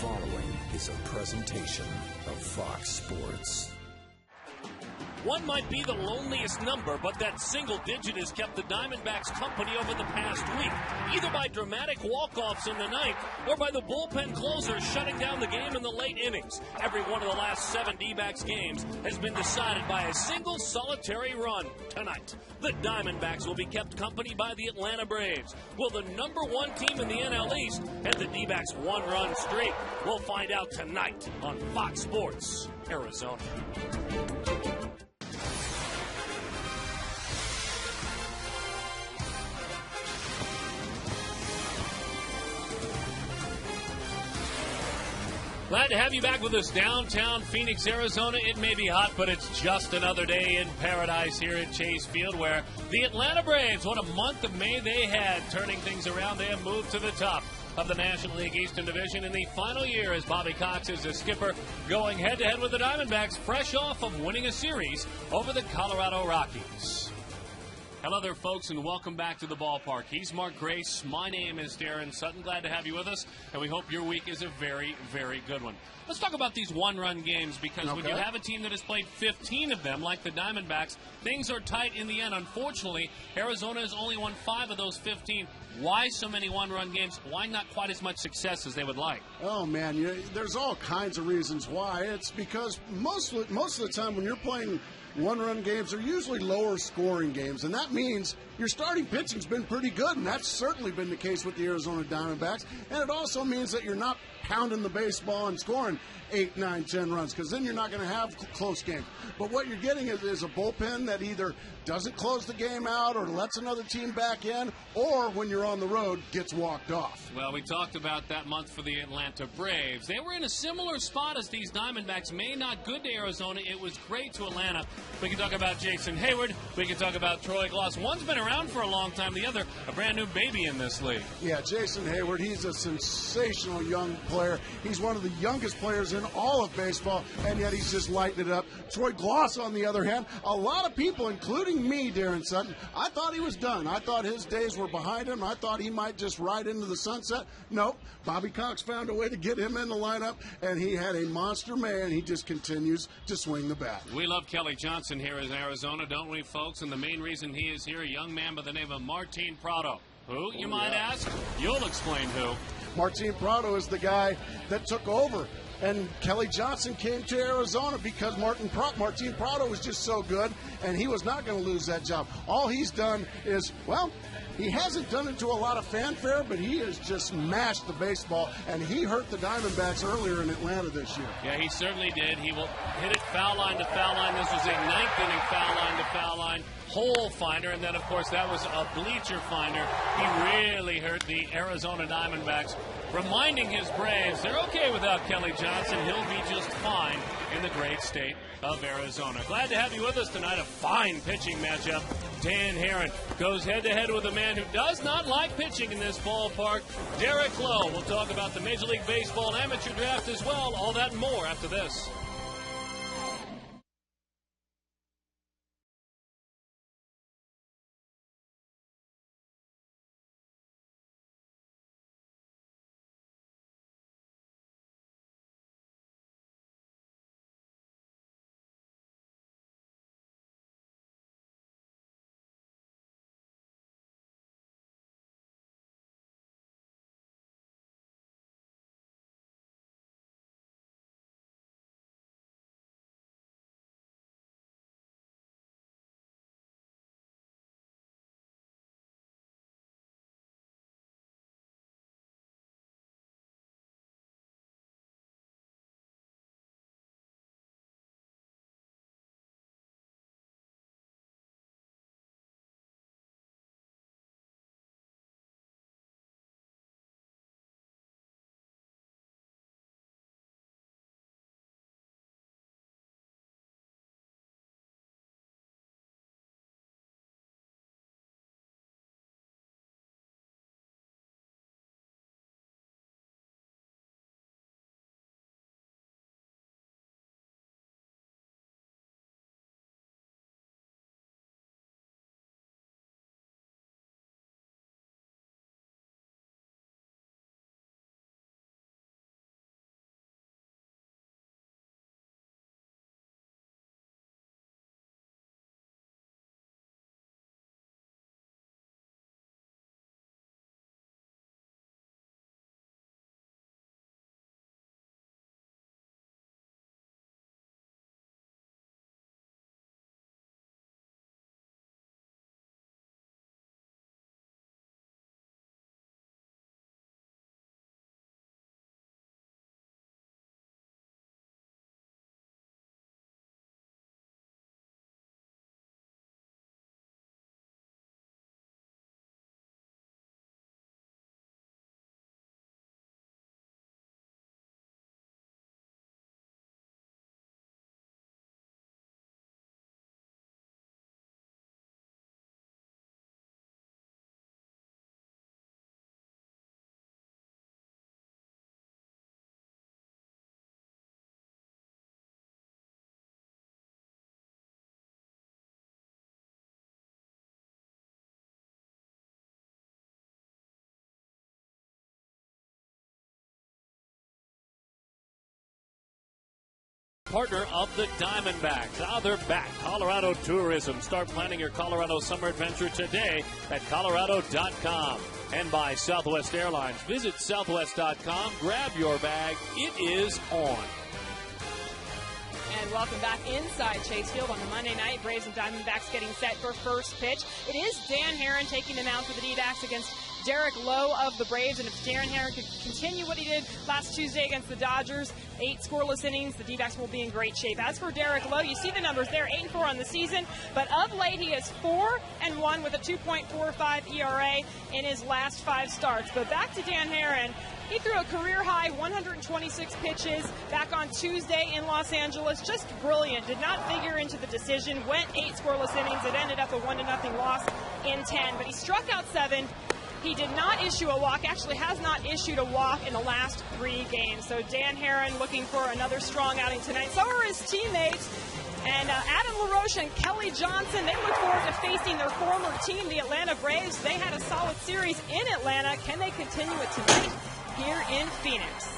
following is a presentation of Fox Sports. One might be the loneliest number, but that single digit has kept the Diamondbacks company over the past week, either by dramatic walk-offs in the ninth or by the bullpen closer shutting down the game in the late innings. Every one of the last 7 D-backs games has been decided by a single solitary run. Tonight, the Diamondbacks will be kept company by the Atlanta Braves. Will the number 1 team in the NL East end the D-backs' one-run streak? We'll find out tonight on Fox Sports Arizona. Glad to have you back with us downtown Phoenix, Arizona. It may be hot, but it's just another day in paradise here at Chase Field, where the Atlanta Braves, what a month of May they had, turning things around. They have moved to the top of the National League Eastern Division in the final year as Bobby Cox is the skipper, going head-to-head with the Diamondbacks, fresh off of winning a series over the Colorado Rockies. Hello there, folks, and welcome back to the ballpark. He's Mark Grace. My name is Darren Sutton. Glad to have you with us, and we hope your week is a very, very good one. Let's talk about these one-run games, because when you have a team that has played 15 of them, like the Diamondbacks, things are tight in the end. Unfortunately, Arizona has only won 5 of those 15. Why so many one-run games? Why not quite as much success as they would like? Oh, man, there's all kinds of reasons why. It's because most of the time when you're playing one-run games are usually lower scoring games, and that means your starting pitching's been pretty good, and that's certainly been the case with the Arizona Diamondbacks. And it also means that you're not pounding the baseball and scoring 8, 9, 10 runs, because then you're not going to have close games. But what you're getting is a bullpen that either doesn't close the game out or lets another team back in, or when you're on the road, gets walked off. Well, we talked about that month for the Atlanta Braves. They were in a similar spot as these Diamondbacks. May not good to Arizona. It was great to Atlanta. We can talk about Jason Hayward. We can talk about Troy Glaus. One's been around for a long time. The other, a brand new baby in this league. Yeah, Jason Hayward, he's a sensational young player. He's one of the youngest players in all of baseball, and yet he's just lighting it up. Troy Glaus, on the other hand, a lot of people, including me, Darren Sutton, I thought he was done. I thought his days were behind him. I thought he might just ride into the sunset. Nope. Bobby Cox found a way to get him in the lineup, and he had a monster man. He just continues to swing the bat. We love Kelly Johnson here in Arizona, don't we, folks? And the main reason he is here, a young man by the name of Martin Prado. Who, you might ask? You'll explain who. Martin Prado is the guy that took over, and Kelly Johnson came to Arizona because Martin Prado was just so good, and he was not going to lose that job. All he's done is, well, he hasn't done it to a lot of fanfare, but he has just mashed the baseball, and he hurt the Diamondbacks earlier in Atlanta this year. Yeah, he certainly did. He will hit it foul line to foul line. This was a 9th inning foul line to foul line. Hole finder, and then, of course, that was a bleacher finder. He really hurt the Arizona Diamondbacks, reminding his Braves they're okay without Kelly Johnson. He'll be just fine in the great state of Arizona. Glad to have you with us tonight. A fine pitching matchup. Dan Herron goes head-to-head with a man who does not like pitching in this ballpark, Derek Lowe. We'll talk about the Major League Baseball amateur draft as well. All that and more after this. Partner of the Diamondbacks. Now they're back. Colorado Tourism. Start planning your Colorado summer adventure today at Colorado.com. And by Southwest Airlines. Visit Southwest.com. Grab your bag. It is on. And welcome back inside Chase Field on the Monday night. Braves and Diamondbacks getting set for first pitch. It is Dan Herron taking them out for the D-backs against Derek Lowe of the Braves. And if Dan Herron could continue what he did last Tuesday against the Dodgers, 8 scoreless innings, the D-backs will be in great shape. As for Derek Lowe, you see the numbers there, 8-4 on the season. But of late, he is 4-1 with a 2.45 ERA in his last 5 starts. But back to Dan Herron. He threw a career-high 126 pitches back on Tuesday in Los Angeles. Just brilliant. Did not figure into the decision. Went 8 scoreless innings. It ended up a 1-0 loss in 10. But he struck out 7. He did not issue a walk. Actually has not issued a walk in the last 3 games. So Dan Herron looking for another strong outing tonight. So are his teammates. And Adam LaRoche and Kelly Johnson, they look forward to facing their former team, the Atlanta Braves. They had a solid series in Atlanta. Can they continue it tonight here in Phoenix?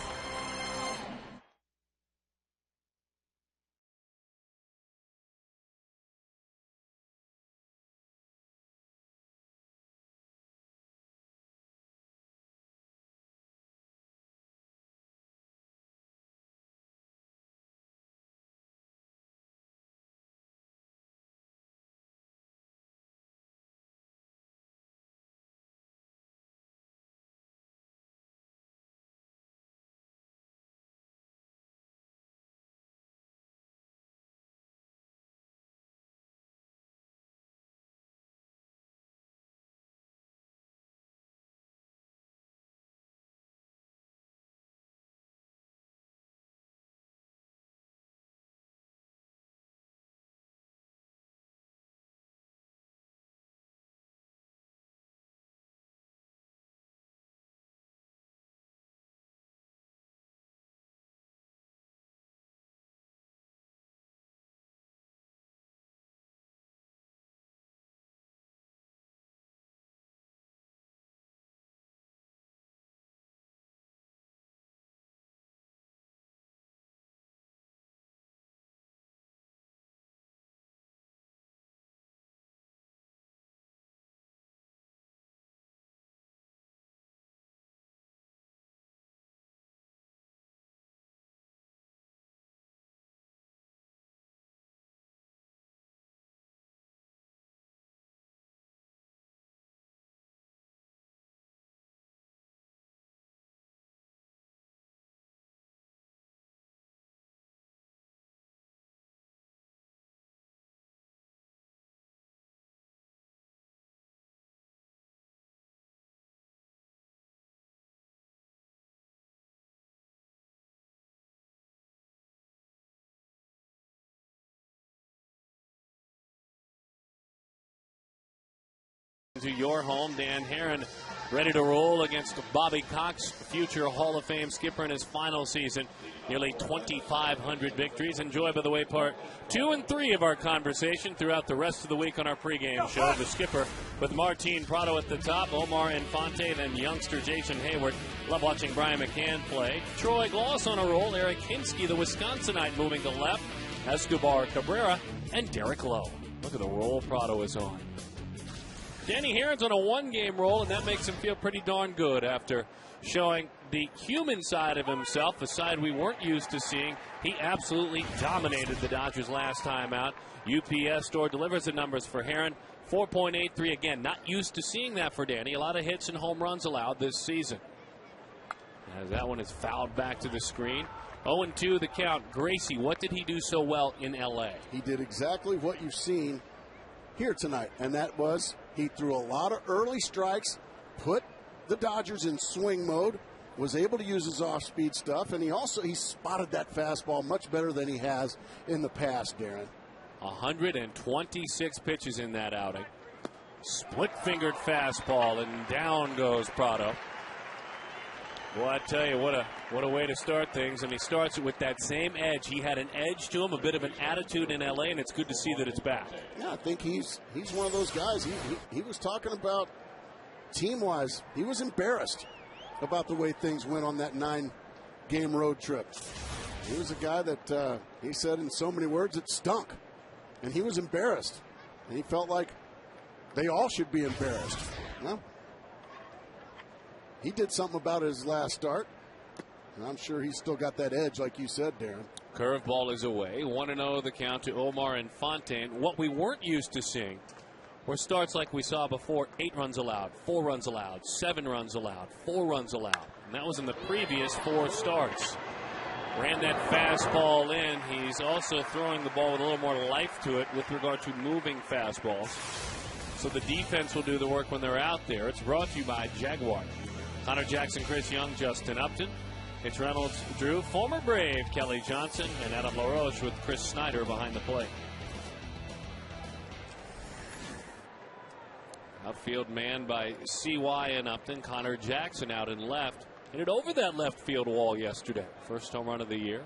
To your home, Dan Herron ready to roll against Bobby Cox, future Hall of Fame skipper in his final season. Nearly 2,500 victories. Enjoy, by the way, part 2 and 3 of our conversation throughout the rest of the week on our pregame show. The skipper with Martin Prado at the top, Omar Infante, then youngster Jason Hayward. Love watching Brian McCann play. Troy Gloss on a roll. Eric Hinsky, the Wisconsinite, moving to left. Escobar Cabrera and Derek Lowe. Look at the roll Prado is on. Danny Herron's on a 1-game roll, and that makes him feel pretty darn good after showing the human side of himself, a side we weren't used to seeing. He absolutely dominated the Dodgers last time out. UPS Store delivers the numbers for Herron. 4.83 again. Not used to seeing that for Danny. A lot of hits and home runs allowed this season. As that one is fouled back to the screen. 0-2 the count. Gracie, what did he do so well in L.A.? He did exactly what you've seen here tonight, and that was he threw a lot of early strikes, put the Dodgers in swing mode, was able to use his off-speed stuff, and he spotted that fastball much better than he has in the past, Darren. 126 pitches in that outing. Split-fingered fastball, and down goes Prado. Well, I tell you, what a way to start things, and he starts it with that same edge. He had an edge to him, a bit of an attitude in L.A., and it's good to see that it's back. Yeah, I think he's one of those guys. He was talking about team-wise. He was embarrassed about the way things went on that 9-game road trip. He was a guy that he said in so many words it stunk. And he was embarrassed. And he felt like they all should be embarrassed. Well, he did something about his last start. And I'm sure he's still got that edge, like you said, Darren. Curveball is away. 1-0 the count to Omar and Fontaine. What we weren't used to seeing were starts like we saw before. 8 runs allowed, 4 runs allowed, 7 runs allowed, 4 runs allowed. And that was in the previous 4 starts. Ran that fastball in. He's also throwing the ball with a little more life to it with regard to moving fastballs. So the defense will do the work when they're out there. It's brought to you by Jaguar. Connor Jackson, Chris Young, Justin Upton. It's Reynolds, Drew, former Brave Kelly Johnson, and Adam LaRoche with Chris Snyder behind the plate. Outfield man by CY and Upton. Connor Jackson out in left. Hit it over that left field wall yesterday. First home run of the year.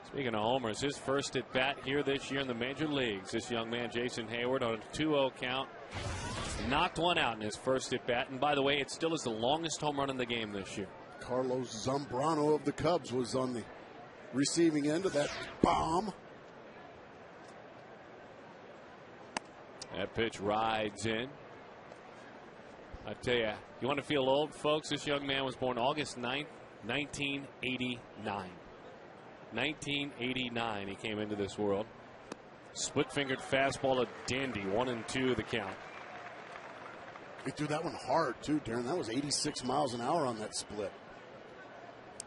Speaking of homers, his first at bat here this year in the major leagues. This young man, Jason Hayward, on a 2-0 count. Knocked one out in his first at bat. And by the way, it still is the longest home run in the game this year. Carlos Zambrano of the Cubs was on the receiving end of that bomb. That pitch rides in. I tell you want to feel old, folks? This young man was born August 9th, 1989. 1989 he came into this world. Split-fingered fastball, a dandy. 1-2 the count. He threw that one hard, too, Darren. That was 86 miles an hour on that split.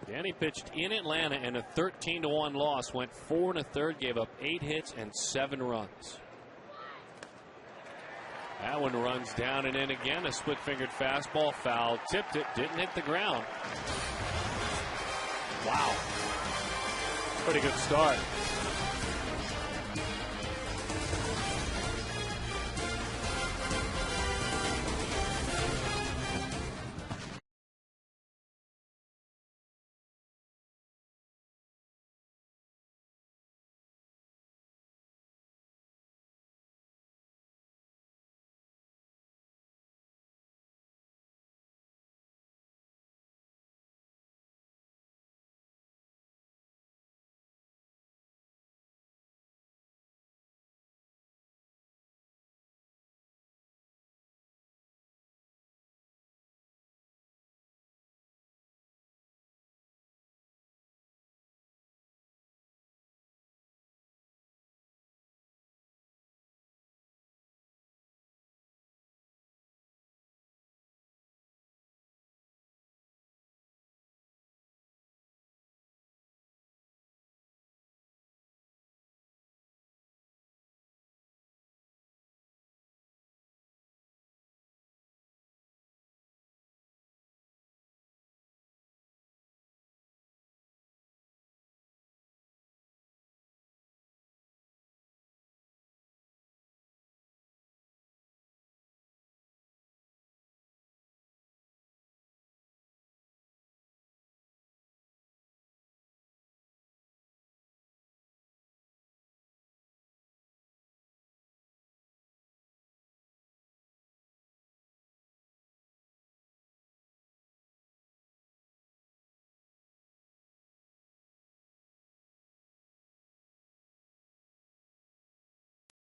Danny pitched in Atlanta in a 13-1 loss. Went 4 1/3, gave up 8 hits and 7 runs. That one runs down and in again. A split-fingered fastball, foul, tipped it, didn't hit the ground. Wow. Pretty good start.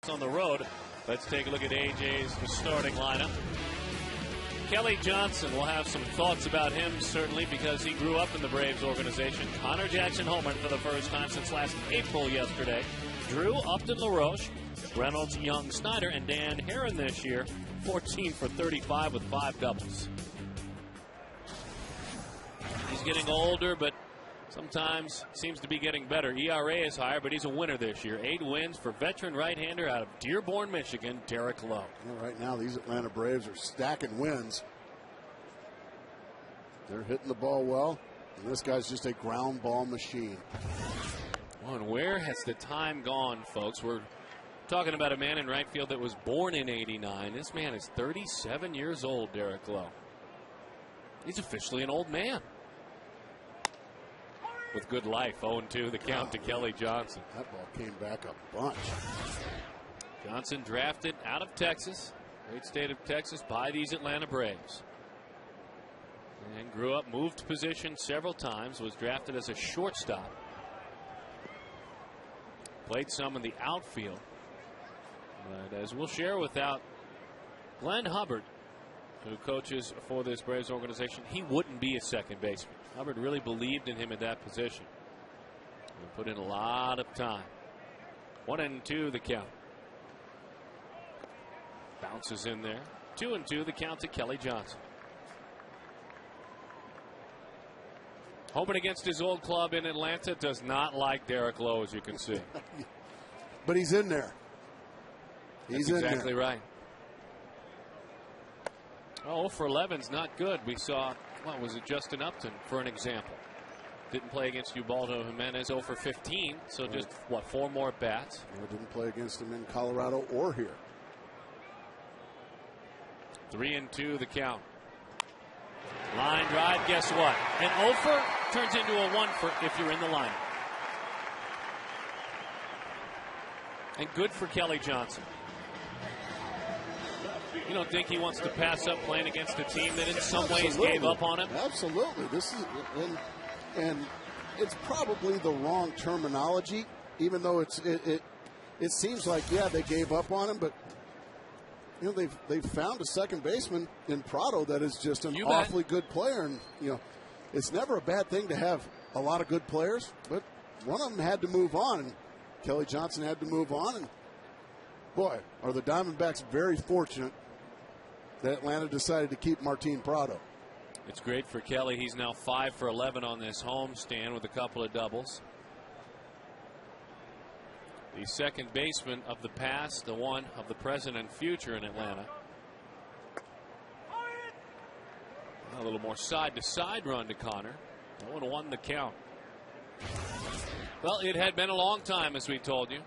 On the road. Let's take a look at AJ's starting lineup. Kelly Johnson, will have some thoughts about him, certainly, because he grew up in the Braves organization. Connor Jackson homered for the first time since last April yesterday. Drew, Upton, LaRoche, Reynolds, Young, Snyder, and Dan Herron this year. 14 for 35 with 5 doubles. He's getting older, but sometimes seems to be getting better. ERA is higher, but he's a winner this year. 8 wins for veteran right-hander out of Dearborn, Michigan, Derek Lowe. Well, right now, these Atlanta Braves are stacking wins. They're hitting the ball well, and this guy's just a ground ball machine. Well, and where has the time gone, folks? We're talking about a man in right field that was born in '89. This man is 37 years old, Derek Lowe. He's officially an old man. With good life, 0-2 the count to Kelly Johnson. That ball came back a bunch. Johnson drafted out of Texas, great state of Texas, by these Atlanta Braves. And grew up, moved position several times, was drafted as a shortstop. Played some in the outfield. But as we'll share without Glenn Hubbard, who coaches for this Braves organization, he wouldn't be a second baseman. Hubbard really believed in him at that position. He put in a lot of time. 1-2 the count. Bounces in there. 2-2 the count to Kelly Johnson. Hoping against his old club in Atlanta. Does not like Derek Lowe, as you can see. But he's in there. He's That's in exactly there. right. Oh, for 11's not good. We saw, what was it, Justin Upton, for an example. Didn't play against Ubaldo Jimenez. 0 for 15. So right. just, what, 4 more at bats? No, didn't play against him in Colorado or here. 3-2 the count. Line drive, guess what? An 0 for turns into a 1 for if you're in the lineup. And good for Kelly Johnson. You don't think he wants to pass up playing against a team that in some ways gave up on him? Absolutely. This is and it's probably the wrong terminology, even though it seems like, yeah, they gave up on him, but you know, they've found a second baseman in Prado that is just an awfully good player, and you know, it's never a bad thing to have a lot of good players, but one of them had to move on, and Kelly Johnson had to move on, and boy, are the Diamondbacks very fortunate that Atlanta decided to keep Martin Prado. It's great for Kelly. He's now 5 for 11 on this homestand with a couple of doubles. The second baseman of the past, the one of the present and future in Atlanta. A little more side-to-side run to Connor. 0-1 the count. Well, it had been a long time, as we told you.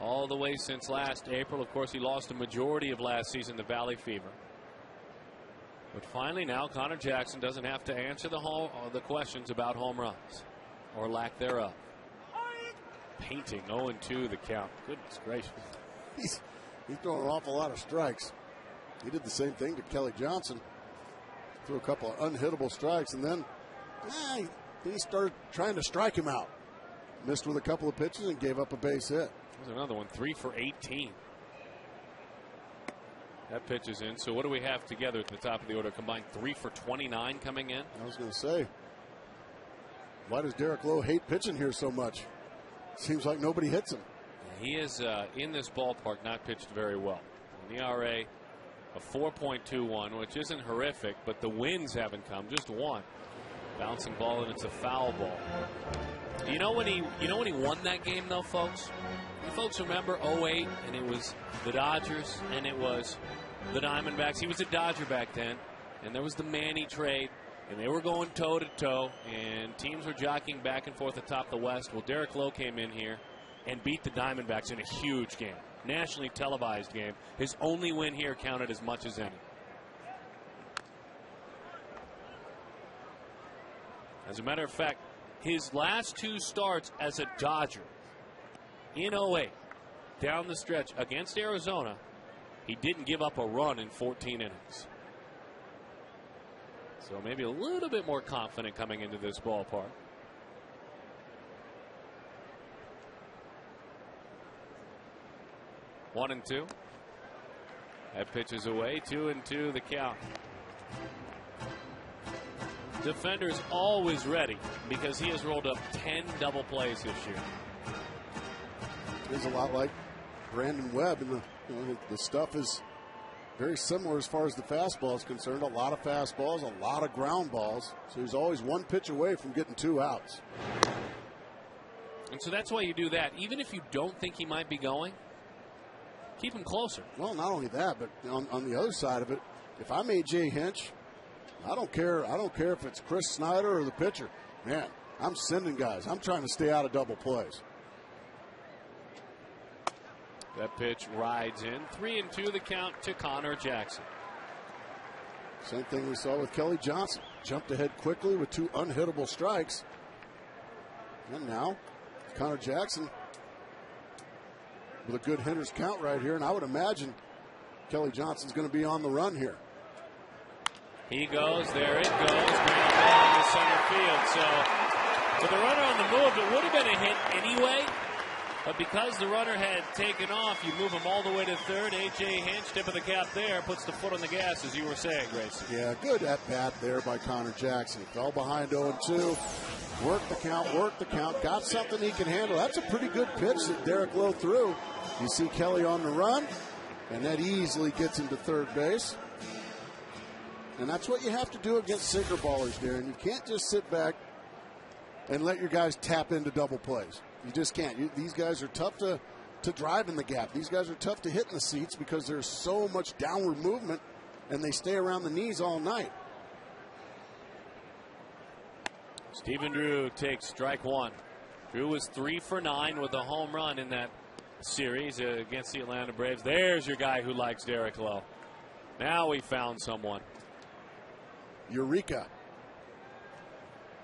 All the way since last April. Of course, he lost a majority of last season to Valley Fever. But finally now, Connor Jackson doesn't have to answer the questions about home runs or lack thereof. Painting 0-2 the count. Goodness gracious. He's throwing an awful lot of strikes. He did the same thing to Kelly Johnson. Threw a couple of unhittable strikes, and then he started trying to strike him out. Missed with a couple of pitches and gave up a base hit. There's another one, 3 for 18. That pitch is in. So what do we have together at the top of the order? Combined 3 for 29 coming in. I was going to say, why does Derek Lowe hate pitching here so much? Seems like nobody hits him. He is in this ballpark not pitched very well. An ERA of 4.21, which isn't horrific, but the wins haven't come. Just one bouncing ball, and it's a foul ball. You know when he won that game though, folks? You folks remember 08, and it was the Dodgers and it was the Diamondbacks. He was a Dodger back then, and there was the Manny trade, and they were going toe to toe, and teams were jockeying back and forth atop the West. Well, Derek Lowe came in here and beat the Diamondbacks in a huge game, nationally televised game. His only win here counted as much as any. As a matter of fact, his last 2 starts as a Dodger in 08, down the stretch against Arizona, he didn't give up a run in 14 innings. So maybe a little bit more confident coming into this ballpark. One and two. That pitch is away. 2-2 the count. Defender's always ready because he has rolled up 10 double plays this year. He's a lot like Brandon Webb, and the stuff is very similar as far as the fastball is concerned. A lot of fastballs, a lot of ground balls. So he's always one pitch away from getting 2 outs. And so that's why you do that. Even if you don't think he might be going, keep him closer. Well, not only that, but on the other side of it, if I'm A.J. Hinch, I don't care if it's Chris Snyder or the pitcher. Man, I'm sending guys. I'm trying to stay out of double plays. That pitch rides in. 3-2 the count to Connor Jackson. Same thing we saw with Kelly Johnson. Jumped ahead quickly with 2 unhittable strikes. And now Connor Jackson with a good hitter's count right here. And I would imagine Kelly Johnson's going to be on the run here. He goes. There it goes. Ground ball into center field. So with the runner on the move, it would have been a hit anyway. But because the runner had taken off, you move him all the way to third. A.J. Hinch, tip of the cap there, puts the foot on the gas, as you were saying, Grayson. Yeah, good at-bat there by Connor Jackson. Fell behind 0-2. Worked the count. Got something he can handle. That's a pretty good pitch that Derek Lowe threw. You see Kelly on the run, and that easily gets him to third base. And that's what you have to do against sinker ballers, Darren. You can't just sit back and let your guys tap into double plays. You just can't. These guys are tough to drive in the gap. These guys are tough to hit in the seats because there's so much downward movement, and they stay around the knees all night. Stephen Drew takes strike one. Drew was 3 for 9 with a home run in that series against the Atlanta Braves. There's your guy who likes Derek Lowe. Now we found someone. Eureka.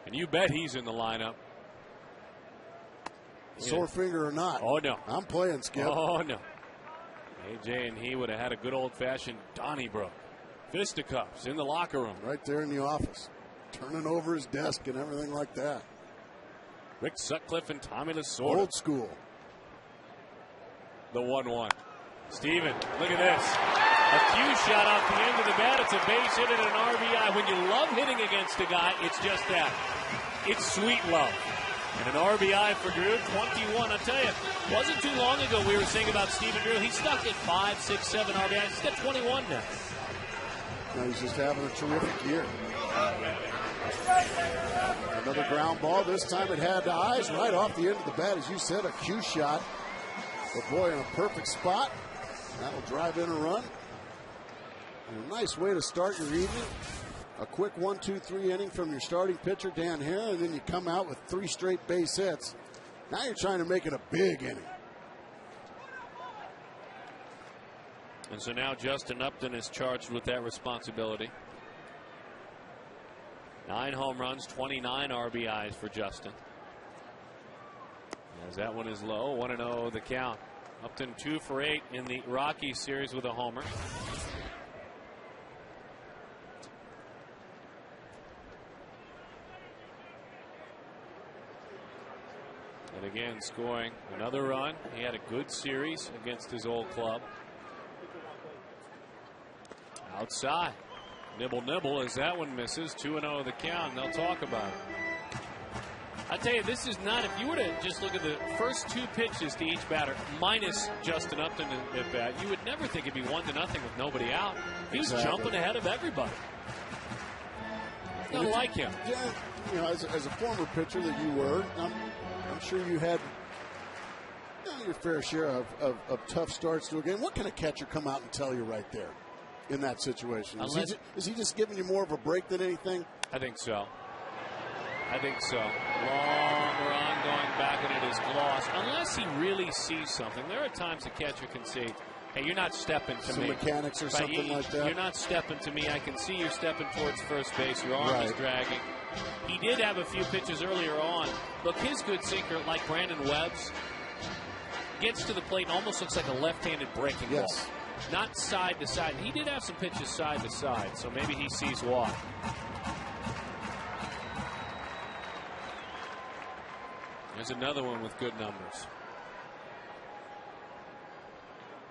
And you bet he's in the lineup. Sore finger or not. Oh, no. I'm playing, Skip. Oh, no. AJ and he would have had a good old-fashioned Donnybrook. Fisticuffs in the locker room. Right there in the office. Turning over his desk and everything like that. Rick Sutcliffe and Tommy Lasorda. Old school. The 1-1. Steven, look at this. A cue shot off the end of the bat. It's a base hit and an RBI. When you love hitting against a guy, it's just that. It's sweet love. And an RBI for Drew, 21. I'll tell you, wasn't too long ago we were saying about Stephen Drew. He's stuck at 5, 6, 7 RBIs. He's got 21 now. Now he's just having a terrific year. Another ground ball. This time it had the eyes right off the end of the bat. As you said, a cue shot. But boy, in a perfect spot. That'll drive in a run. And a nice way to start your evening. A quick 1-2-3 inning from your starting pitcher, Dan Hare, and then you come out with 3 straight base hits. Now you're trying to make it a big inning. And so now Justin Upton is charged with that responsibility. 9 home runs, 29 RBIs for Justin. As that one is low, 1-0 the count. Upton 2 for 8 in the Rockies series with a homer. And again, scoring another run. He had a good series against his old club. Outside. Nibble, nibble as that one misses. 2-0 the count, and they'll talk about it. I tell you, this is not, if you were to just look at the first 2 pitches to each batter, minus Justin Upton at bat, you would never think it'd be 1-0 with nobody out. He was jumping ahead of everybody. Not like him. Yeah, you know, as a former pitcher that you were, I'm sure you had your fair share of tough starts to a game. What can a catcher come out and tell you right there in that situation? Is he just giving you more of a break than anything? I think so. I think so. Long run going back and it is gloss. Unless he really sees something. There are times the catcher can see, hey, you're not stepping to me. Some mechanics or something like that. You're not stepping to me. I can see you're stepping towards first base. Your arm is dragging. He did have a few pitches earlier on. Look, his good sinker, like Brandon Webb's, gets to the plate and almost looks like a left-handed breaking ball. Not side to side. He did have some pitches side to side, so maybe he sees why. There's another one with good numbers.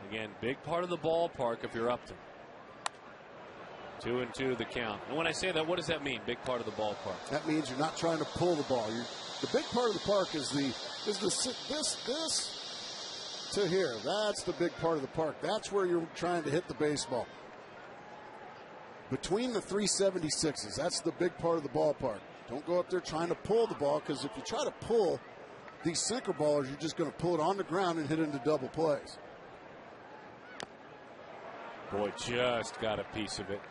Again, big part of the ballpark if you're Upton. 2-2 the count. And when I say that, what does that mean? Big part of the ballpark. That means you're not trying to pull the ball. The big part of the park is this to here. That's the big part of the park. That's where you're trying to hit the baseball. Between the 376s, that's the big part of the ballpark. Don't go up there trying to pull the ball, because if you try to pull these sinker ballers, you're just going to pull it on the ground and hit into double plays. Boy, just got a piece of it.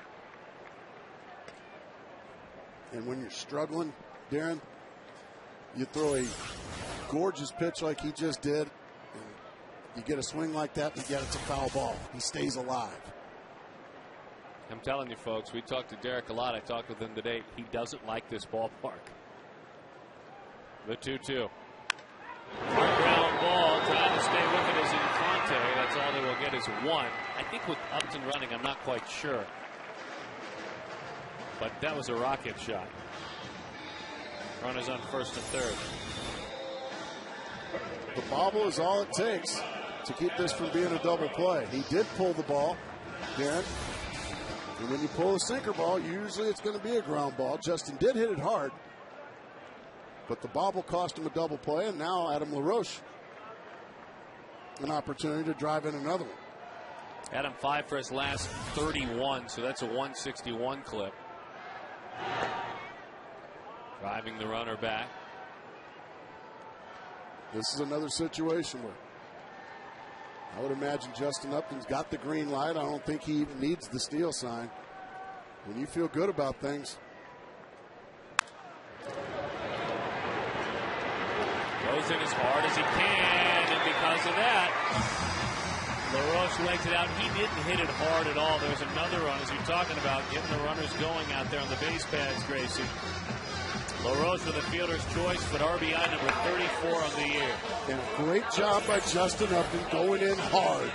And when you're struggling, Darren, you throw a gorgeous pitch like he just did, and you get a swing like that, and it's a foul ball. He stays alive. I'm telling you, folks, we talked to Derek a lot. I talked with him today. He doesn't like this ballpark. The 2-2. Ground ball, trying to stay with it as Infante. That's all they will get is 1. I think with Upton running, I'm not quite sure. But that was a rocket shot. Runners on first and third. The bobble is all it takes to keep this from being a double play. He did pull the ball, Darren. And when you pull a sinker ball, usually it's going to be a ground ball. Justin did hit it hard, but the bobble cost him a double play, and now Adam LaRoche an opportunity to drive in another one. Adam 5 for his last 31, so that's a 161 clip. Driving the runner back. This is another situation where I would imagine Justin Upton's got the green light. I don't think he even needs the steal sign. When you feel good about things. Goes in as hard as he can, and because of that, LaRoche legs it out. He didn't hit it hard at all. There's another run, as you're talking about, getting the runners going out there on the base pads, Gracie. LaRoche with a fielder's choice, but RBI number 34 on the year. And a great job by Justin Upton going in hard.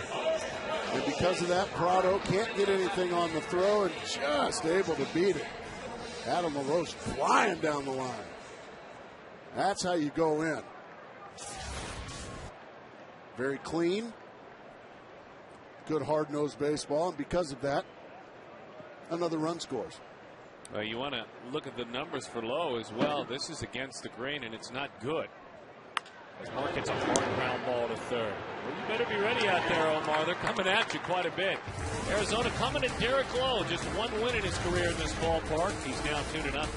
And because of that, Prado can't get anything on the throw and just able to beat it. Adam LaRoche flying down the line. That's how you go in. Very clean. Good hard-nosed baseball, and because of that, another run scores. Well, you want to look at the numbers for Lowe as well. This is against the grain, and it's not good. As Mark gets a hard ground ball to third. Well, you better be ready out there, Omar. They're coming at you quite a bit. Arizona coming at Derek Lowe. Just one win in his career in this ballpark. He's now 2-0.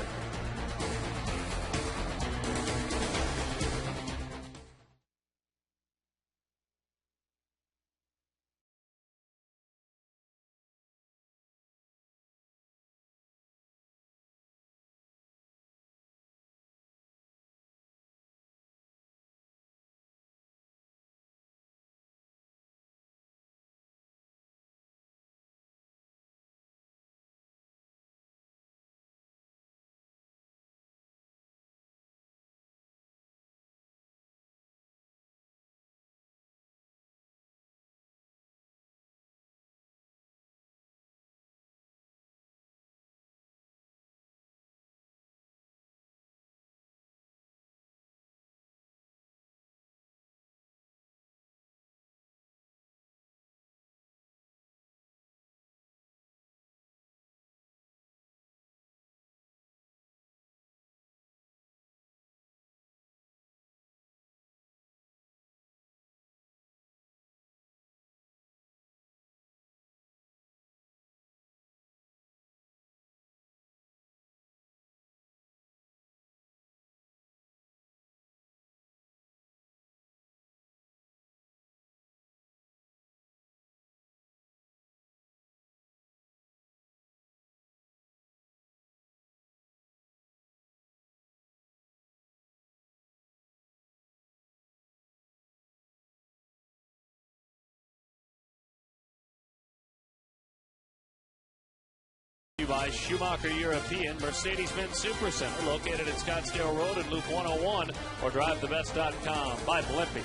By Schumacher European Mercedes-Benz Supercenter, located at Scottsdale Road and Loop 101, or drivethebest.com. By Blimpie,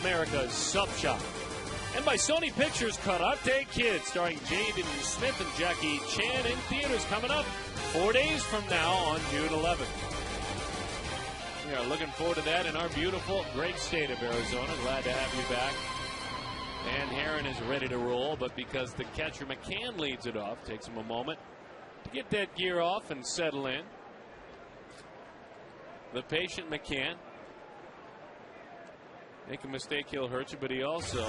America's Sub Shop. And by Sony Pictures Karate Kid, starring Jaden Smith and Jackie Chan, in theaters coming up 4 days from now on June 11th. We are looking forward to that in our beautiful, great state of Arizona. Glad to have you back. And Herron is ready to roll, but because the catcher McCann leads it off, takes him a moment to get that gear off and settle in. The patient McCann. Make a mistake, he'll hurt you, but he also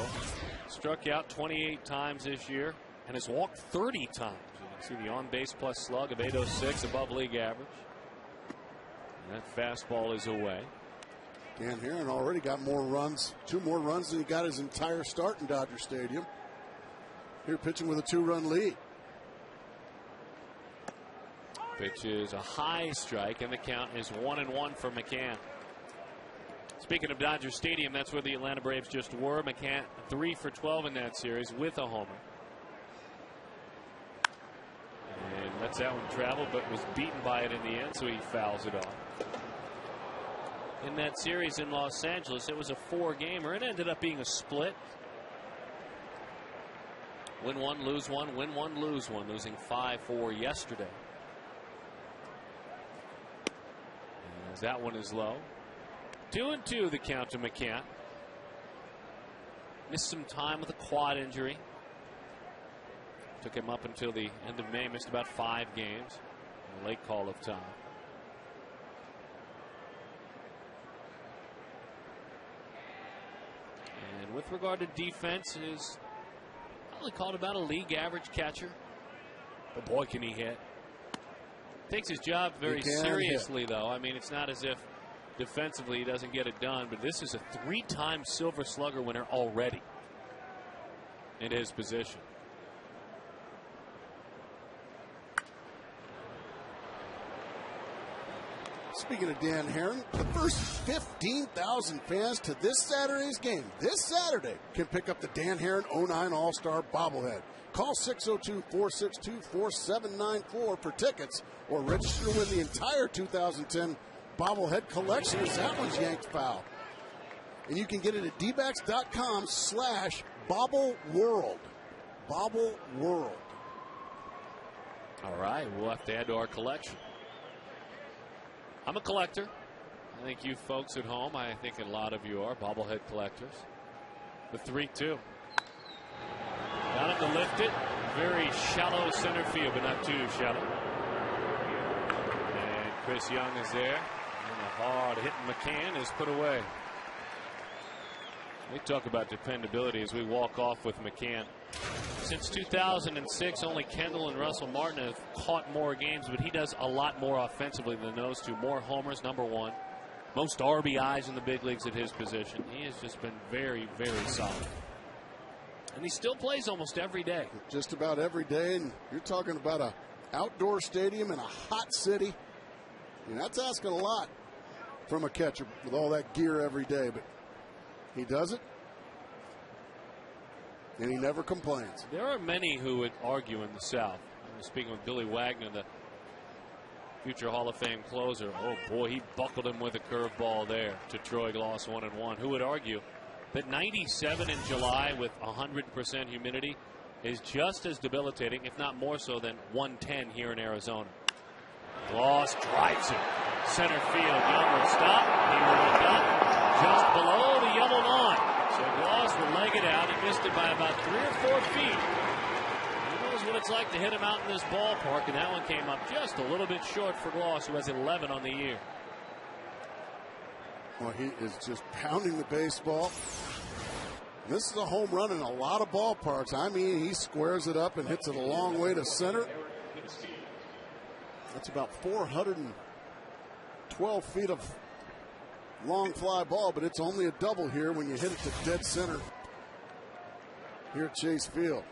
struck out 28 times this year and has walked 30 times. You can see the on-base plus slug of 806, above league average. And that fastball is away. Dan Herron already got more runs, 2 more runs than he got his entire start in Dodger Stadium. Here pitching with a 2-run lead. Pitch is a high strike, and the count is 1-1 for McCann. Speaking of Dodger Stadium, that's where the Atlanta Braves just were. McCann 3 for 12 in that series with a homer. And lets that one travel, but was beaten by it in the end, so he fouls it off. In that series in Los Angeles, it was a 4-gamer. It ended up being a split. Win one, lose one, win one, lose one, losing 5-4 yesterday. As that one is low. 2-2 the count to McCann. Missed some time with a quad injury. Took him up until the end of May. Missed about 5 games. A late call of time. And with regard to defense, is probably called about a league average catcher. But boy, can he hit. Takes his job very seriously, though. I mean, it's not as if defensively he doesn't get it done, but this is a 3-time Silver Slugger winner already in his position. Speaking of Dan Herron, the first 15,000 fans to this Saturday's game, this Saturday, can pick up the Dan Herron 09 All-Star bobblehead. Call 602-462-4794 for tickets or register to win the entire 2010 bobblehead collection as that one's yanked foul. And you can get it at dbacks.com/bobbleworld. Bobbleworld. All right, we'll have to add to our collection. I'm a collector. I think you folks at home, I think a lot of you are bobblehead collectors. The 3-2. Got him to lift it. Very shallow center field, but not too shallow. And Chris Young is there. And a hard hitting McCann is put away. We talk about dependability as we walk off with McCann. Since 2006, only Kendall and Russell Martin have caught more games, but he does a lot more offensively than those two. More homers, number one. Most RBIs in the big leagues at his position. He has just been very, very solid. And he still plays almost every day. Just about every day, and you're talking about an outdoor stadium in a hot city. I mean, that's asking a lot from a catcher with all that gear every day, but he does it, and he never complains. There are many who would argue in the South. I was speaking with Billy Wagner, the future Hall of Fame closer. Oh boy, he buckled him with a curveball there to Troy Gloss 1-1. Who would argue that 97 in July with 100% humidity is just as debilitating, if not more so, than 110 here in Arizona. Gloss drives it. Center field. Young will stop. He will not. Just below the yellow line. So Gloss will leg it out. He missed it by about 3 or 4 feet. He knows what it's like to hit him out in this ballpark, and that one came up just a little bit short for Gloss, who has 11 on the year. Well, he is just pounding the baseball. This is a home run in a lot of ballparks. I mean, he squares it up and hits it a long way to center. That's about 412 feet of long fly ball, but it's only a double here when you hit it to dead center here at Chase Field.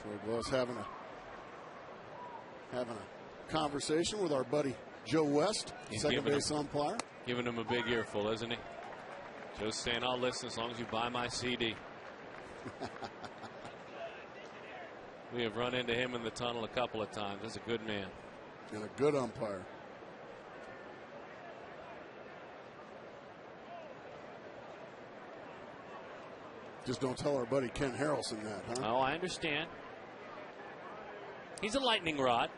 Troy Gloss having a conversation with our buddy Joe West, second base umpire. Giving him a big earful, isn't he? Joe's saying, I'll listen as long as you buy my CD. We have run into him in the tunnel a couple of times. He's a good man. And a good umpire. Just don't tell our buddy Ken Harrelson that, huh? Oh, I understand. He's a lightning rod.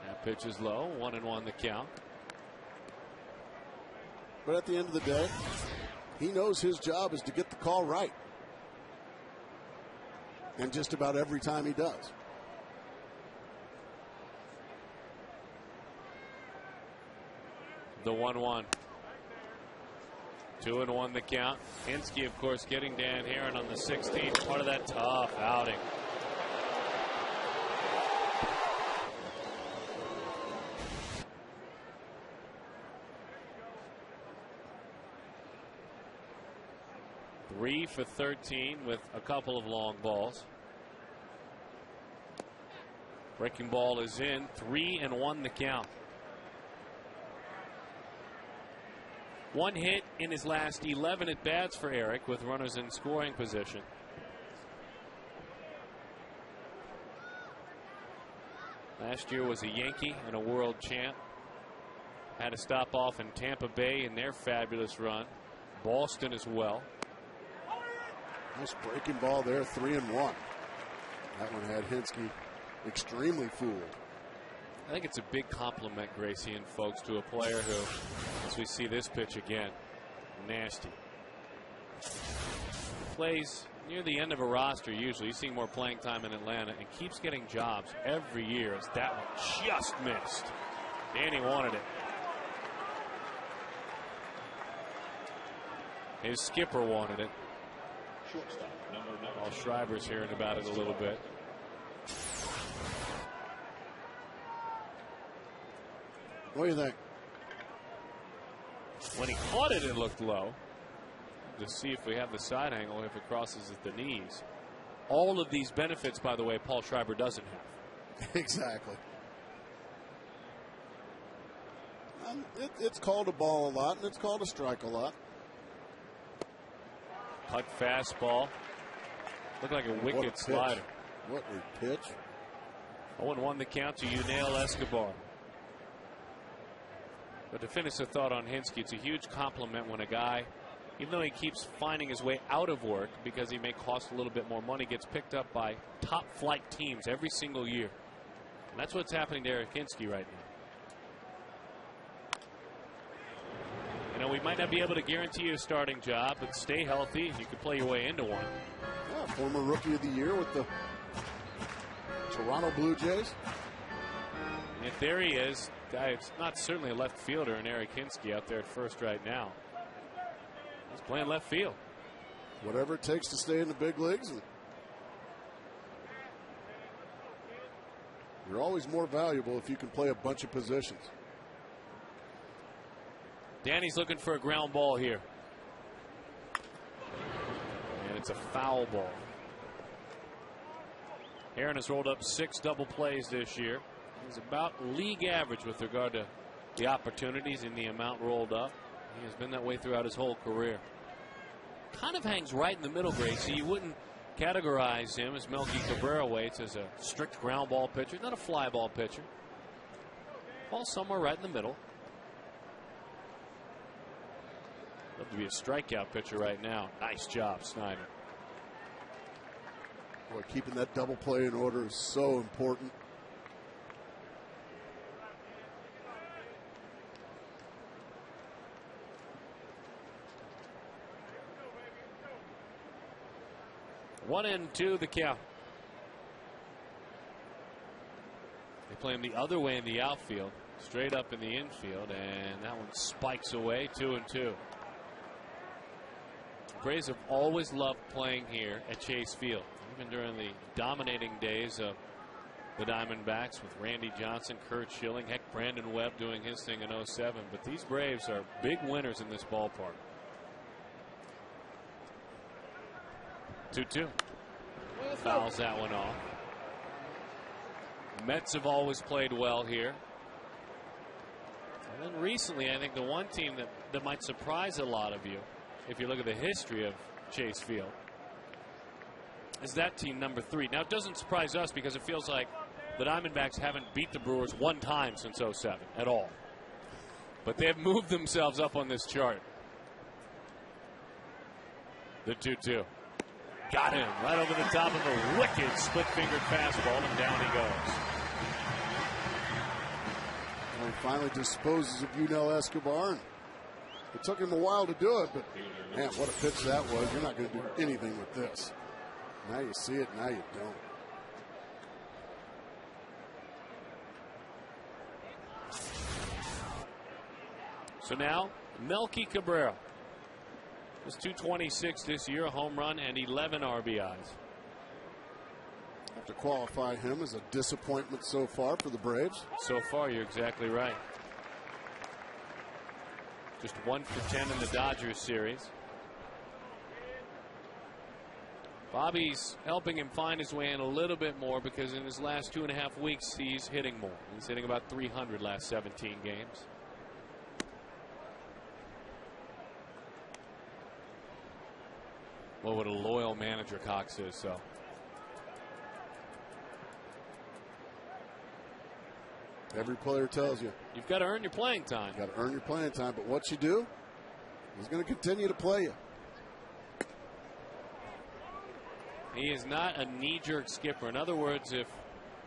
That pitch is low. 1-1 the count. But at the end of the day, he knows his job is to get the call right. And just about every time he does. The 1-1. 2-1 the count. Hinske, of course, getting Dan Herron on the 16th. Part of that tough outing. Three for 13 with a couple of long balls. Breaking ball is in. 3-1 the count. One hit in his last 11 at bats for Eric, with runners in scoring position. Last year was a Yankee and a world champ. Had a stop off in Tampa Bay in their fabulous run. Boston as well. Nice breaking ball there, 3-1. That one had Hinske extremely fooled. I think it's a big compliment, Gracie and folks, to a player who, as we see this pitch again, nasty. Plays near the end of a roster usually. He's seeing more playing time in Atlanta and keeps getting jobs every year as that one just missed. Danny wanted it. His skipper wanted it. Paul Schreiber's hearing about it a little bit. What do you think? When he caught it, it looked low. To see if we have the side angle, if it crosses at the knees. All of these benefits, by the way, Paul Schreiber doesn't have. Exactly. It's called a ball a lot, and it's called a strike a lot. Cut fastball. Looked like a wicked slider. What a pitch. 0-1 the count to Yunel Escobar. But to finish the thought on Hinske, it's a huge compliment when a guy, even though he keeps finding his way out of work because he may cost a little bit more money, gets picked up by top flight teams every single year. And that's what's happening to Eric Hinske right now. You know, we might not be able to guarantee you a starting job, but stay healthy. You could play your way into one. Yeah, former Rookie of the Year with the Toronto Blue Jays. And if there he is, it's not certainly a left fielder in Eric Hinske out there at first right now. He's playing left field. Whatever it takes to stay in the big leagues. You're always more valuable if you can play a bunch of positions. Danny's looking for a ground ball here. And it's a foul ball. Aaron has rolled up 6 double plays this year. He's about league average with regard to the opportunities and the amount rolled up. He has been that way throughout his whole career. Kind of hangs right in the middle, Gracie. You wouldn't categorize him, as Melky Cabrera waits, as a strict ground ball pitcher, not a fly ball pitcher. Falls somewhere right in the middle. Love to be a strikeout pitcher right now. Nice job, Snyder. Boy, keeping that double play in order is so important. One and two, the count. They play him the other way in the outfield, straight up in the infield, and that one spikes away. 2-2. Braves have always loved playing here at Chase Field, even during the dominating days of the Diamondbacks with Randy Johnson, Kurt Schilling, heck, Brandon Webb doing his thing in 07. But these Braves are big winners in this ballpark. 2-2. Fouls that one off. Mets have always played well here. And then recently, I think the one team that might surprise a lot of you, if you look at the history of Chase Field, is that team number 3. Now, it doesn't surprise us because it feels like the Diamondbacks haven't beat the Brewers one time since 07 at all. But they have moved themselves up on this chart. The 2-2. Got him right over the top of a wicked split-fingered fastball, and down he goes. Well, he finally disposes of Yunel Escobar. It took him a while to do it, but man, what a pitch that was. You're not going to do anything with this. Now you see it, now you don't. So now, Melky Cabrera. Was 226 this year, a home run and 11 RBIs. Have to qualify him as a disappointment so far for the Braves. So far, you're exactly right. Just 1 for 10 in the Dodgers series. Bobby's helping him find his way in a little bit more because in his last 2.5 weeks, he's hitting more. He's hitting about 300 last 17 games. Well, what a loyal manager Cox is, so. Every player tells you. You've got to earn your playing time. You've got to earn your playing time, but what you do, he's going to continue to play you. He is not a knee-jerk skipper. In other words, if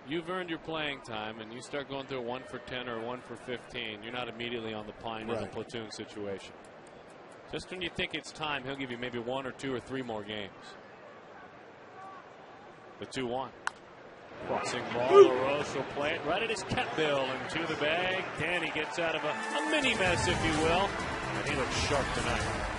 you've earned your playing time, and you start going through a 1 for 10 or 1 for 15, you're not immediately on the pine in a platoon situation. Just when you think it's time, he'll give you maybe 1 or 2 or 3 more games. The 2-1. Crossing ball, LaRoche will play it right at his cat bill and to the bag. Danny gets out of a mini mess, if you will, and he looks sharp tonight.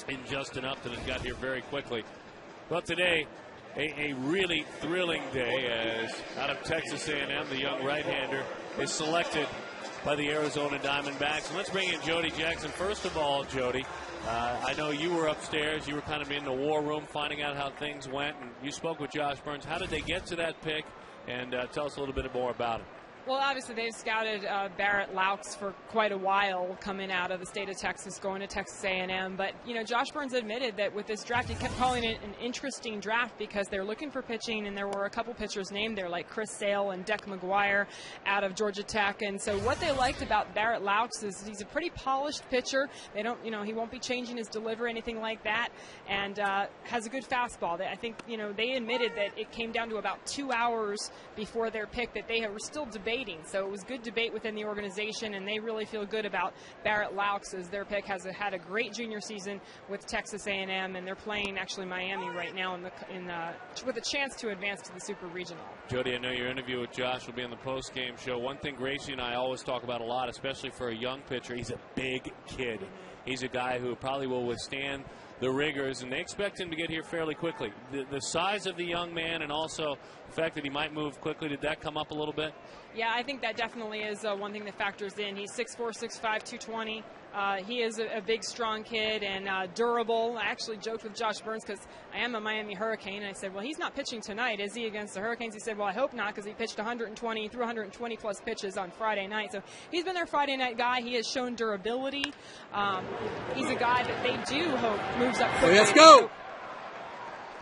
In Justin Upton has got here very quickly. But today, a really thrilling day as out of Texas A&M, the young right-hander is selected by the Arizona Diamondbacks. And let's bring in Jody Jackson. First of all, Jody, I know you were upstairs. You were kind of in the war room finding out how things went. And you spoke with Josh Burns. How did they get to that pick? And tell us a little bit more about it. Well, obviously, they've scouted Barrett Laux for quite a while coming out of the state of Texas, going to Texas A&M. But, you know, Josh Burns admitted that with this draft, he kept calling it an interesting draft because they're looking for pitching, and there were a couple pitchers named there, like Chris Sale and Deck McGuire out of Georgia Tech. And so what they liked about Barrett Laux is he's a pretty polished pitcher. They don't, you know, he won't be changing his delivery, anything like that, and has a good fastball. I think, you know, they admitted that it came down to about 2 hours before their pick that they were still debating. So it was good debate within the organization, and they really feel good about Barrett Laux as their pick has had a great junior season with Texas A&M, and they're playing actually Miami right now with a chance to advance to the Super Regional. Jody, I know your interview with Josh will be on the post-game show. One thing Gracie and I always talk about a lot, especially for a young pitcher, he's a big kid. He's a guy who probably will withstand the rigors, and they expect him to get here fairly quickly. The size of the young man and also the fact that he might move quickly, did that come up a little bit? Yeah, I think that definitely is one thing that factors in. He's 6'4", 6'5", 220. He is a big, strong kid and durable. I actually joked with Josh Burns because I am a Miami Hurricane, and I said, well, he's not pitching tonight, is he, against the Hurricanes? He said, well, I hope not, because he pitched 120, threw 120-plus pitches on Friday night. So he's been their Friday night guy. He has shown durability. He's a guy that they do hope moves up quickly. Let's go!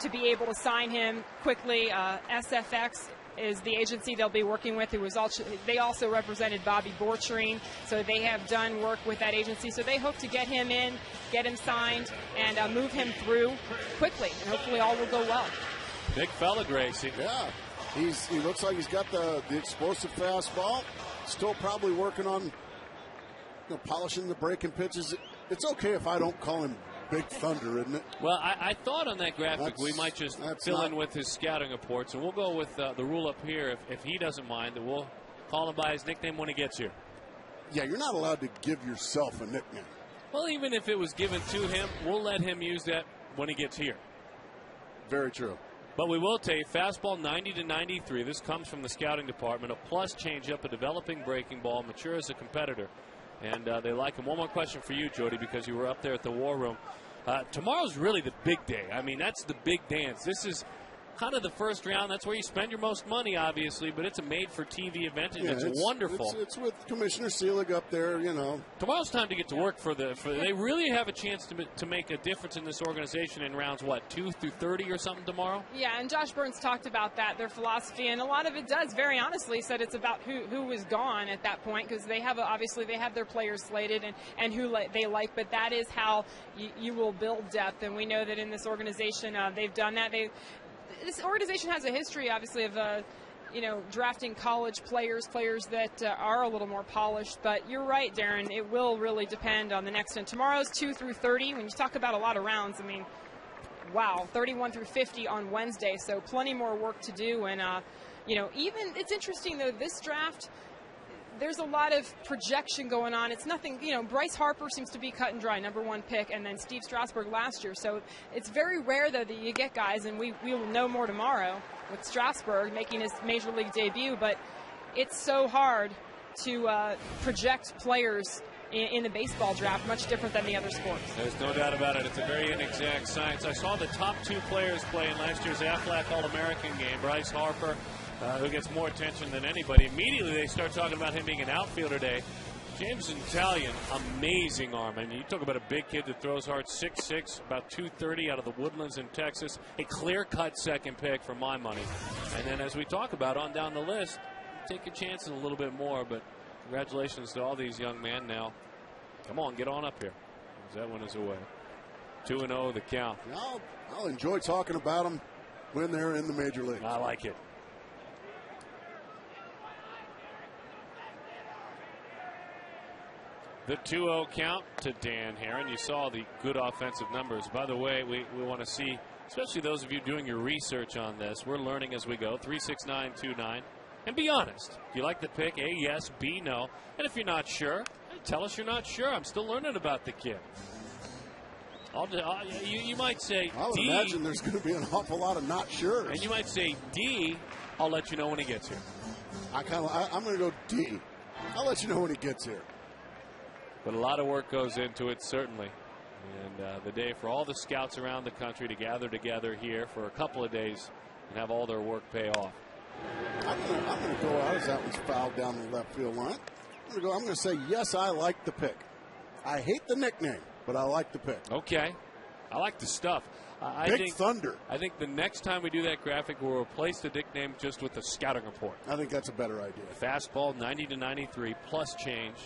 To be able to sign him quickly. SFX is the agency they'll be working with. They also represented Bobby Borchering, so they have done work with that agency. So they hope to get him in, get him signed, and move him through quickly, and hopefully all will go well. Big fella, Gracie. Yeah, he looks like he's got the explosive fastball. Still probably working on polishing the breaking pitches. It's okay if I don't call him Big Thunder, isn't it? Well, I thought on that graphic we might just fill in with his scouting reports, and we'll go with the rule up here. If he doesn't mind, that we'll call him by his nickname when he gets here. Yeah, you're not allowed to give yourself a nickname. Well, even if it was given to him, we'll let him use that when he gets here. Very true. But we will tell you, fastball 90 to 93. This comes from the scouting department. A plus changeup, a developing breaking ball, mature as a competitor. and they like him. One more question for you, Jody, because you were up there at the War Room. Tomorrow's really the big day. I mean, that's the big dance. This is kind of the first round. That's where you spend your most money, obviously, but it's a made-for-TV event, and it's wonderful. It's with Commissioner Seelig up there, you know. Tomorrow's time to get to work for they really have a chance to make a difference in this organization in rounds, 2 through 30 or something tomorrow? Yeah, and Josh Burns talked about that, their philosophy, and a lot of it does, very honestly, said it's about who is gone at that point, because they have, obviously, they have their players slated and who they like, but that is how you will build depth, and we know that in this organization, they've done that. This organization has a history, obviously, of drafting college players that are a little more polished. But you're right, Darren. It will really depend on the next one. Tomorrow's 2 through 30. When you talk about a lot of rounds, I mean, wow, 31 through 50 on Wednesday. So plenty more work to do. And even it's interesting though. This draft, there's a lot of projection going on. It's nothing, Bryce Harper seems to be cut and dry, #1 pick, and then Steve Strasburg last year. So it's very rare, though, that you get guys, and we will know more tomorrow with Strasburg making his Major League debut, but it's so hard to project players in the baseball draft, much different than the other sports. There's no doubt about it. It's a very inexact science. I saw the top 2 players play in last year's AFLAC All-American game, Bryce Harper, who gets more attention than anybody. Immediately they start talking about him being an outfielder today. James Italian, amazing arm. I mean, you talk about a big kid that throws hard, 6'6", about 230 out of the Woodlands in Texas. A clear-cut second pick for my money. And then as we talk about on down the list, take your chances a little bit more, but congratulations to all these young men now. Come on, get on up here. That one is away. 2-0 the count. I'll enjoy talking about them when they're in the major leagues. I like it. The 2-0 count to Dan Herron. You saw the good offensive numbers. By the way, we want to see, especially those of you doing your research on this, we're learning as we go. 36929. And be honest. Do you like the pick? A, yes. B, no. And if you're not sure, tell us you're not sure. I'm still learning about the kid. You might say I would D. imagine there's going to be an awful lot of not sure. And you might say D. I'll let you know when he gets here. I'm going to go D. I'll let you know when he gets here. But a lot of work goes into it, certainly. And the day for all the scouts around the country to gather together here for a couple of days and have all their work pay off. I'm going to go out as that one's fouled down the left field line. I'm going to say, yes, I like the pick. I hate the nickname, but I like the pick. Okay. I like the stuff. Big Thunder. I think the next time we do that graphic, we'll replace the nickname just with the scouting report. I think that's a better idea. Fastball 90 to 93 plus change.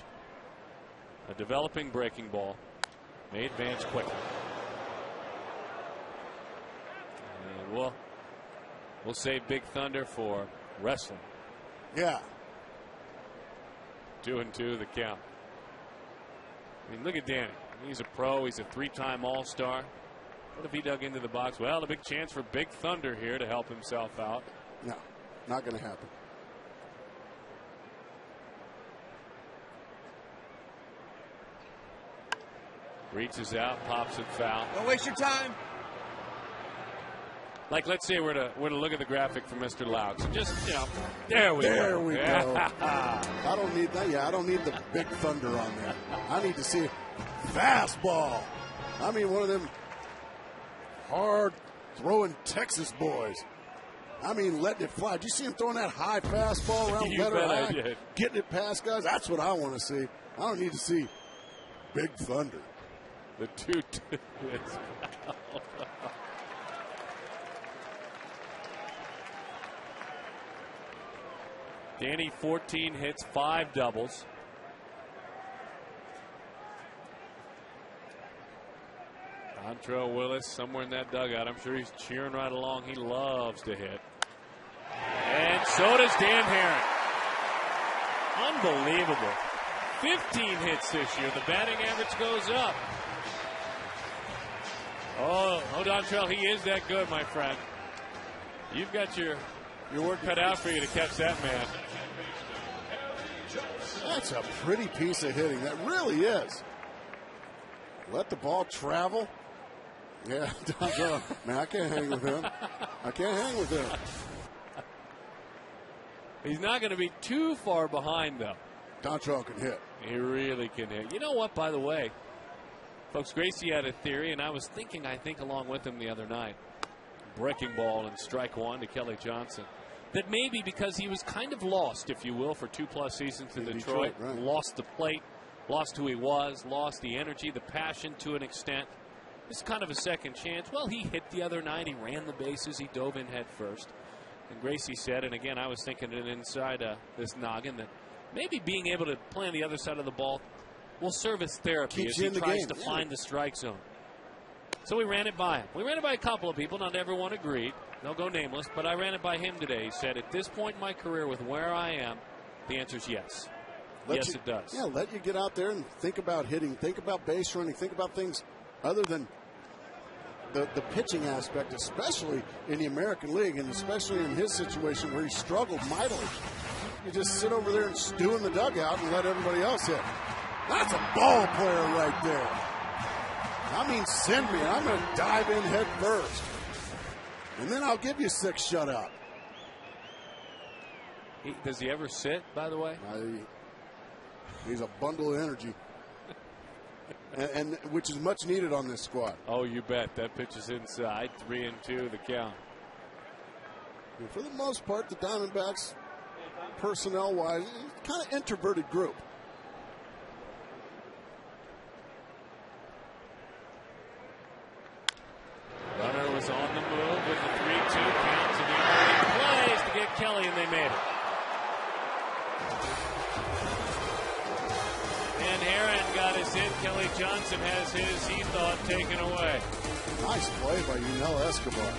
A developing breaking ball. May advance quickly. And we'll save Big Thunder for wrestling. Yeah. 2-2 the count. I mean, look at Danny. He's a pro. He's a 3-time All-Star. What if he dug into the box? Well, a big chance for Big Thunder here to help himself out. No, not going to happen. Reaches out, pops it foul. Don't waste your time. Like, let's say we're to look at the graphic for Mr. Loud. So just, there we go. There we go. I don't need that. Yeah, I don't need the Big Thunder on there. I need to see fastball. I mean, one of them hard throwing Texas boys. I mean, letting it fly. Did you see him throwing that high fastball around better high? Getting it past guys. That's what I want to see. I don't need to see Big Thunder. The 2-2 is Danny, 14 hits, 5 doubles. Dontrell Willis somewhere in that dugout. I'm sure he's cheering right along. He loves to hit. And so does Dan Herron. Unbelievable. 15 hits this year. The batting average goes up. Oh, Dontrell, he is that good, my friend. You've got your work cut out for you to catch that man. That's a pretty piece of hitting. That really is. Let the ball travel. Yeah, Dontrell. Man, I can't hang with him. I can't hang with him. He's not going to be too far behind, though. Dontrell can hit. He really can hit. You know what, by the way, folks, Gracie had a theory, and I was thinking, I think, along with him the other night, breaking ball and strike one to Kelly Johnson, that maybe because he was kind of lost, if you will, for 2+ seasons in Detroit, right. Lost the plate, lost who he was, lost the energy, the passion to an extent. It's kind of a second chance. Well, he hit the other night. He ran the bases. He dove in head first. And Gracie said, and again, I was thinking it inside this noggin, that maybe being able to play on the other side of the ball will serve as therapy as he tries to find the strike zone. So we ran it by him. We ran it by a couple of people. Not everyone agreed. They'll go nameless, but I ran it by him today. He said, at this point in my career with where I am, the answer is yes. Yes, it does. Yeah, let you get out there and think about hitting, think about base running, think about things other than the pitching aspect, especially in the American League, and especially in his situation where he struggled mightily. You just sit over there and stew in the dugout and let everybody else hit. That's a ball player right there. I mean, send me. I'm going to dive in head first. And then I'll give you 6 shutout. Does he ever sit, by the way? He's a bundle of energy. and which is much needed on this squad. Oh, you bet. That pitch is inside. 3-2 the count. And for the most part, the Diamondbacks, personnel-wise, kind of introverted group. Runner was on the move with the 3-2 count, so the only plays to get Kelly, and they made it. And Aaron got his hit. Kelly Johnson has his, he thought, taken away. Nice play by Yunel Escobar.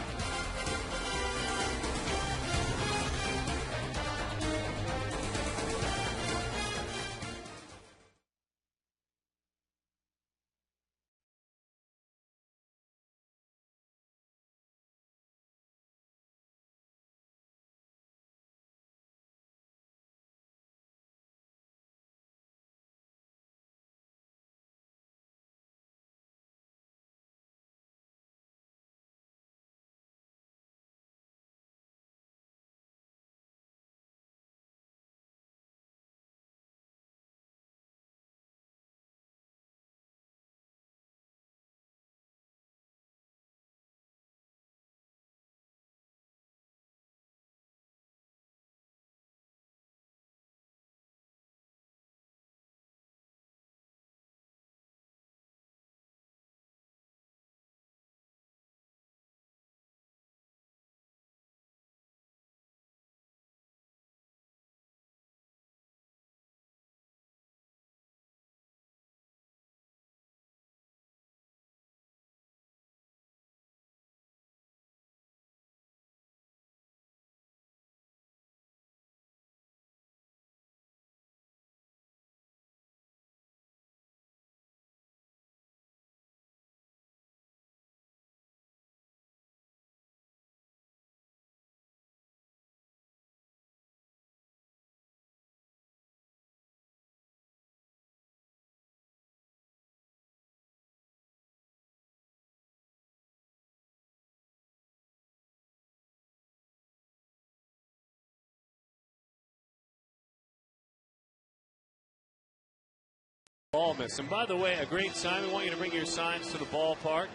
Ball miss. And by the way, a great sign. We want you to bring your signs to the ballpark.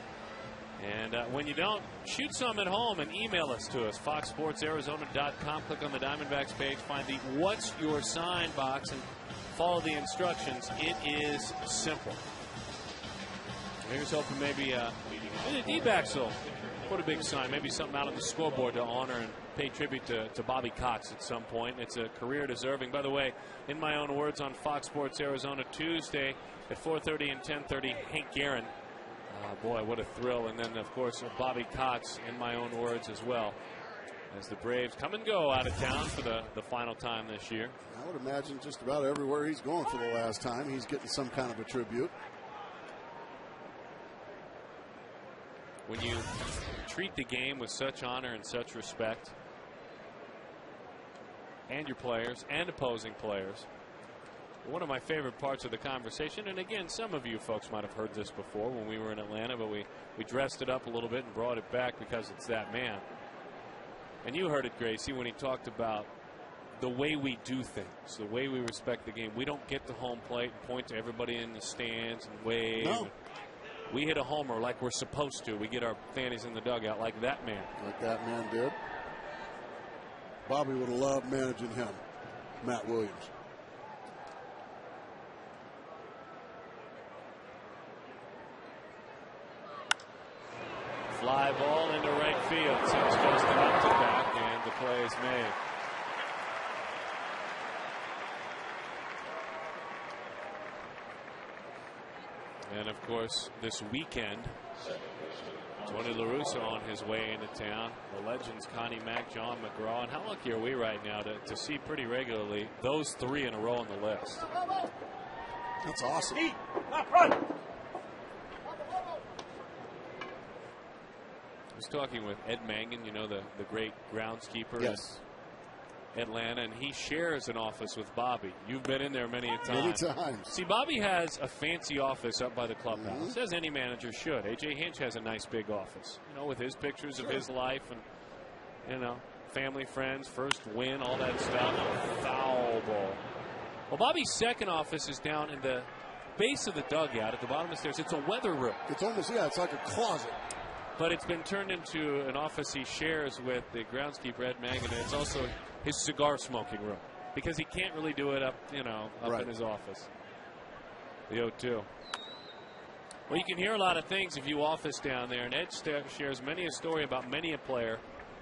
And when you don't, shoot some at home and email us to us. FoxSportsArizona.com. Click on the Diamondbacks page. Find the What's Your Sign box and follow the instructions. It is simple. Here's hoping maybe the D-backs will put a big sign, maybe something out on the scoreboard to honor and pay tribute to Bobby Cox at some point. It's a career deserving. By the way, in my own words, on Fox Sports Arizona Tuesday at 4:30 and 10:30, Hank Aaron. Boy, what a thrill. And then, of course, Bobby Cox, in my own words as well, as the Braves come and go out of town for the final time this year. I would imagine just about everywhere he's going for the last time, he's getting some kind of a tribute. When you treat the game with such honor and such respect, and your players and opposing players, one of my favorite parts of the conversation, and again, some of you folks might have heard this before when we were in Atlanta, but we dressed it up a little bit and brought it back because it's that man. And you heard it, Gracie, when he talked about the way we do things, the way we respect the game. We don't get to home plate and point to everybody in the stands and wave. No. We hit a homer like we're supposed to. We get our fannies in the dugout like that man. Like that man did. Bobby would have loved managing him, Matt Williams. Fly ball into right field. Seems just enough to back, and the play is made. And of course, this weekend, Tony La Russa on his way into town. The legends Connie Mack, John McGraw, and how lucky are we right now to see pretty regularly those three in a row on the list? That's awesome. I was talking with Ed Mangan, you know, the great groundskeeper. Yes. In Atlanta, and he shares an office with Bobby. You've been in there many a time. Many times. See, Bobby has a fancy office up by the clubhouse, as any manager should. A.J. Hinch has a nice big office, you know, with his pictures of his life and, you know, family, friends, first win, all that stuff. Foul ball. Well, Bobby's second office is down in the base of the dugout at the bottom of the stairs. It's a weather room. It's almost, yeah, it's like a closet. But it's been turned into an office he shares with the groundskeeper, Ed Mangan, and it's also his cigar smoking room because he can't really do it up, you know, up in his office. The 0-2. Well, you can hear a lot of things if you office down there, and Ed shares many a story about many a player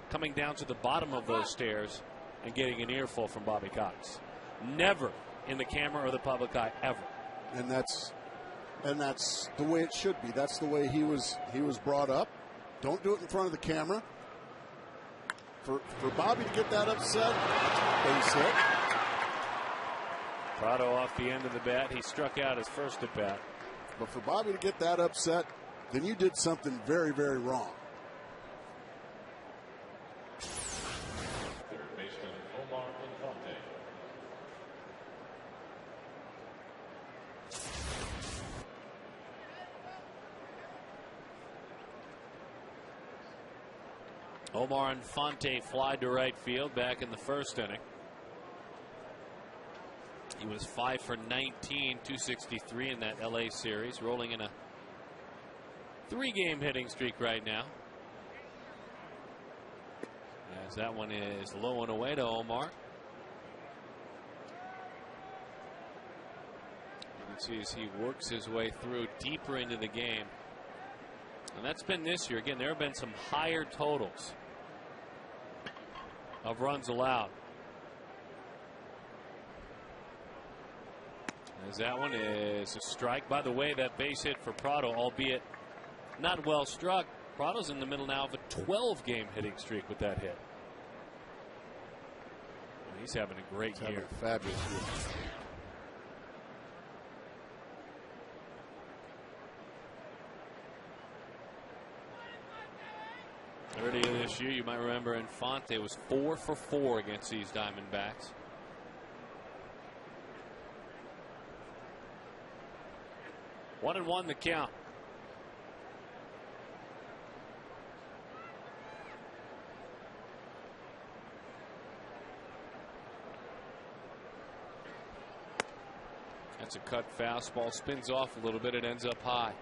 coming down to the bottom of those stairs and getting an earful from Bobby Cox. Never in the camera or the public eye, ever. And that's the way it should be. That's the way he was brought up. Don't do it in front of the camera. For Bobby to get that upset, base hit. Prado off the end of the bat. He struck out his first at bat. But for Bobby to get that upset, then you did something very, very wrong. Omar Infante fly to right field back in the first inning. He was 5 for 19, 263 in that LA series, rolling in a 3-game hitting streak right now. As that one is low and away to Omar. You can see as he works his way through deeper into the game. And that's been this year. Again, there have been some higher totals of runs allowed. As that one is a strike. By the way, that base hit for Prado, albeit not well struck. Prado's in the middle now of a 12-game hitting streak with that hit. He's having a great year. Fabulous year. Earlier this year, you might remember Infante was 4 for 4 against these Diamondbacks. One and one the count. That's a cut fastball, spins off a little bit, it ends up high.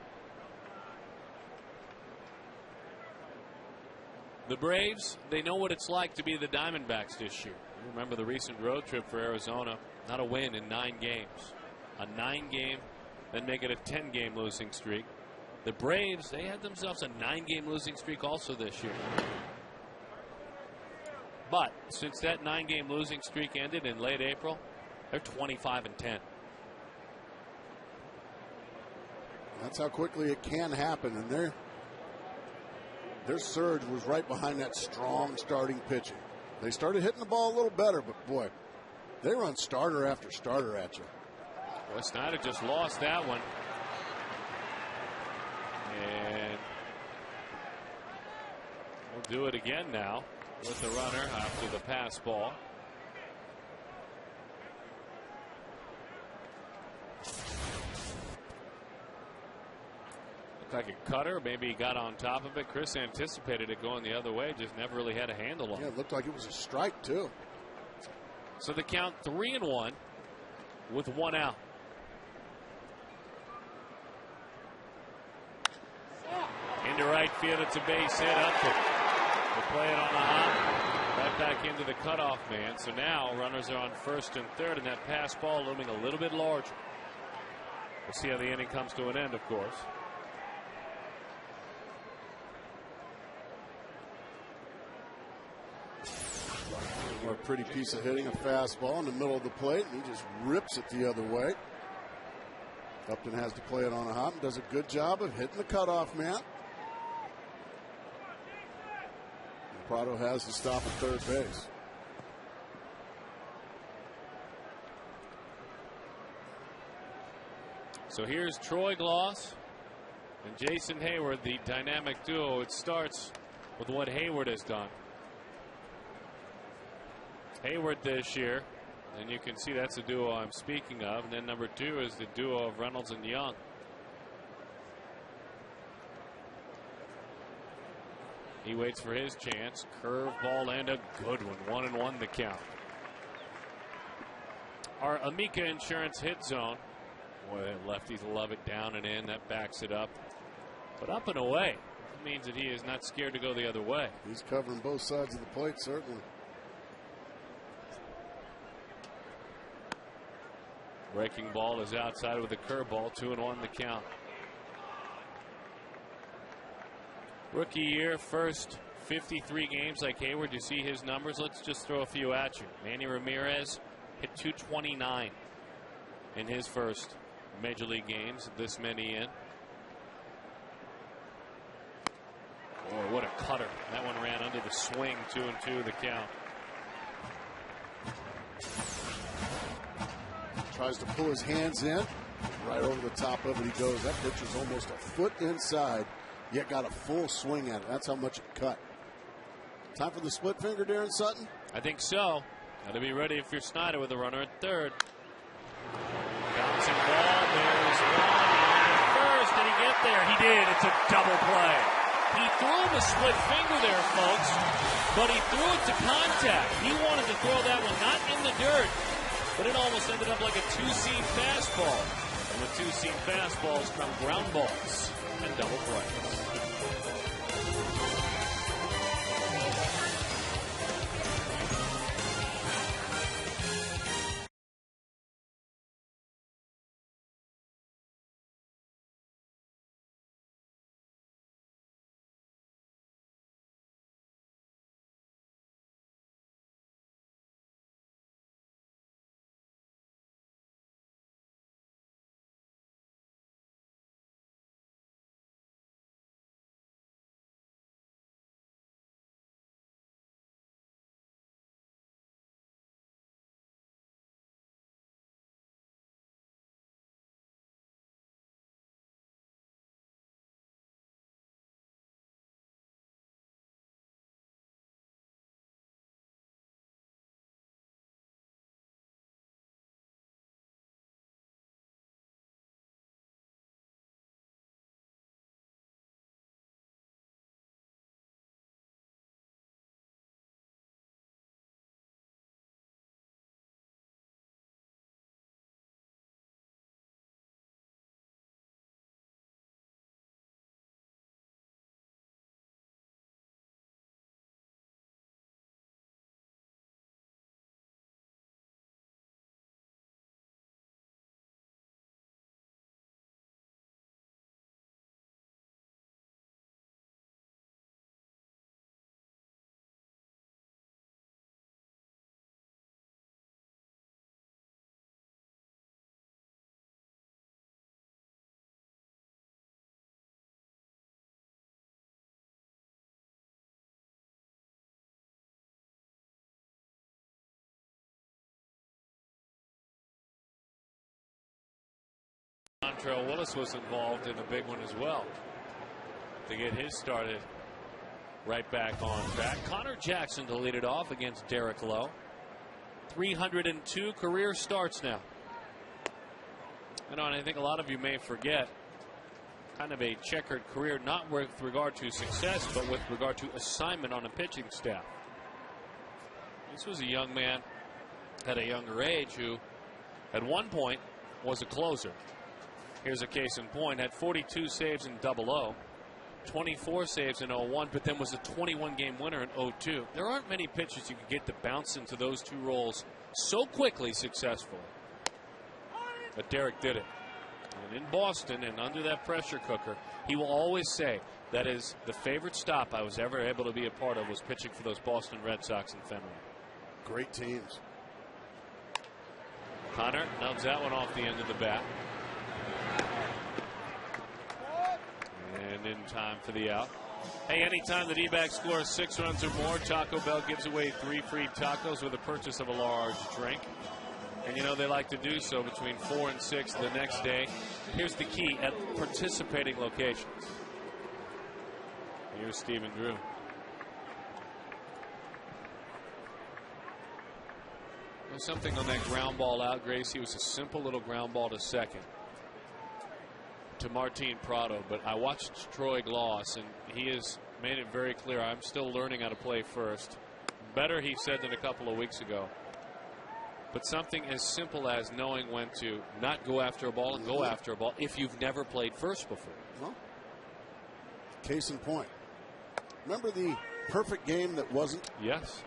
The Braves, they know what it's like to be the Diamondbacks this year. You remember the recent road trip for Arizona, not a win in 9 games. A 9-game, then make it a 10-game losing streak. The Braves, they had themselves a 9-game losing streak also this year. But since that 9-game losing streak ended in late April, they're 25-10. That's how quickly it can happen, and their surge was right behind that strong starting pitching. They started hitting the ball a little better, but boy, they run starter after starter at you. Well, Snyder just lost that one. And we'll do it again now with the runner after the pass ball. Like a cutter, maybe he got on top of it. Chris anticipated it going the other way, just never really had a handle on it. Yeah, it looked like it was a strike too. So the count 3-1 with 1 out. Into right field, it's a base hit up to play it on the hop. Right back into the cutoff man. So now runners are on first and third, and that pass ball looming a little bit larger. We'll see how the inning comes to an end, of course. A pretty piece of hitting, a fastball in the middle of the plate, and he just rips it the other way. Upton has to play it on a hop and does a good job of hitting the cutoff man. And Prado has to stop at third base. So here's Troy Gloss and Jason Hayward, the dynamic duo. It starts with what Hayward has done. Hayward this year, and you can see that's the duo I'm speaking of. And then number 2 is the duo of Reynolds and Young. He waits for his chance. Curveball and a good one. 1-1 the count. Our Amica Insurance hit zone. Boy, lefties love it down and in. That backs it up. But up and away. That means that he is not scared to go the other way. He's covering both sides of the plate, certainly. Breaking ball is outside with a curveball. 2-1 the count. Rookie year, first 53 games like Hayward. You see his numbers. Let's just throw a few at you. Manny Ramirez hit .229 in his first major league games. This many in. Boy, what a cutter. That one ran under the swing. 2-2 the count. Tries to pull his hands in. Right over the top of it he goes. That pitcher's almost a foot inside, yet got a full swing at it. That's how much it cut. Time for the split finger, Darren Sutton? I think so. Got to be ready if you're Snyder with a runner at third. Bouncing ball. There's one at first. Did he get there? He did. It's a double play. He threw him a split finger there, folks, but he threw it to contact. He wanted to throw that one not in the dirt, but it almost ended up like a two-seam fastball. And with two-seam fastballs come ground balls and double plays. Montrell Willis was involved in a big one as well to get his started right back on track. Connor Jackson to lead it off against Derek Lowe. 302 career starts now. And I think a lot of you may forget, kind of a checkered career, not with regard to success, but with regard to assignment on a pitching staff. This was a young man at a younger age who at one point was a closer. Here's a case in point. Had 42 saves in 00, 24 saves in 01, but then was a 21-game winner in 02. There aren't many pitchers you could get to bounce into those two roles so quickly successfully. But Derek did it. And in Boston and under that pressure cooker, he will always say that is the favorite stop I was ever able to be a part of, was pitching for those Boston Red Sox in Fenway. Great teams. Connor nubs that one off the end of the bat. And in time for the out. Hey, anytime the D-backs score 6 runs or more, Taco Bell gives away 3 free tacos with the purchase of a large drink. And you know they like to do so between 4 and 6 the next day. Here's the key at participating locations. Here's Stephen Drew. There's something on that ground ball out, Gracie. It was a simple little ground ball to second to Martin Prado, but I watched Troy Gloss, and he has made it very clear, I'm still learning how to play first. Better, he said, than a couple of weeks ago. But something as simple as knowing when to not go after a ball and go after a ball if you've never played first before. Well, case in point. Remember the perfect game that wasn't? Yes.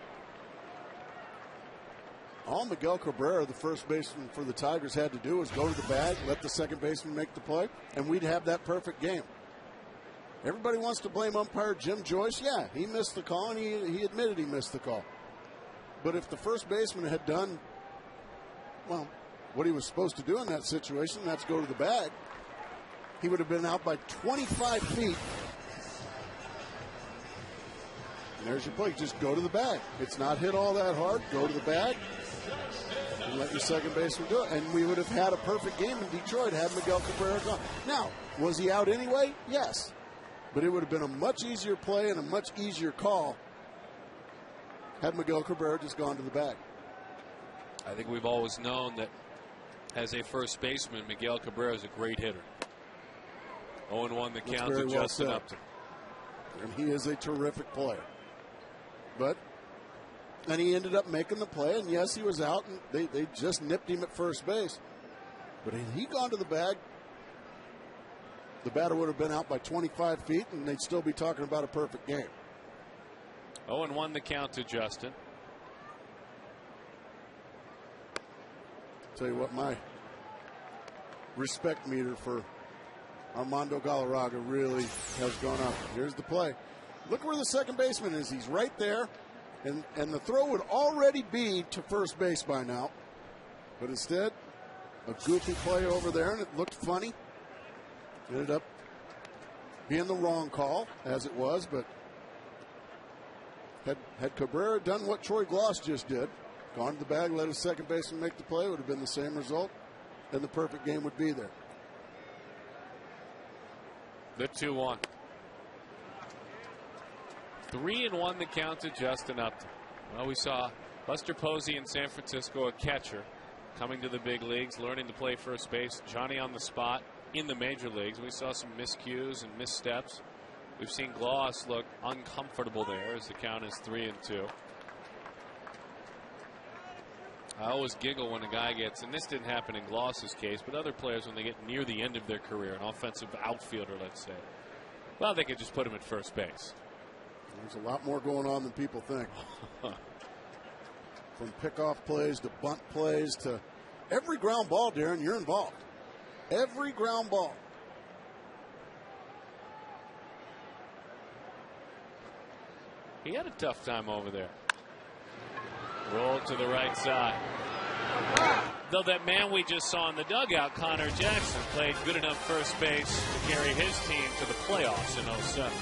All Miguel Cabrera, the first baseman for the Tigers, had to do was go to the bag, let the second baseman make the play, and we'd have that perfect game. Everybody wants to blame umpire Jim Joyce. Yeah, he missed the call, and he admitted he missed the call. But if the first baseman had done, well, what he was supposed to do in that situation, that's go to the bag, he would have been out by 25 feet. And there's your play. Just go to the bag. It's not hit all that hard. Go to the bag and let your second baseman do it. And we would have had a perfect game in Detroit had Miguel Cabrera gone. Now, was he out anyway? Yes. But it would have been a much easier play and a much easier call had Miguel Cabrera just gone to the bag. I think we've always known that as a first baseman, Miguel Cabrera is a great hitter. 0-1 the count to Justin Upton. And he is a terrific player. But and he ended up making the play, and yes, he was out, and they just nipped him at first base. But had he gone to the bag, the batter would have been out by 25 feet, and they'd still be talking about a perfect game. 0-1 the count to Justin. Tell you what, my respect meter for Armando Galarraga really has gone up. Here's the play. Look where the second baseman is. He's right there. And the throw would already be to first base by now. But instead, a goofy play over there, and it looked funny. Ended up being the wrong call, as it was. But had Cabrera done what Troy Gloss just did, gone to the bag, let his second baseman make the play, it would have been the same result, and the perfect game would be there. The 2-1. 3-1 the count to Justin Upton. Well, we saw Buster Posey in San Francisco, a catcher, coming to the big leagues, learning to play first base. Johnny on the spot in the major leagues. We saw some miscues and missteps. We've seen Gloss look uncomfortable there as the count is 3-2. I always giggle when a guy gets, and this didn't happen in Gloss's case, but other players when they get near the end of their career, an offensive outfielder, let's say, well, they could just put him at first base. There's a lot more going on than people think. From pickoff plays to bunt plays to every ground ball, Darren, you're involved. Every ground ball. He had a tough time over there. Roll to the right side. Though that man we just saw in the dugout, Connor Jackson, played good enough first base to carry his team to the playoffs in 07.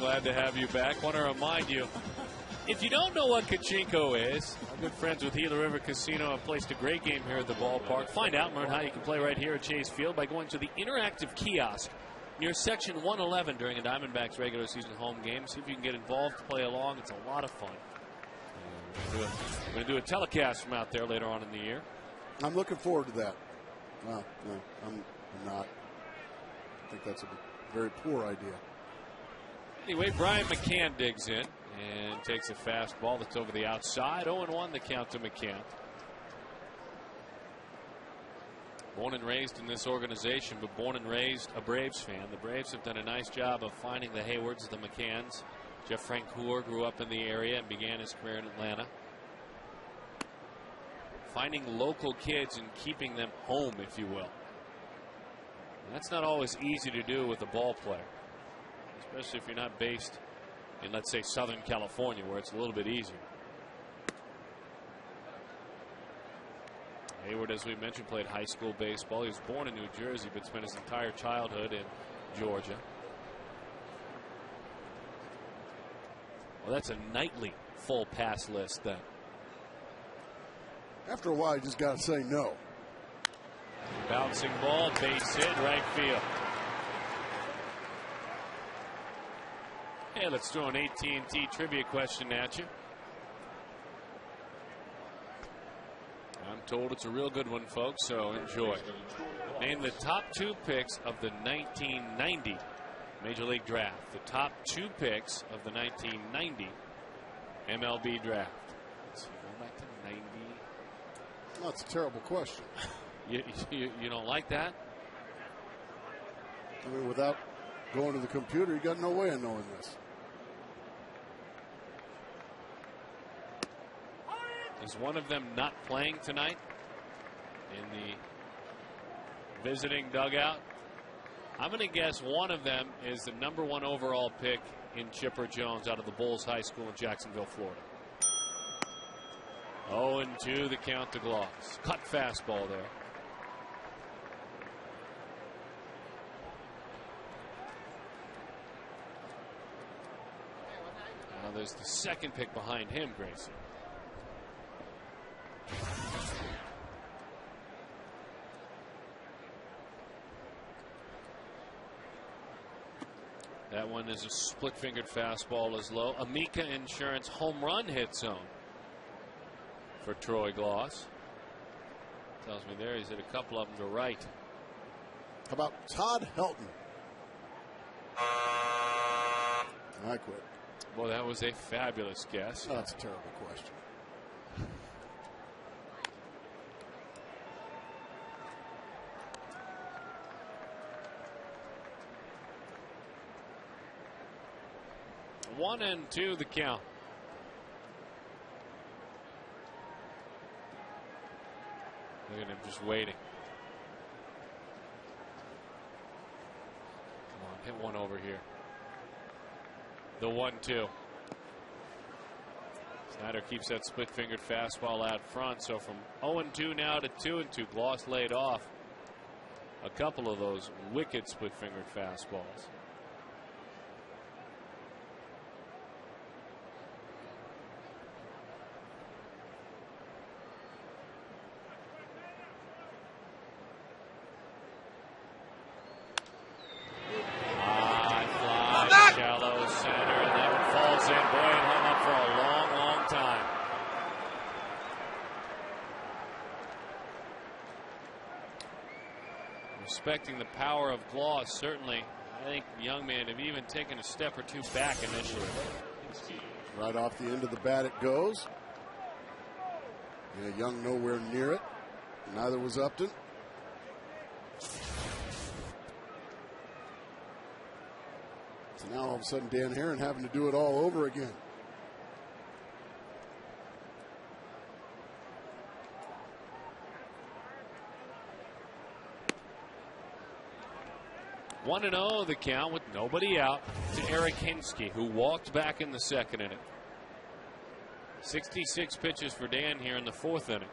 glad to have you back. Want to remind you, if you don't know what Kachinko is, our good friends with Gila River Casino have placed a great game here at the ballpark. Find out and learn how you can play right here at Chase Field by going to the interactive kiosk near Section 111 during a Diamondbacks regular season home game. See if you can get involved, play along. It's a lot of fun. We're going to do a telecast from out there later on in the year. I'm looking forward to that. No, I'm not. I think that's a very poor idea. Anyway, Brian McCann digs in and takes a fastball that's over the outside. 0-1 the count to McCann. Born and raised in this organization, but born and raised a Braves fan. The Braves have done a nice job of finding the Haywards, the McCanns. Jeff Francoeur grew up in the area and began his career in Atlanta. Finding local kids and keeping them home, if you will. And that's not always easy to do with a ball player, especially if you're not based in, let's say, Southern California, where it's a little bit easier. Hayward, as we mentioned, played high school baseball. He was born in New Jersey, but spent his entire childhood in Georgia. Well, that's a nightly full pass list then. After a while, you just got to say no. Bouncing ball, base hit, right field. Hey, let's throw an AT&T trivia question at you. I'm told it's a real good one, folks, so enjoy. Name the top 2 picks of the 1990 Major League Draft. The top 2 picks of the 1990 MLB Draft. So going back to 90. Well, that's a terrible question. You don't like that? I mean, without going to the computer, you got no way of knowing this. Is one of them not playing tonight in the visiting dugout? I'm going to guess one of them is the #1 overall pick in Chipper Jones out of the Bulls High School in Jacksonville, Florida. 0-2 the count to Gloss. Cut fastball there. Now there's the second pick behind him, Gracie. That one is a split-fingered fastball is low. Amica Insurance home run hit zone for Troy Gloss. Tells me there he's hit a couple of them to right. How about Todd Helton? I quit. Well, that was a fabulous guess. Oh, that's a terrible question. One and two the count. Look at him just waiting. Come on, hit one over here. The 1-2. Snyder keeps that split-fingered fastball out front. So from 0-2 now to 2-2. Gloss laid off a couple of those wicked split-fingered fastballs. Respecting the power of Gloss, certainly. I think the young man have even taken a step or two back initially. Right off the end of the bat it goes. Yeah, Young nowhere near it. Neither was Upton. So now all of a sudden Dan Herron having to do it all over again. One 1-0 the count with nobody out to Eric Hinsky, who walked back in the second inning. 66 pitches for Dan here in the fourth inning.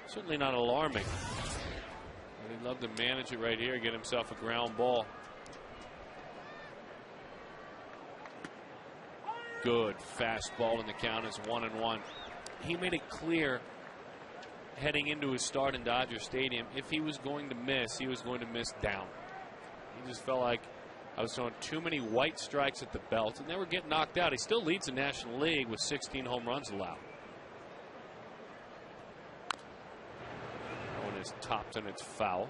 Certainly not alarming. But he'd love to manage it right here, get himself a ground ball. good fastball, and the count is 1-1. He made it clear heading into his start in Dodger Stadium, if he was going to miss, he was going to miss down. He just felt like I was throwing too many white strikes at the belt, and they were getting knocked out. He still leads the National League with 16 home runs allowed. That one is topped and it's foul.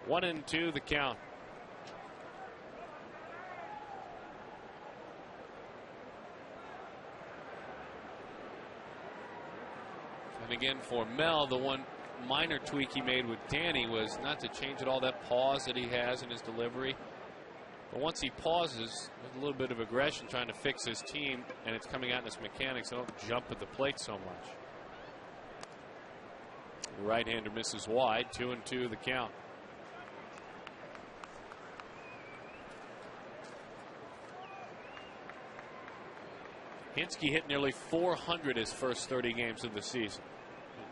1-2 the count. And again for Mel, the one minor tweak he made with Danny was not to change at all that pause that he has in his delivery. But once he pauses, there's a little bit of aggression trying to fix his team, and it's coming out in his mechanics. Don't jump at the plate so much. The right-hander misses wide. 2-2 the count. Hinske hit nearly 400 his first 30 games of the season.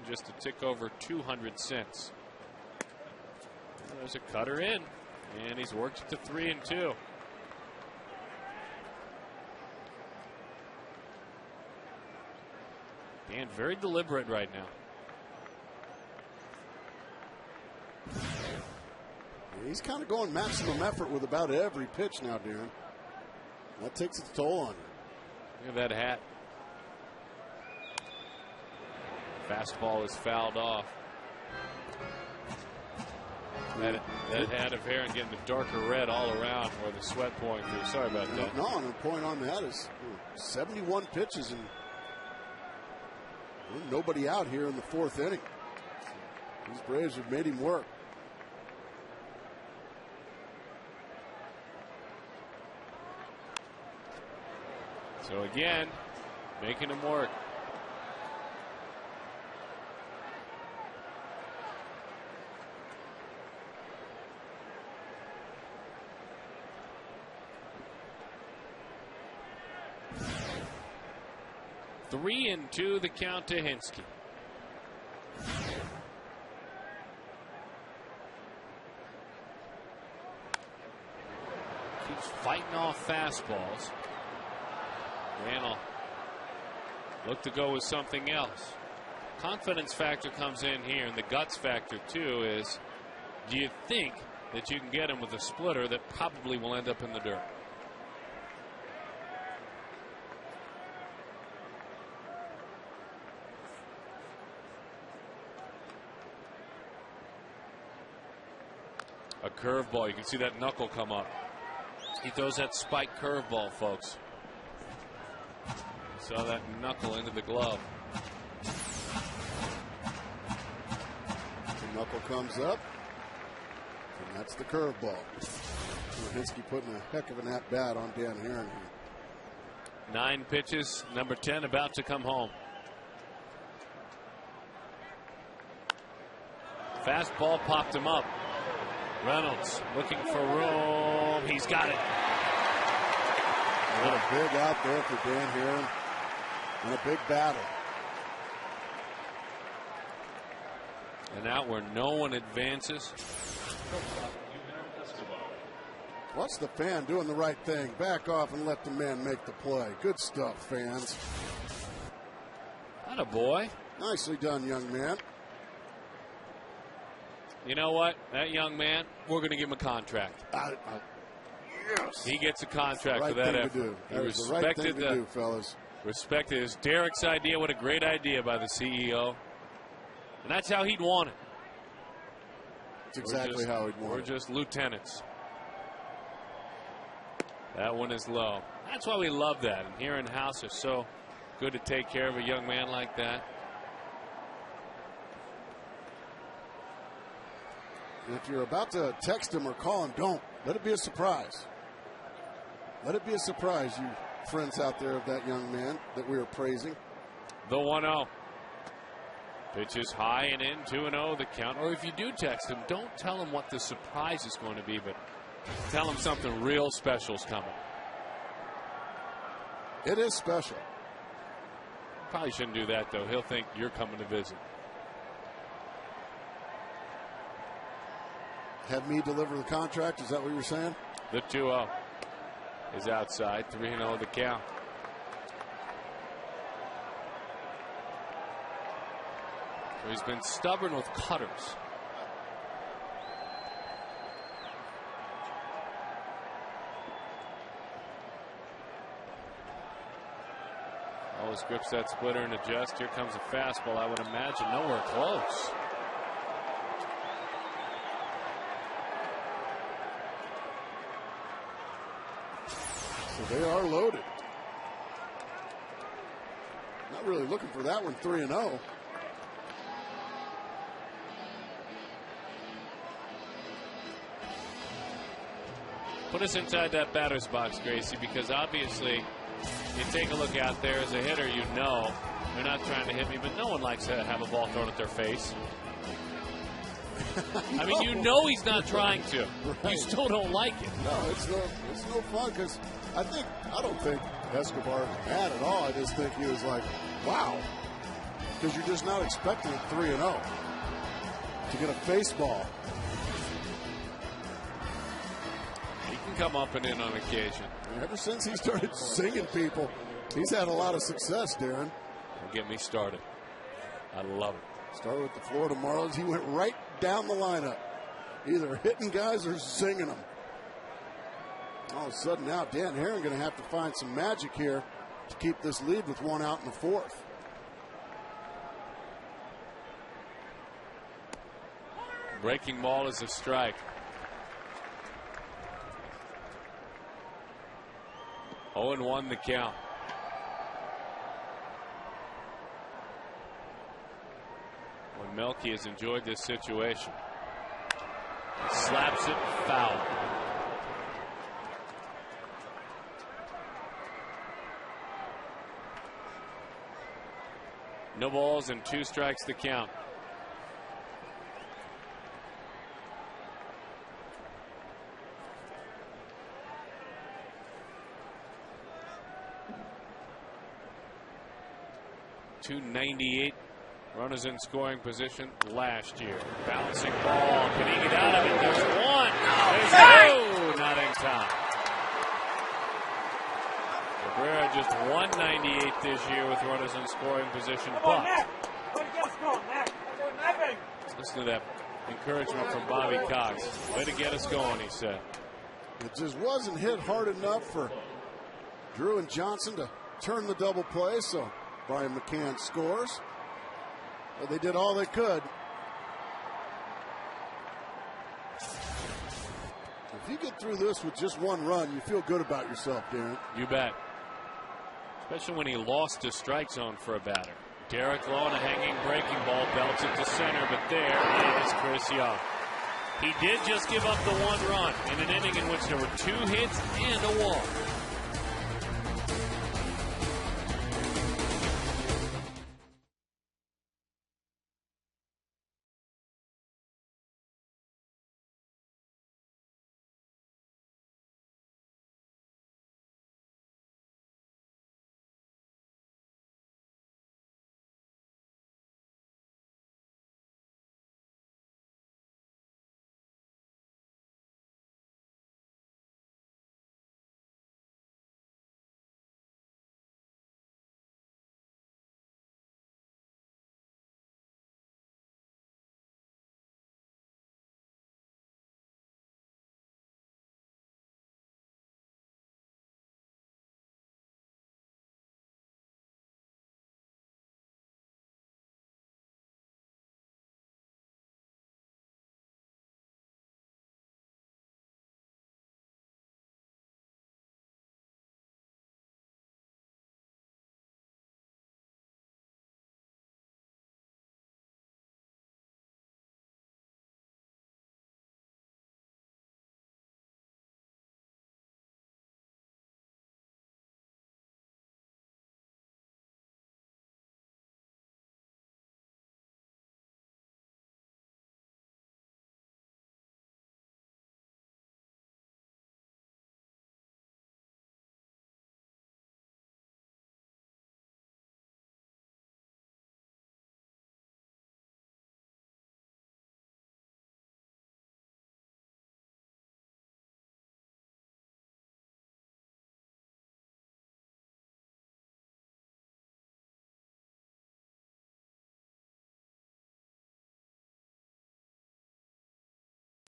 Just a tick over 200 since. There's a cutter in, and he's worked it to 3-2. Dan very deliberate right now. He's kind of going maximum effort with about every pitch now, Darren. That takes its toll on him. Look at that hat. Fastball is fouled off. That hat of hair and getting the darker red all around where the sweat pouring through. Sorry about that. No, and the point on that is 71 pitches and nobody out here in the fourth inning. These Braves have made him work. So again, making him work. Three and two the count to Hinske. Keeps fighting off fastballs. And will look to go with something else. Confidence factor comes in here, and the guts factor too is, do you think that you can get him with a splitter that probably will end up in the dirt? A curveball. You can see that knuckle come up. He throws that spike curveball, folks. Saw that knuckle into the glove. The knuckle comes up, and that's the curveball. Hinske putting a heck of an at-bat on Dan Herron here. 9 pitches, number 10 about to come home. Fastball popped him up. Reynolds looking for room. He's got it. What a big out there for Dan Herron. And a big battle. And out where no one advances. Watch the fan doing the right thing. Back off and let the man make the play. Good stuff, fans. Atta boy. Nicely done, young man. You know what? That young man, we're going to give him a contract. Yes. He gets a contract right for that thing effort. To do. He that is the right thing to do, fellas. Respected. It's Derek's idea. What a great idea by the CEO. And that's how he'd want it. It's exactly how he'd want it. We're just lieutenants. That one is low. That's why we love that. And here in house are so good to take care of a young man like that. And if you're about to text him or call him, don't. Let it be a surprise. Let it be a surprise, you friends out there of that young man that we are praising. The 1-0. Pitch is high and in, 2-0 the count. Or if you do text him, don't tell him what the surprise is going to be, but tell him something real special is coming. It is special. Probably shouldn't do that, though. He'll think you're coming to visit. Have me deliver the contract? Is that what you're saying? The 2-0. is outside. 3-0 the count. So he's been stubborn with cutters. Always grips that splitter and adjusts. Here comes a fastball. I would imagine nowhere close. So they are loaded. Not really looking for that one. 3-0. Put us inside that batter's box, Gracie, because obviously you take a look out there as a hitter, you know they're not trying to hit me, but no one likes to have a ball thrown at their face. I mean, you know he's not trying to. Right. You still don't like it. No, it's no fun because I don't think Escobar was mad at all. I just think he was like, wow, because you're just not expecting it 3-0 to get a face ball. He can come up and in on occasion. Ever since he started singing people, he's had a lot of success, Darren. Don't get me started. I love it. Started with the Florida Marlins. He went right down the lineup, either hitting guys or singing them. All of a sudden now, Dan Herron going to have to find some magic here to keep this lead with one out in the fourth. Breaking ball is a strike. 0-1 the count. When Melky has enjoyed this situation. He slaps it foul. No balls and 2 strikes to count. .298 runners in scoring position last year. Bouncing ball. Can he get out of it? There's one. There's 2. Not in time. Cabrera just 198 this year with runners in scoring position. But listen to that encouragement from Bobby Cox. Way to get us going, he said. It just wasn't hit hard enough for Drew and Johnson to turn the double play, so Brian McCann scores. But they did all they could. If you get through this with just 1 run, you feel good about yourself, Darren. You bet. Especially when he lost his strike zone for a batter. Derek Lowe on a hanging breaking ball, belts it to center, but there is Chris Young. He did just give up the 1 run in an inning in which there were 2 hits and a walk.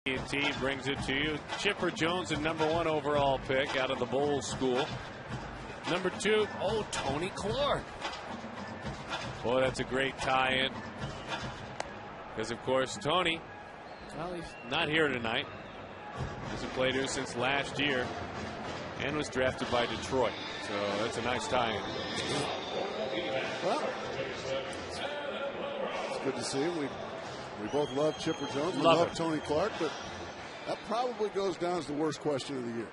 AT brings it to you. Chipper Jones, a #1 overall pick out of the Bulls school. Number 2, Tony Clark. Boy, that's a great tie-in. Because, of course, Tony, well, he's not here tonight. Hasn't played here since last year and was drafted by Detroit. So that's a nice tie-in. Well, it's good to see him. We both love Chipper Jones. We love Tony Clark, but that probably goes down as the worst question of the year.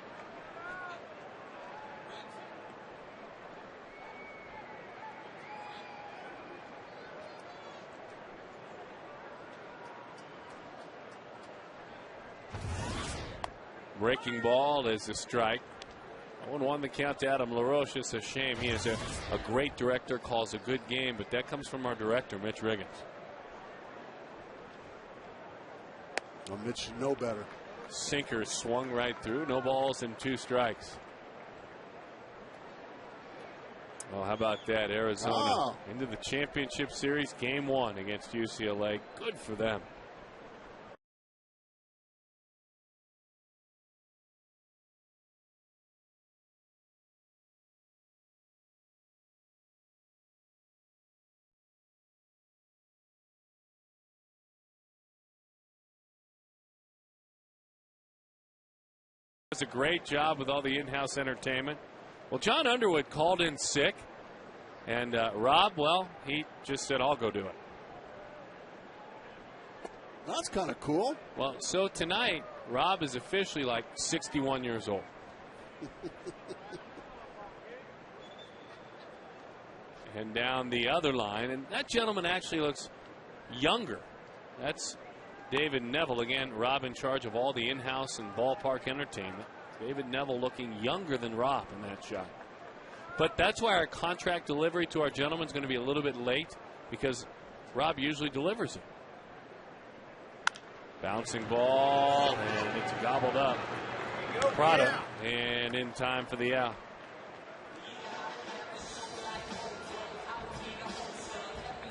Breaking ball is a strike. 0-1 the count to Adam LaRoche. It's a shame. He is a great director, calls a good game, but that comes from our director, Mitch Riggins. Well, Mitch should know better. Sinker swung right through. No balls and 2 strikes. Well, how about that? Arizona into the championship series, game 1 against UCLA. Good for them. Does a great job with all the in-house entertainment. Well, John Underwood called in sick, and Rob, well, he just said, I'll go do it. That's kind of cool. Well, so tonight, Rob is officially like 61 years old. And down the other line, and that gentleman actually looks younger. That's David Neville. Again, Rob in charge of all the in-house and ballpark entertainment. David Neville looking younger than Rob in that shot. But that's why our contract delivery to our gentleman is going to be a little bit late, because Rob usually delivers it. Bouncing ball, and it's gobbled up. Prada, and in time for the out.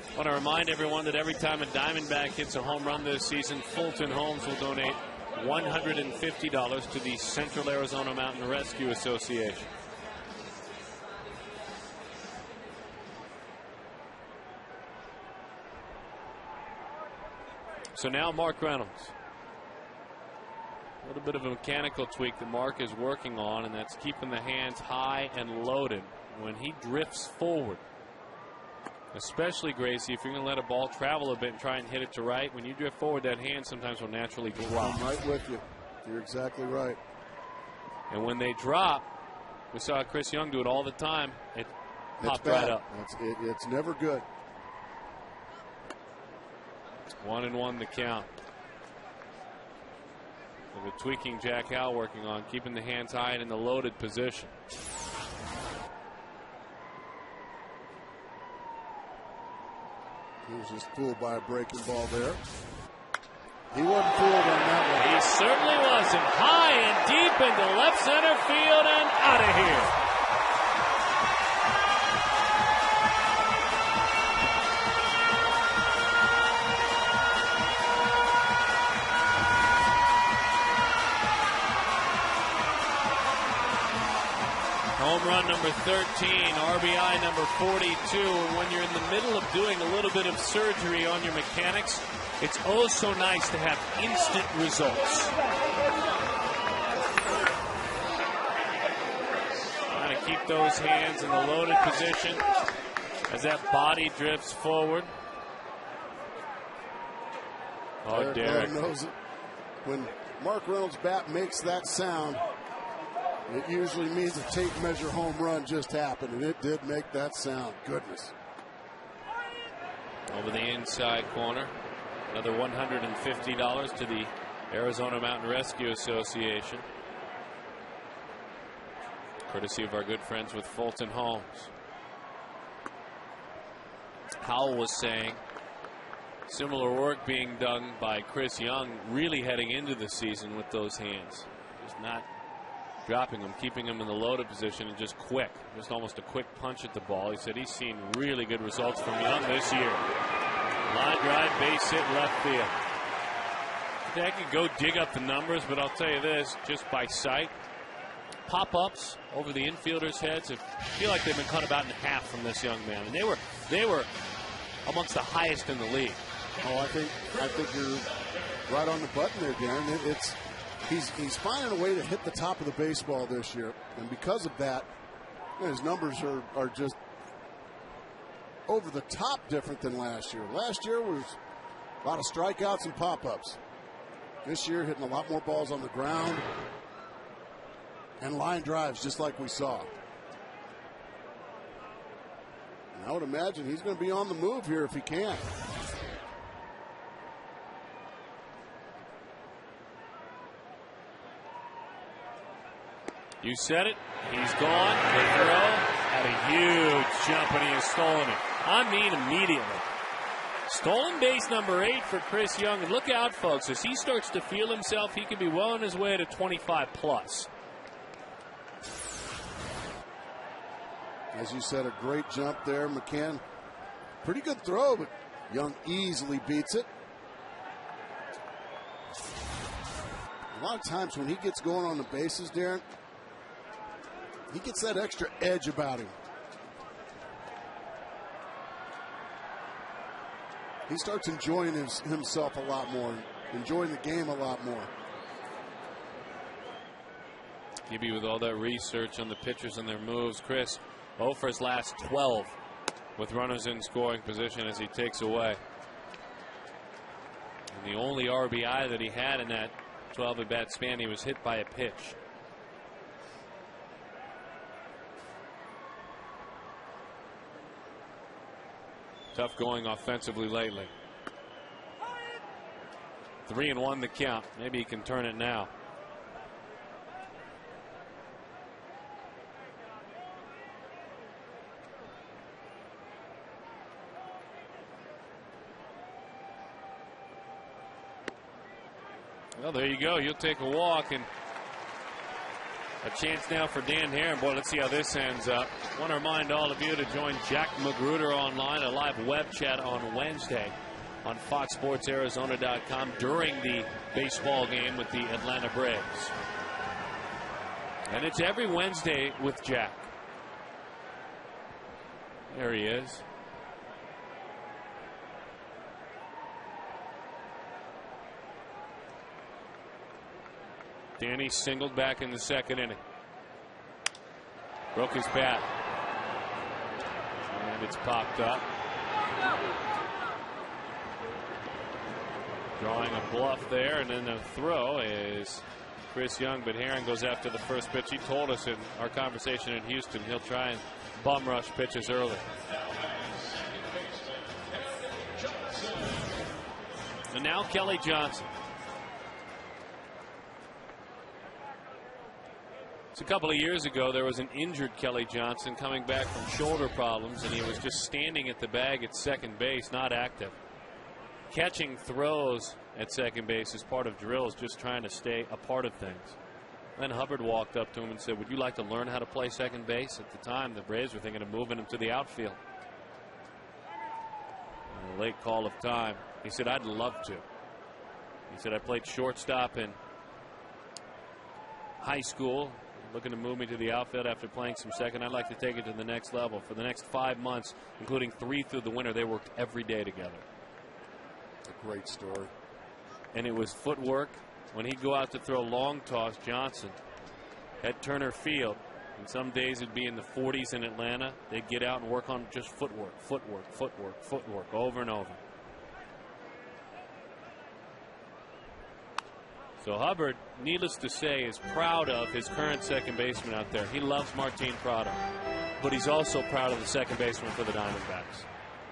I want to remind everyone that every time a Diamondback hits a home run this season, Fulton Homes will donate $150 to the Central Arizona Mountain Rescue Association. So now Mark Reynolds. A little bit of a mechanical tweak that Mark is working on, and that's keeping the hands high and loaded when he drifts forward. Especially, Gracie, if you're going to let a ball travel a bit and try and hit it to right, when you drift forward, that hand sometimes will naturally drop. I'm right with you. You're exactly right. And when they drop, we saw Chris Young do it all the time. It popped right up. It's never good. 1-1 the count. So the tweaking Jack Howell working on, keeping the hands high and in the loaded position. He was just fooled by a breaking ball there. He wasn't fooled on that one. He certainly wasn't. High and deep into left center field and out of here. Home run number 13, RBI number 42. And when you're in the middle of doing a little bit of surgery on your mechanics, it's oh so nice to have instant results. Trying to keep those hands in the loaded position as that body drifts forward. Oh, Derek knows it. When Mark Reynolds' bat makes that sound, it usually means a tape measure home run just happened, and it did make that sound. Goodness. Over the inside corner. Another $150 to the Arizona Mountain Rescue Association. Courtesy of our good friends with Fulton Homes. Howell was saying similar work being done by Chris Young really heading into the season with those hands. Just not dropping them, keeping them in the loaded position, and just quick. Just almost a quick punch at the ball. He said he's seen really good results from Young this year. Line drive, base hit, left field. I could go dig up the numbers, but I'll tell you this, just by sight, pop-ups over the infielders' heads, I feel like they've been cut about in half from this young man. And they were amongst the highest in the league. Oh, I think you're right on the button there, Darren. He's finding a way to hit the top of the baseball this year, and because of that, his numbers are just over the top different than last year. Last year was a lot of strikeouts and pop-ups. This year, hitting a lot more balls on the ground and line drives, just like we saw. And I would imagine he's going to be on the move here if he can. You said it. He's gone. The throw had a huge jump, and he has stolen it. I mean, immediately. Stolen base number 8 for Chris Young. And look out, folks. As he starts to feel himself, he could be well on his way to 25 plus. As you said, a great jump there. McCann, pretty good throw, but Young easily beats it. A lot of times when he gets going on the bases, Darren, he gets that extra edge about him. He starts enjoying himself a lot more, enjoying the game a lot more. Gibby with all that research on the pitchers and their moves. Chris, 0 for his last 12 with runners in scoring position as he takes away. And the only RBI that he had in that 12 at bat span, he was hit by a pitch. Tough going offensively lately. 3-1 the count. Maybe he can turn it now. Well, there you go. You'll take a walk, and a chance now for Dan Herron. Boy, let's see how this ends up. I want to remind all of you to join Jack Magruder online, a live web chat on Wednesday on FoxSportsArizona.com during the baseball game with the Atlanta Braves. And it's every Wednesday with Jack. There he is. Danny singled back in the second inning. Broke his bat. And it's popped up. Drawing a bluff there, and then the throw is Chris Young, but Herron goes after the first pitch. He told us in our conversation in Houston he'll try and bum rush pitches early. And now Kelly Johnson. A couple of years ago, there was an injured Kelly Johnson coming back from shoulder problems, and he was just standing at the bag at second base, not active. Catching throws at second base is part of drills, just trying to stay a part of things. Then Hubbard walked up to him and said, "Would you like to learn how to play second base?" At the time, the Braves were thinking of moving him to the outfield. In a late call of time, he said, "I'd love to." He said, "I played shortstop in high school. Looking to move me to the outfield after playing some second. I'd like to take it to the next level." For the next 5 months, including 3 through the winter, they worked every day together. A great story. And it was footwork. When he'd go out to throw long toss, Johnson at Turner Field, and some days it'd be in the 40s in Atlanta, they'd get out and work on just footwork, over and over. So Hubbard, needless to say, is proud of his current second baseman out there. He loves Martin Prado, but he's also proud of the second baseman for the Diamondbacks.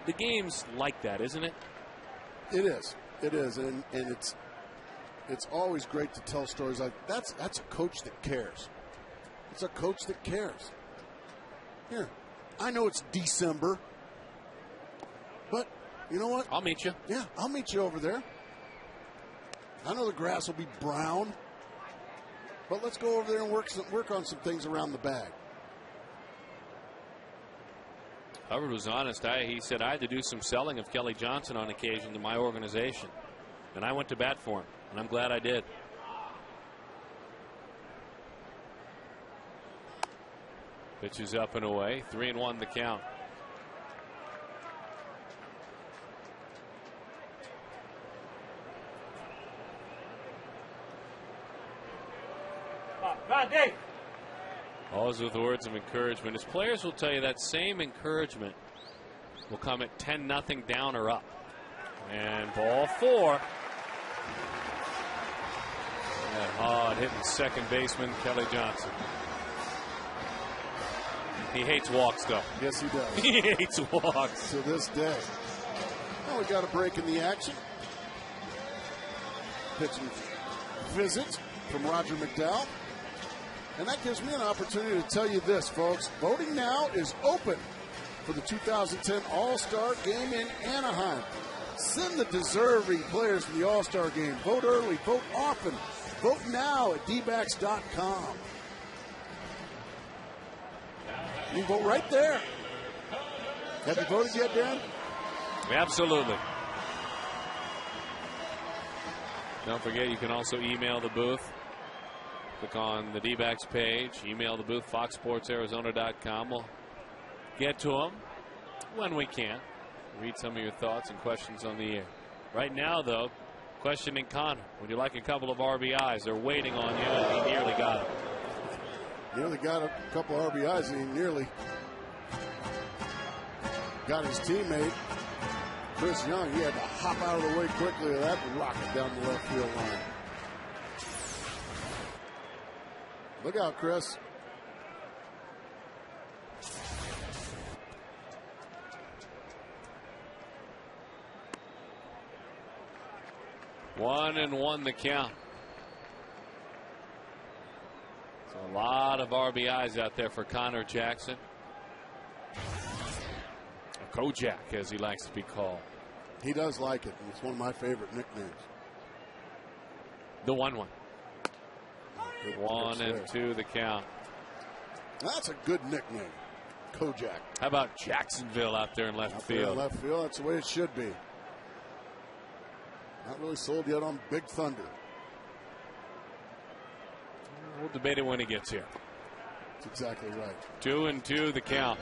The game's like that, isn't it? It is. It is, and it's always great to tell stories like that's a coach that cares. It's a coach that cares. Here, I know it's December, but you know what? I'll meet you. Yeah, I'll meet you over there. I know the grass will be brown, but let's go over there and work on some things around the bag. Hubbard was honest. He said, "I had to do some selling of Kelly Johnson on occasion to my organization." And I went to bat for him, and I'm glad I did. Pitches up and away. 3-1 the count. Always with words of encouragement. His players will tell you that same encouragement will come at 10-0 down or up. And ball 4. That hard hitting second baseman Kelly Johnson. He hates walks, though. Yes, he does. He hates walks. To this day. Well, we got a break in the action. Pitching visit from Roger McDowell. And that gives me an opportunity to tell you this, folks. Voting now is open for the 2010 All-Star Game in Anaheim. Send the deserving players to the All-Star Game. Vote early, vote often. Vote now at dbacks.com. You can vote right there. Have you voted yet, Dan? Absolutely. Don't forget, you can also email the booth. Click on the D-backs page. Email the booth, foxsportsarizona.com. We'll get to them when we can. Read some of your thoughts and questions on the air. Right now, though, questioning Connor. Would you like a couple of RBIs? They're waiting on you, and he nearly got it. Nearly got a couple RBIs, and he nearly got his teammate, Chris Young. He had to hop out of the way quickly of that and rock it down the left field line. Look out, Chris. One and one the count. So a lot of RBIs out there for Connor Jackson. Or Kojak, as he likes to be called. He does like it. It's one of my favorite nicknames. The 1-1. 1-2 the count. That's a good nickname, Kojak. How about Jacksonville out there in left field? In left field, that's the way it should be. Not really sold yet on Big Thunder. We'll debate it when he gets here. That's exactly right. 2-2 the count.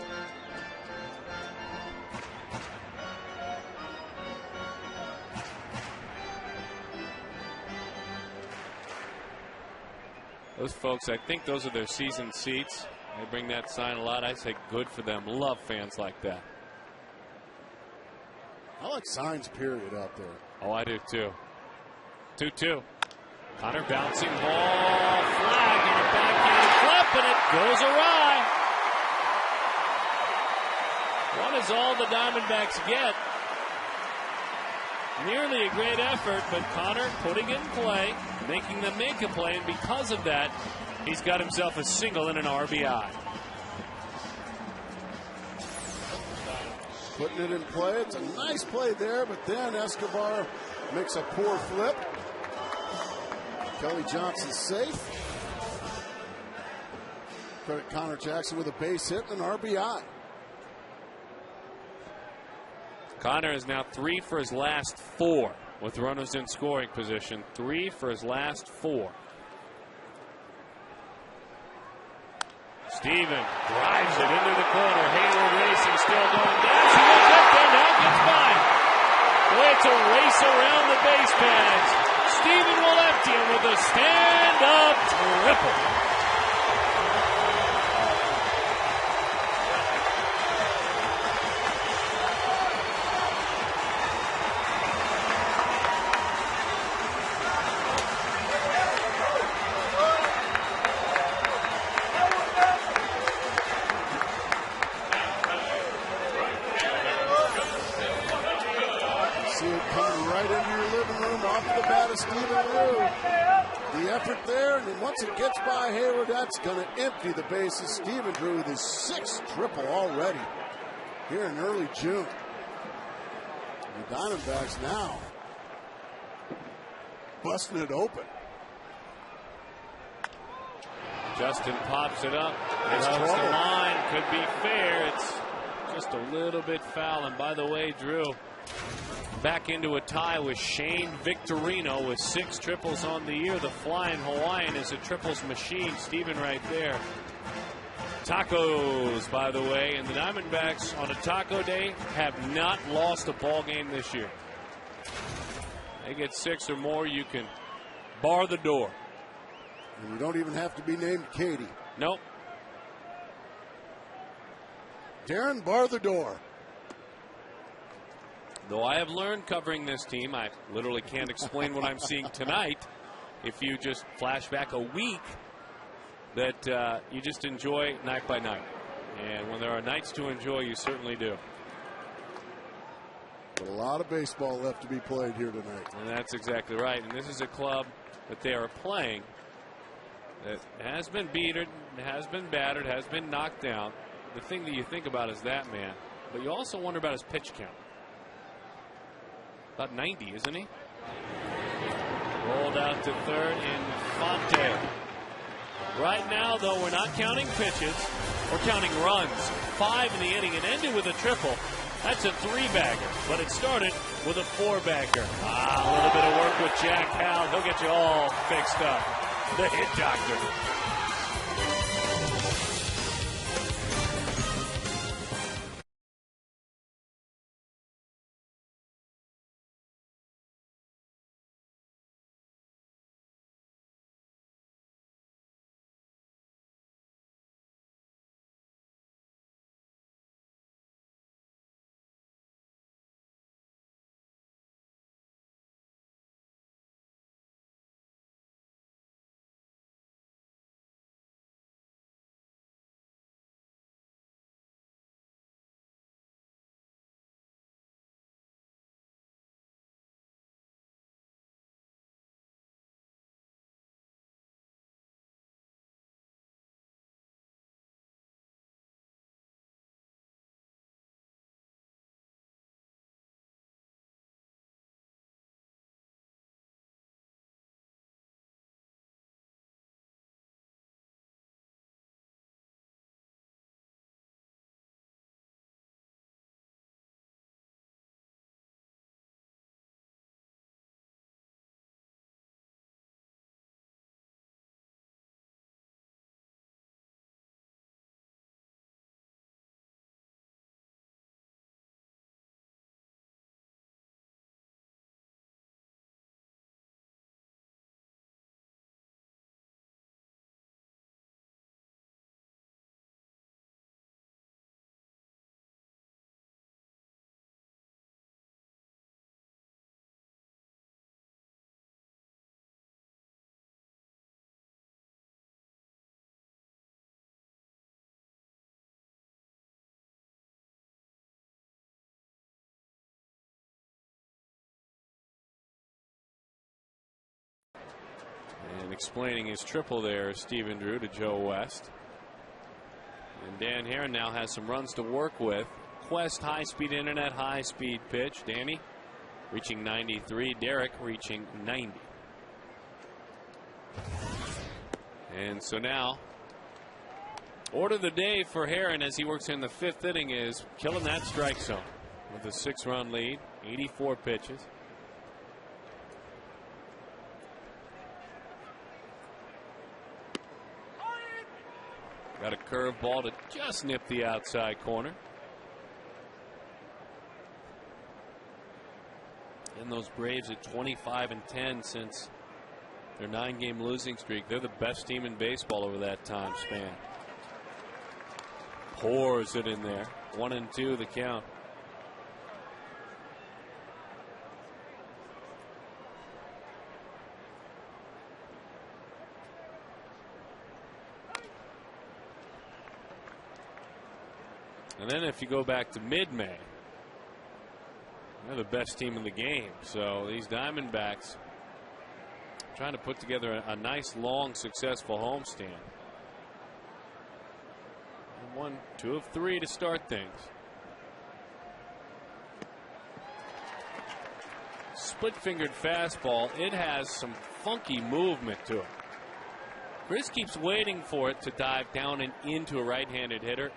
Those folks, I think those are their season seats. They bring that sign a lot. I say good for them. Love fans like that. I like signs, period, out there. Oh, I do too. 2-2. Connor bouncing ball, flag, and a backhand flip, and it goes awry. One is all the Diamondbacks get. Nearly a great effort, but Connor putting it in play, making them make a play, and because of that, he's got himself a single and an RBI. Putting it in play. It's a nice play there, but then Escobar makes a poor flip. Kelly Johnson safe. Credit Connor Jackson with a base hit and an RBI. Connor is now 3 for his last 4 with runners in scoring position. 3 for his last 4. Steven drives it into the corner. Hayward racing, still going down. He will get there now, gets by. Boy, it's a race around the base pads. Steven will empty him with a stand-up triple. Once it gets by Hayward, that's going to empty the bases. Steven Drew with his 6th triple already here in early June. The Diamondbacks now busting it open. Justin pops it up. It hugs the line. Could be fair. It's just a little bit foul. And by the way, Drew, back into a tie with Shane Victorino with 6 triples on the year. The Flying Hawaiian is a triples machine. Steven right there. Tacos, by the way, and the Diamondbacks on a taco day have not lost a ball game this year. They get 6 or more, you can bar the door. And you don't even have to be named Katie. Nope. Darren, bar the door. Though I have learned covering this team, I literally can't explain what I'm seeing tonight. If you just flash back a week, that you just enjoy night by night. And when there are nights to enjoy, you certainly do. But a lot of baseball left to be played here tonight. And that's exactly right. And this is a club that they are playing that has been beaten, has been battered, has been knocked down. The thing that you think about is that man. But you also wonder about his pitch count. About 90, isn't he? Rolled out to third in Fonte. Right now, though, we're not counting pitches. We're counting runs. 5 in the inning and ended with a triple. That's a 3-bagger, but it started with a 4-bagger. A little bit of work with Jack Howell. He'll get you all fixed up. The hit doctor. And explaining his triple there, Stephen Drew to Joe West. And Dan Herron now has some runs to work with. Quest high-speed internet, high-speed pitch. Danny reaching 93. Derek reaching 90. And so now, order of the day for Herron as he works in the 5th inning is killing that strike zone with a 6-run lead, 84 pitches. Got a curveball to just nip the outside corner. And those Braves at 25-10 since their 9-game losing streak. They're the best team in baseball over that time span. Pours it in there. 1-2 the count. And then if you go back to mid-May, they're the best team in the game. So these Diamondbacks trying to put together a nice, long, successful homestand. And 1, 2 of 3 to start things. Split-fingered fastball. It has some funky movement to it. Chris keeps waiting for it to dive down and into a right-handed hitter.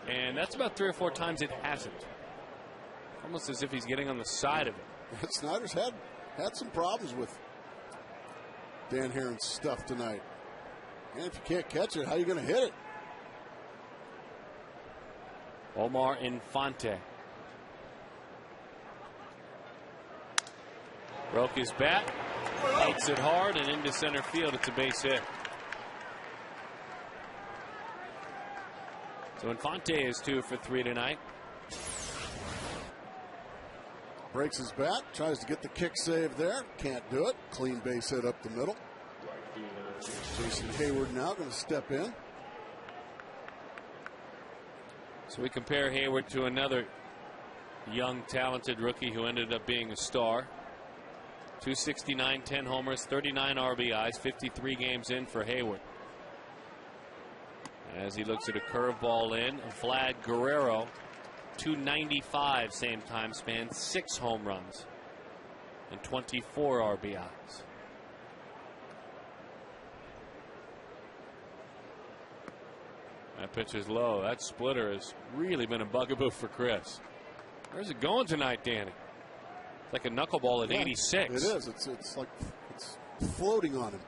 And that's about 3 or 4 times it hasn't. Almost as if he's getting on the side of it. Snyder's had some problems with Dan Heron's stuff tonight. And if you can't catch it, how are you going to hit it? Omar Infante. Broke his bat. Hits it hard and into center field. It's a base hit. So Infante is 2 for 3 tonight. Breaks his bat, tries to get the kick save there. Can't do it. Clean base hit up the middle. Jason Hayward now going to step in. So we compare Hayward to another young, talented rookie who ended up being a star. 269, 10 homers, 39 RBIs, 53 games in for Hayward. As he looks at a curveball in, Vlad Guerrero, 295 same time span, 6 home runs and 24 RBIs. That pitch is low. That splitter has really been a bugaboo for Chris. Where's it going tonight, Danny? It's like a knuckleball at 86. It is. It's like it's floating on him.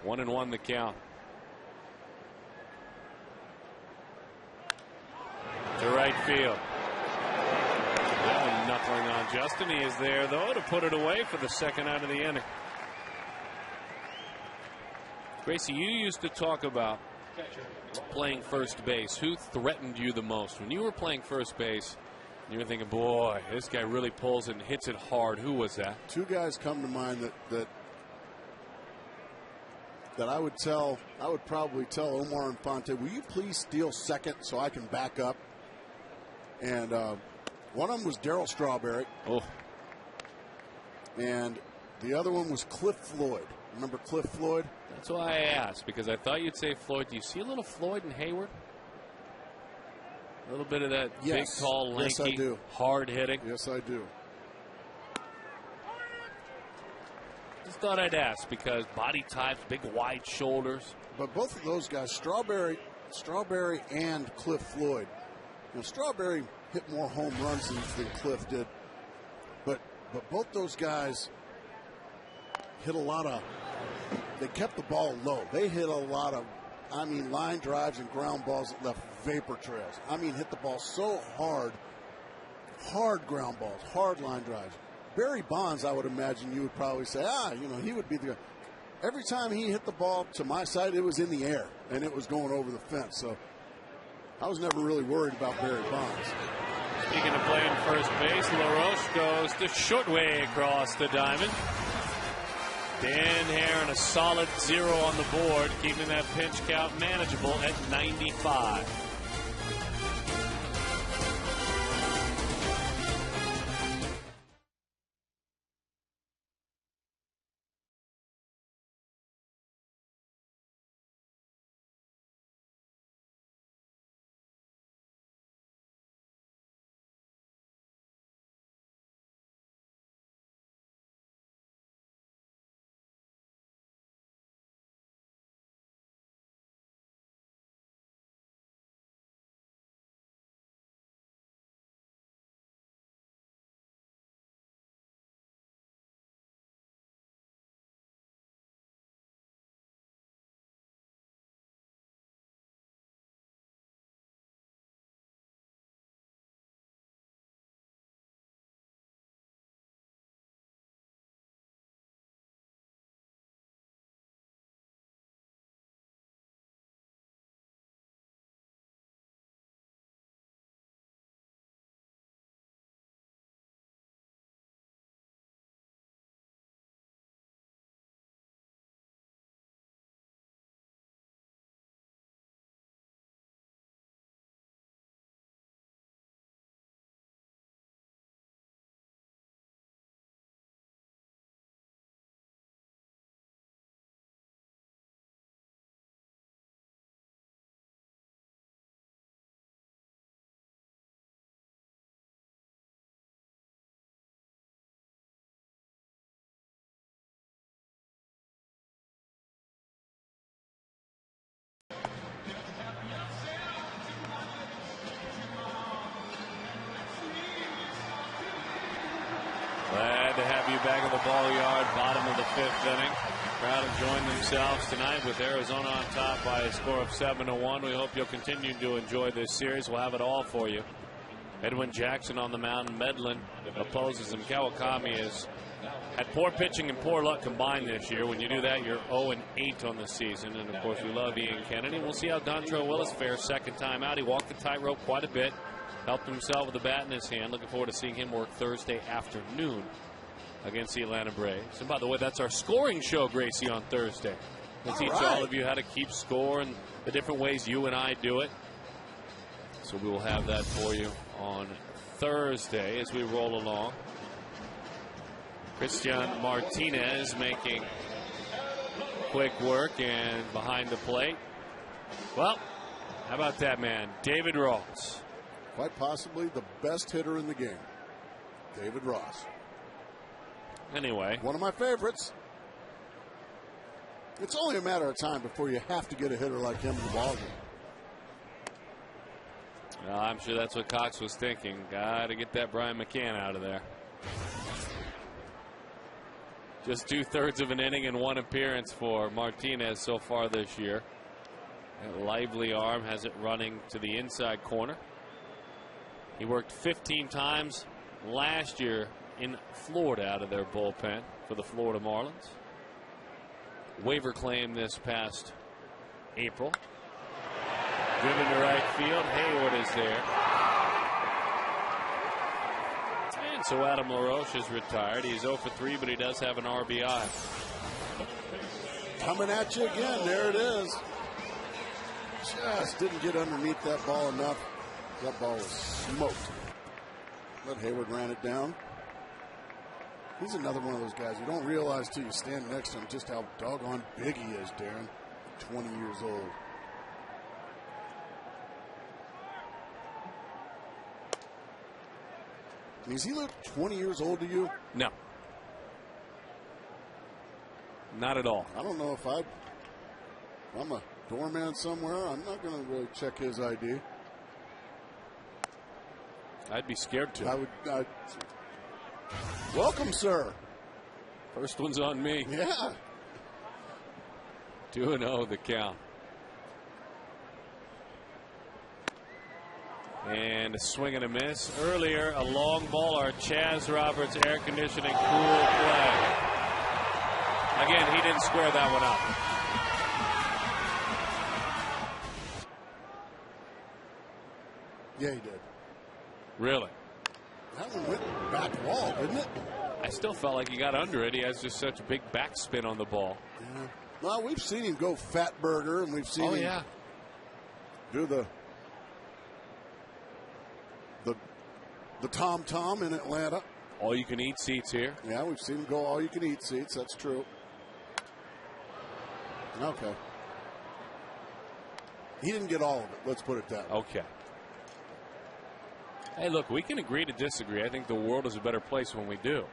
1-1 the count. To right field. That one knuckling on Justin. He is there, though, to put it away for the second out of the inning. Gracie, you used to talk about playing first base. Who threatened you the most? When you were playing first base, you were thinking, boy, this guy really pulls it and hits it hard. Who was that? 2 guys come to mind that I would probably tell Omar Infante, will you please steal second so I can back up? And one of them was Darryl Strawberry. Oh. And the other one was Cliff Floyd. Remember Cliff Floyd? That's why I asked, because I thought you'd say Floyd. Do you see a little Floyd in Hayward? A little bit of that big, tall, lanky, yes, I do. Hard hitting. Yes, I do. Just thought I'd ask because body types, big, wide shoulders. But both of those guys, Strawberry and Cliff Floyd. You know, Strawberry hit more home runs than Cliff did. But both those guys hit a lot of. They kept the ball low. They hit a lot of, line drives and ground balls that left vapor trails. Hit the ball so hard. Hard ground balls, hard line drives. Barry Bonds, I would imagine you would probably say, he would be the guy. Every time he hit the ball to my side, it was in the air, and it was going over the fence. So I was never really worried about Barry Bonds. Speaking of playing first base, LaRoche goes the short way across the diamond. Dan Heron, a solid 0 on the board, keeping that pinch count manageable at 95. fifth inning. Crowd enjoying themselves tonight with Arizona on top by a score of 7-1. We hope you'll continue to enjoy this series. We'll have it all for you. Edwin Jackson on the mound. Medlin opposes him. Kawakami has had poor pitching and poor luck combined this year. When you do that, you're 0-8 on the season. And, of course, we love Ian Kennedy. We'll see how Dontrelle Willis fares second time out. He walked the tightrope quite a bit. Helped himself with the bat in his hand. Looking forward to seeing him work Thursday afternoon against the Atlanta Braves. And by the way, that's our scoring show, Gracie, on Thursday. We'll teach all of you how to keep score and the different ways you and I do it. So we will have that for you on Thursday as we roll along. Christian Martinez making quick work and behind the plate. Well, how about that man, David Ross? Quite possibly the best hitter in the game, David Ross. Anyway, one of my favorites. It's only a matter of time before you have to get a hitter like him in the ballgame. Well, I'm sure that's what Cox was thinking. Got to get that Brian McCann out of there. Just 2/3 of an inning and one appearance for Martinez so far this year. That lively arm has it running to the inside corner. He worked 15 times last year in Florida out of their bullpen for the Florida Marlins. Waiver claim this past April. Driven to right field. Hayward is there. And so Adam LaRoche is retired. He's 0 for 3, but he does have an RBI. Coming at you again. There it is. Just didn't get underneath that ball enough. That ball was smoked. But Hayward ran it down. He's another one of those guys you don't realize till you stand next to him just how doggone big he is, Darren. 20 years old. Does he look 20 years old to you? No. Not at all. I don't know if I'm a doorman somewhere. I'm not going to really check his ID. I'd be scared to. Welcome, sir. First one's on me. Yeah. 2-0 the count. And a swing and a miss. Earlier, a long ball. Our Chaz Roberts air conditioning cool play. Again, he didn't square that one up. Yeah, he did. Really? That one went back wall, didn't it? I still felt like he got under it. He has just such a big backspin on the ball. Yeah. Well, we've seen him go fat burger, and we've seen him do the tom-tom in Atlanta. All you can eat seats here. Yeah, we've seen him go all you can eat seats. That's true. Okay. He didn't get all of it. Let's put it that way. Okay. Hey, look, we can agree to disagree. I think the world is a better place when we do.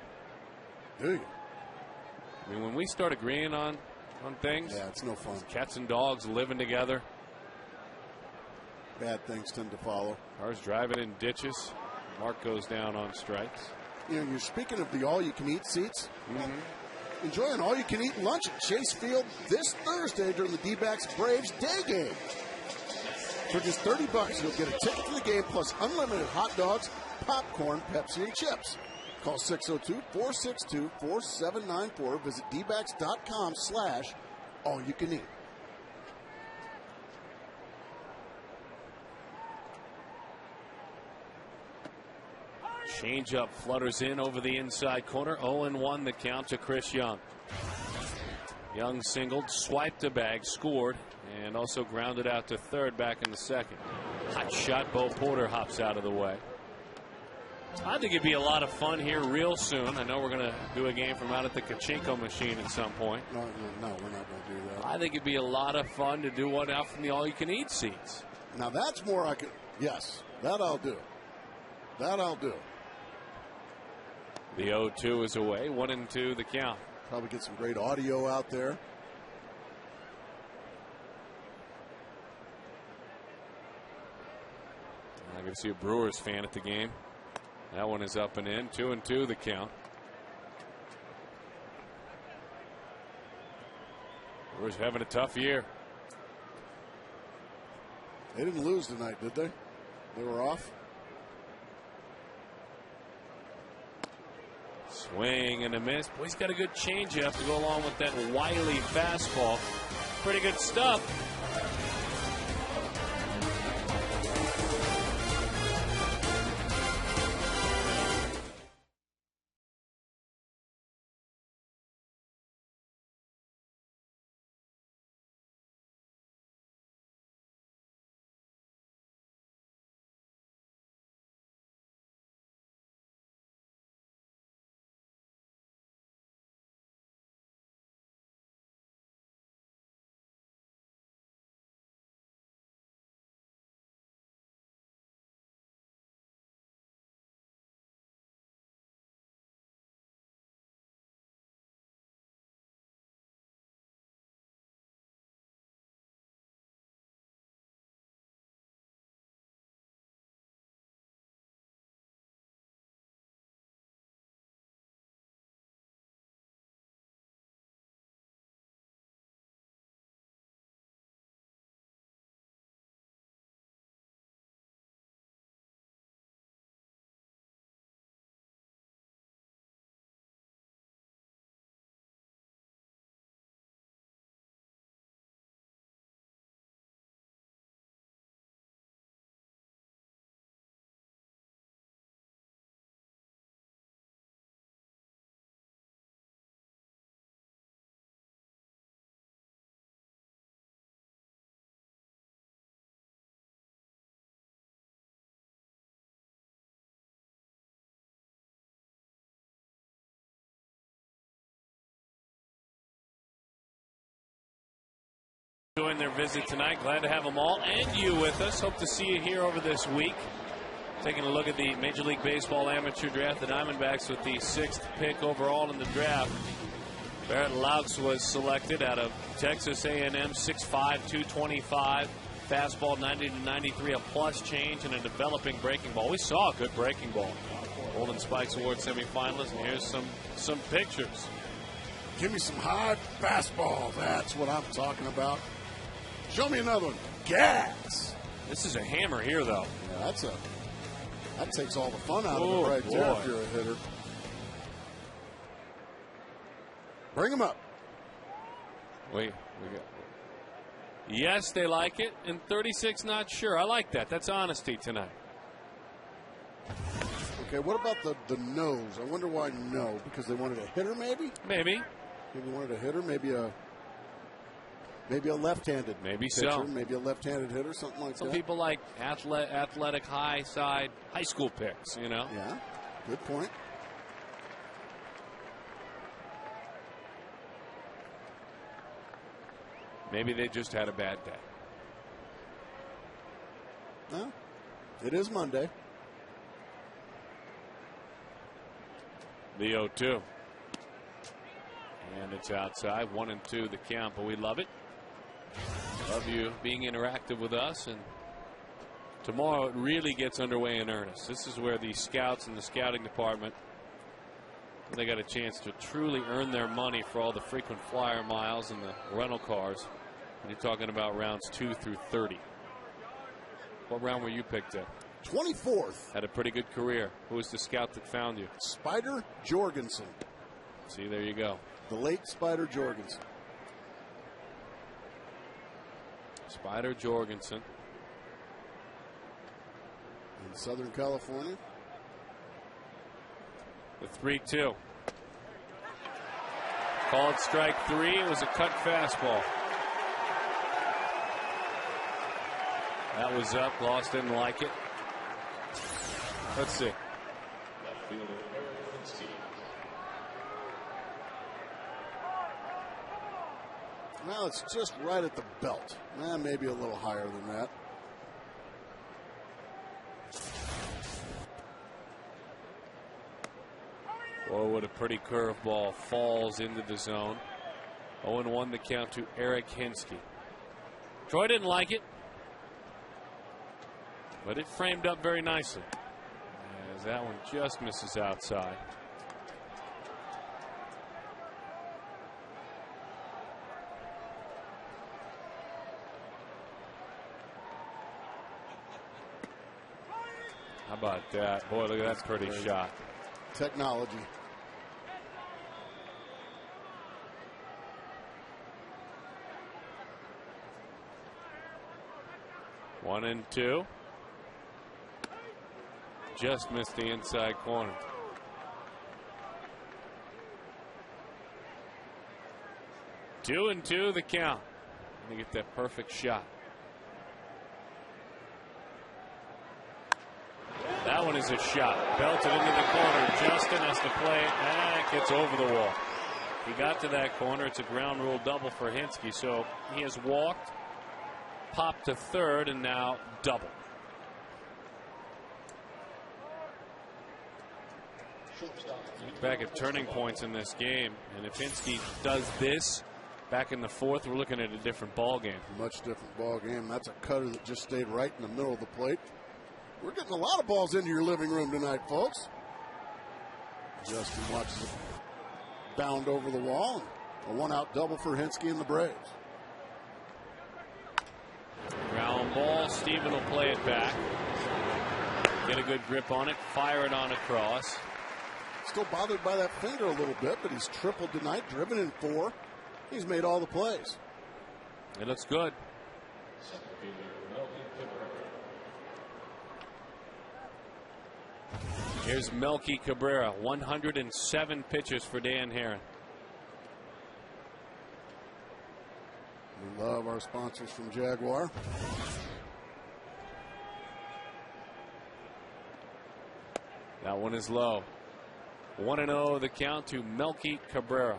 Do you? I mean, when we start agreeing on things. Yeah, it's no fun. Cats and dogs living together. Bad things tend to follow. Cars driving in ditches. Mark goes down on strikes. You know, you're speaking of the all-you-can-eat seats. Mm-hmm. Enjoy an all-you-can-eat lunch at Chase Field this Thursday during the D-backs Braves day game. For just $30, you'll get a ticket to the game plus unlimited hot dogs, popcorn, Pepsi, and chips. Call 602-462-4794. Visit dbacks.com/all-you-can-eat. Changeup flutters in over the inside corner. 0-1 the count to Chris Young. Young singled, swiped the bag, scored, and also grounded out to third back in the second. Hot shot. Bo Porter hops out of the way. I think it'd be a lot of fun here real soon. I know we're going to do a game from out at the Kachinko machine at some point. No, we're not going to do that. I think it'd be a lot of fun to do one out from the all-you-can-eat seats. Now that's more I could. Yes, that I'll do. That I'll do. The 0-2 is away. 1-2 the count. Probably get some great audio out there. I'm going to see a Brewers fan at the game. That one is up and in. 2-2 the count. Brewers having a tough year. They didn't lose tonight, did they? They were off. Swing and a miss. Boy, he's got a good changeup to go along with that wily fastball. Pretty good stuff. Doing their visit tonight. Glad to have them all and you with us. Hope to see you here over this week. Taking a look at the Major League Baseball amateur draft. The Diamondbacks with the 6th pick overall in the draft. Barrett Laux was selected out of Texas A&M, 6'5", 225. Fastball 90 to 93, a plus change, and a developing breaking ball. We saw a good breaking ball. Golden Spikes Award semifinalist, and here's some pictures. Give me some high fastball. That's what I'm talking about. Show me another one. Gas. This is a hammer here, though. Yeah, that takes all the fun out of it right there if you're a hitter. Bring him up. Wait, yes, they like it, and 36 not sure. I like that. That's honesty tonight. Okay, what about the nose? I wonder why no. Because they wanted a hitter, maybe? Maybe. Maybe wanted a hitter, maybe a left-handed maybe pitcher, so. Maybe a left-handed hitter, something like that. Some people like athletic high school picks, you know. Yeah, good point. Maybe they just had a bad day. No, it is Monday. The 0-2. And it's outside. 1-2 the count, but we love it. Love you being interactive with us. And tomorrow it really gets underway in earnest. This is where the scouts and the scouting department, they got a chance to truly earn their money for all the frequent flyer miles and the rental cars. And you're talking about rounds 2 through 30. What round were you picked at? 24th. Had a pretty good career. Who was the scout that found you? Spider Jorgensen. See, there you go. The late Spider Jorgensen. Spider Jorgensen. In Southern California. The 3-2. Called strike 3. It was a cut fastball. That was up. Gloss didn't like it. Let's see. Well, it's just right at the belt. Maybe a little higher than that. Oh, what a pretty curveball. Falls into the zone. 0-1 the count to Eric Hinsky. Troy didn't like it, but it framed up very nicely. As that one just misses outside. How about that? Boy, look at that pretty shot. Technology. One and two. Just missed the inside corner. 2-2 the count. To get that perfect shot. That one is a shot. Belted into the corner. Justin has to play it. It gets over the wall. He got to that corner. It's a ground rule double for Hinske. So he has walked, popped to third, and now double. Back at turning points in this game, and if Hinske does this back in the fourth, we're looking at a different ball game. Much different ball game. That's a cutter that just stayed right in the middle of the plate. We're getting a lot of balls into your living room tonight, folks. Justin watches it bound over the wall. A one-out double for Hinske and the Braves. Ground ball. Steven will play it back. Get a good grip on it. Fire it on across. Still bothered by that finger a little bit, but he's tripled tonight, driven in 4. He's made all the plays. It looks good. Here's Melky Cabrera. 107 pitches for Dan Herron. We love our sponsors from Jaguar. That one is low. 1-0 the count to Melky Cabrera.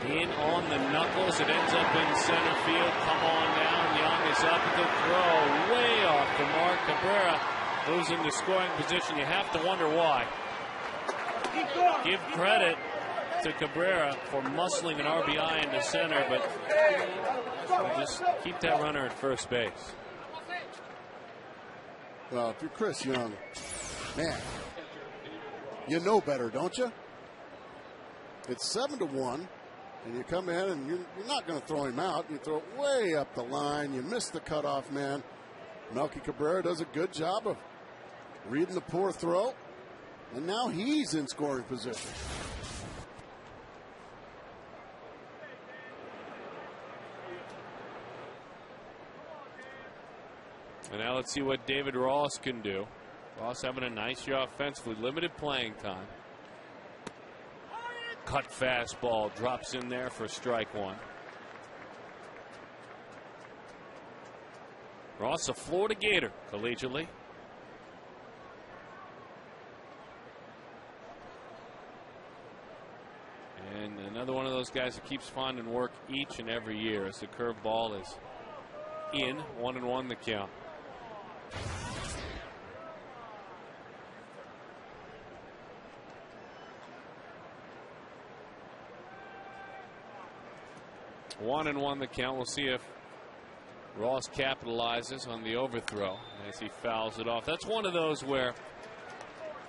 In on the knuckles. It ends up in center field. Come on down. Young is up at the throw. Way off the mark. Cabrera moves into scoring position. You have to wonder why. Give credit to Cabrera for muscling an RBI into center, but just keep that runner at first base. Well, if you're Chris Young, man, you know better, don't you? It's 7-1, and you come in and you're not going to throw him out. You throw it way up the line. You miss the cutoff man. Melky Cabrera does a good job of reading the poor throw. And now he's in scoring position. And now let's see what David Ross can do. Ross having a nice year offensively. Limited playing time. Cut fastball. Drops in there for strike one. Ross, a Florida Gator collegiately. And another one of those guys that keeps finding work each and every year as the curve ball is in. 1-1 the count. One and one the count. We'll see if Ross capitalizes on the overthrow as he fouls it off. That's one of those where,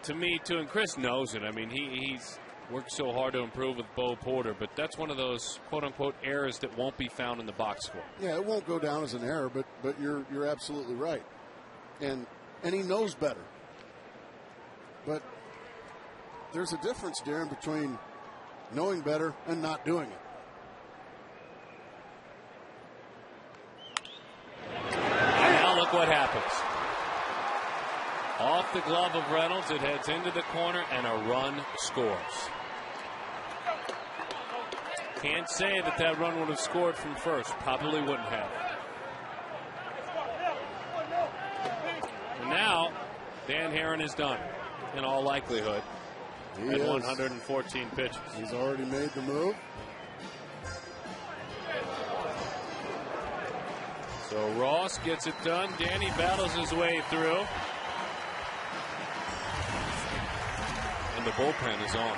to me, too, and Chris knows it. I mean, he's worked so hard to improve with Bo Porter, but that's one of those quote-unquote errors that won't be found in the box score. Yeah, it won't go down as an error, but you're absolutely right, and he knows better. But there's a difference, Darren, between knowing better and not doing it. And now look what happens. Off the glove of Reynolds, it heads into the corner, and a run scores. Can't say that run would have scored from first. Probably wouldn't have. And now, Dan Herron is done, in all likelihood, at 114 pitches. He's already made the move. So Ross gets it done. Danny battles his way through. And the bullpen is on.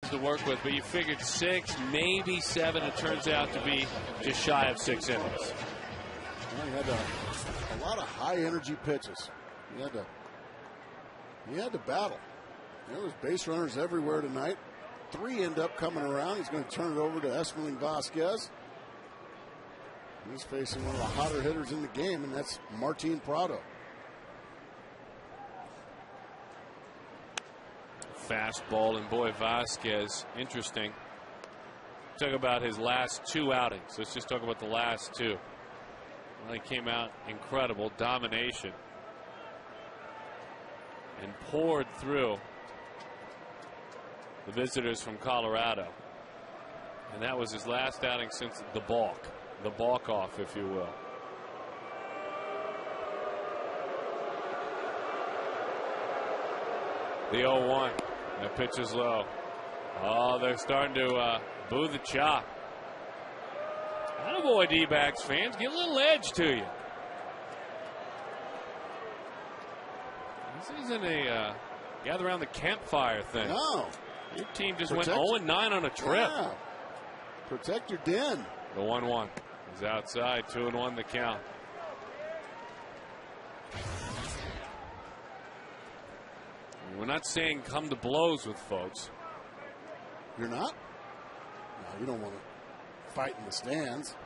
innings to work with, but you figured 6, maybe 7. It turns out to be just shy of 6 innings. Well, he had a lot of high energy pitches. He had to battle. There was base runners everywhere tonight. 3 end up coming around. He's going to turn it over to Vasquez. He's facing one of the hotter hitters in the game, and that's Martin Prado. Fastball, and boy, Vasquez, interesting. Talk about his last 2 outings. Let's just talk about the last 2. Well, he came out incredible, domination, and poured through the visitors from Colorado. And that was his last outing since the balk off, if you will. The 0-1. That pitch is low. Oh, they're starting to boo the chop. Attaboy, D-backs fans. Get a little edge to you. This isn't a gather around the campfire thing. No. Your team just went 0-9 on a trip. Yeah. Protect your den. The 1-1 is outside. 2-1 the count. We're not saying come to blows with folks. You're not? No, you don't want to fight in the stands.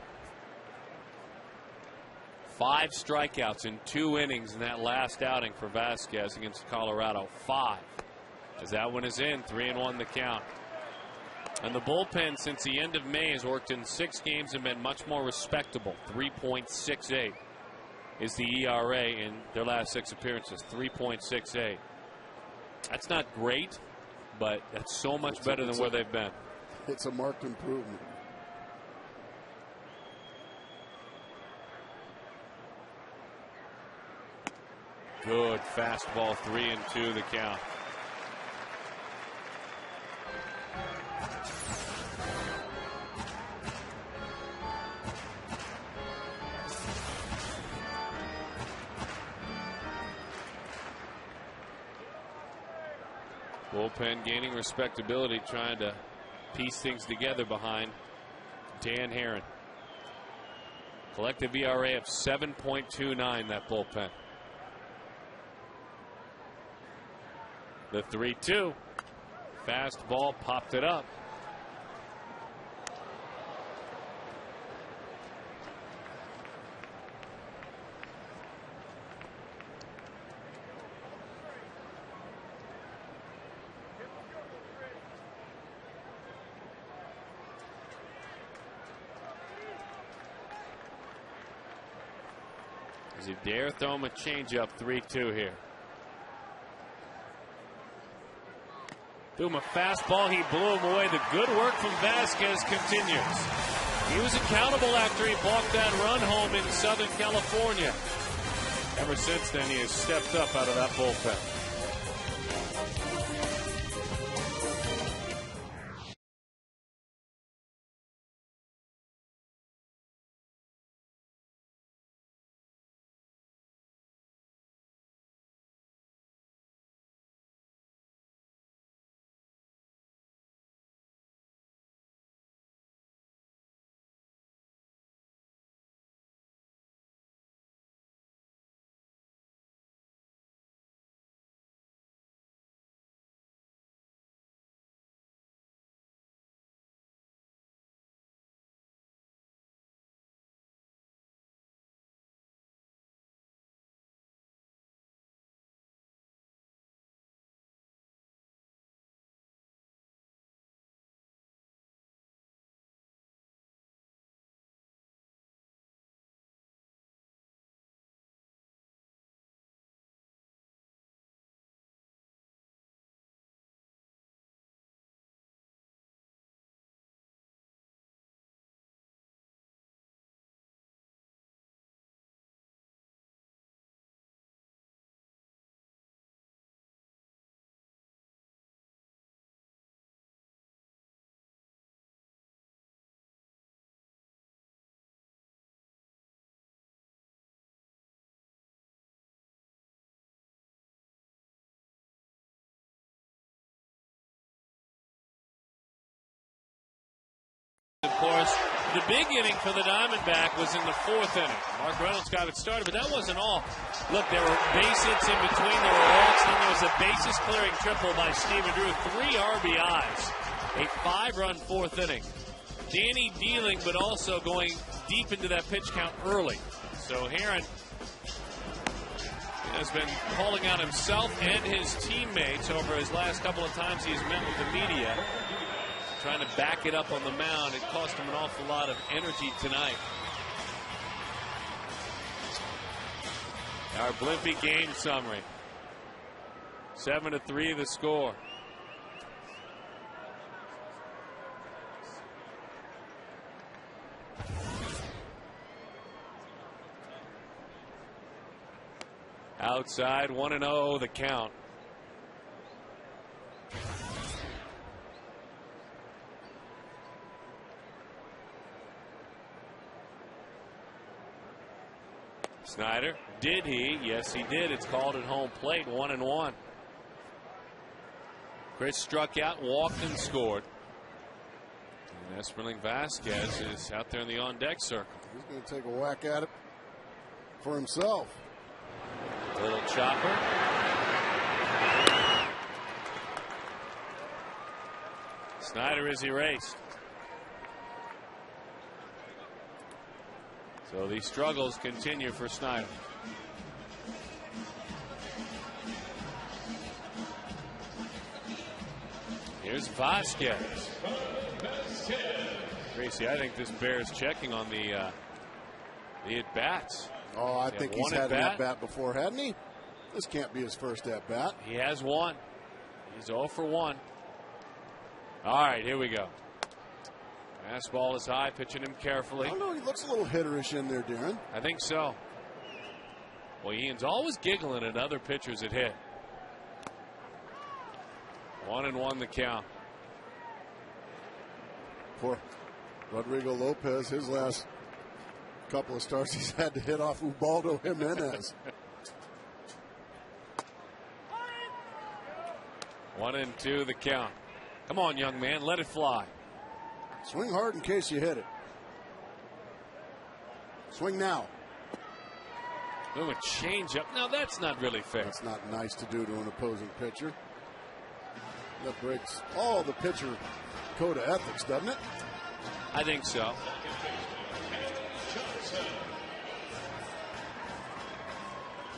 5 strikeouts in 2 innings in that last outing for Vasquez against Colorado. 5. As that one is in, 3-1 the count. And the bullpen since the end of May has worked in 6 games and been much more respectable. 3.68 is the ERA in their last 6 appearances. 3.68. That's not great, but that's so much better than where they've been. It's a marked improvement. Good fastball, 3-2 the count. Bullpen gaining respectability, trying to piece things together behind Dan Herron. Collective ERA of 7.29, that bullpen. The 3-2. Fastball popped it up. Does he dare throw him a changeup? 3-2 here. Threw him a fastball. He blew him away. The good work from Vasquez continues. He was accountable after he balked that run home in Southern California. Ever since then, he has stepped up out of that bullpen. Of course, the big inning for the Diamondback was in the 4th inning. Mark Reynolds got it started, but that wasn't all. Look, there were base hits in between. There were walks, and there was a bases-clearing triple by Stephen Drew. 3 RBIs. A 5-run 4th inning. Danny dealing, but also going deep into that pitch count early. So Herron has been calling out himself and his teammates over his last couple of times he's met with the media. Trying to back it up on the mound. It cost him an awful lot of energy tonight. Our Blimpie game summary. 7-3 the score. Outside, 1-0 the count. Snyder, did he? Yes, he did. It's called at home plate, 1-1. Chris struck out, walked, and scored. And Esperling Vasquez is out there in the on-deck circle. He's going to take a whack at it for himself. Little chopper. Snyder is erased. So the struggles continue for Snyder. Here's Vasquez. Gracie, I think this bears checking on the at-bats. Oh, I think he's had an at-bat before, hadn't he? This can't be his first at-bat. He has one. He's 0 for 1. All right, here we go. Fastball is high, pitching him carefully. I don't know, he looks a little hitterish in there, Darren. I think so. Well, Ian's always giggling at other pitchers that hit. 1-1 the count. Poor Rodrigo Lopez, his last couple of starts, he's had to hit off Ubaldo Jimenez. 1-2 the count. Come on, young man, let it fly. Swing hard in case you hit it. Swing now. Ooh, a changeup. Now that's not really fair. That's not nice to do to an opposing pitcher. That breaks all the pitcher code of ethics, doesn't it? I think so.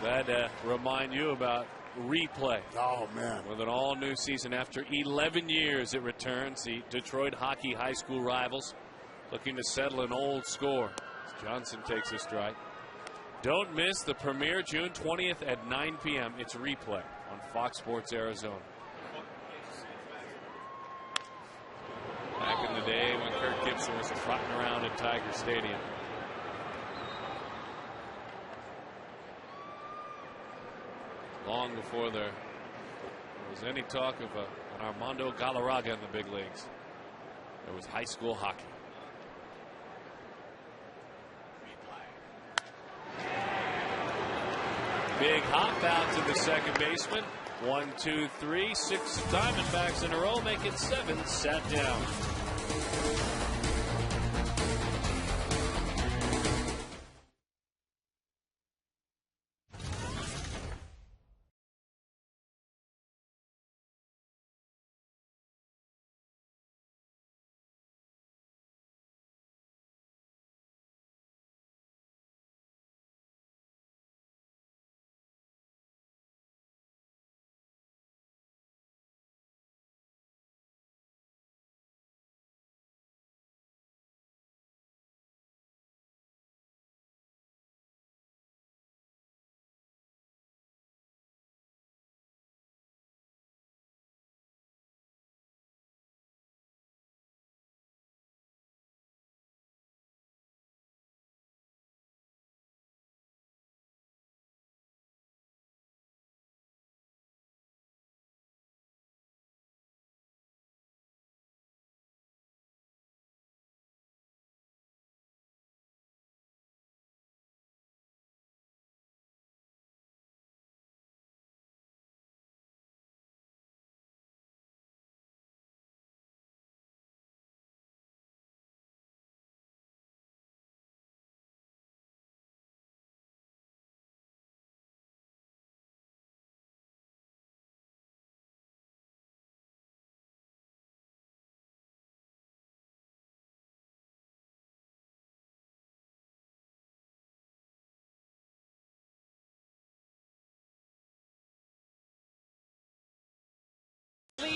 Glad remind you about replay. Oh, man. With an all-new season after 11 years, it returns. The Detroit hockey high school rivals looking to settle an old score. Johnson takes a strike. Don't miss the premiere June 20th at 9 p.m. It's replay on Fox Sports Arizona. Back in the day when Kirk Gibson was trotting around at Tiger Stadium. Long before there was any talk of an Armando Galarraga in the big leagues, there was high school hockey. Big hop out to the second baseman. 1, 2, 3, 6 Diamondbacks in a row make it 7. Sat down.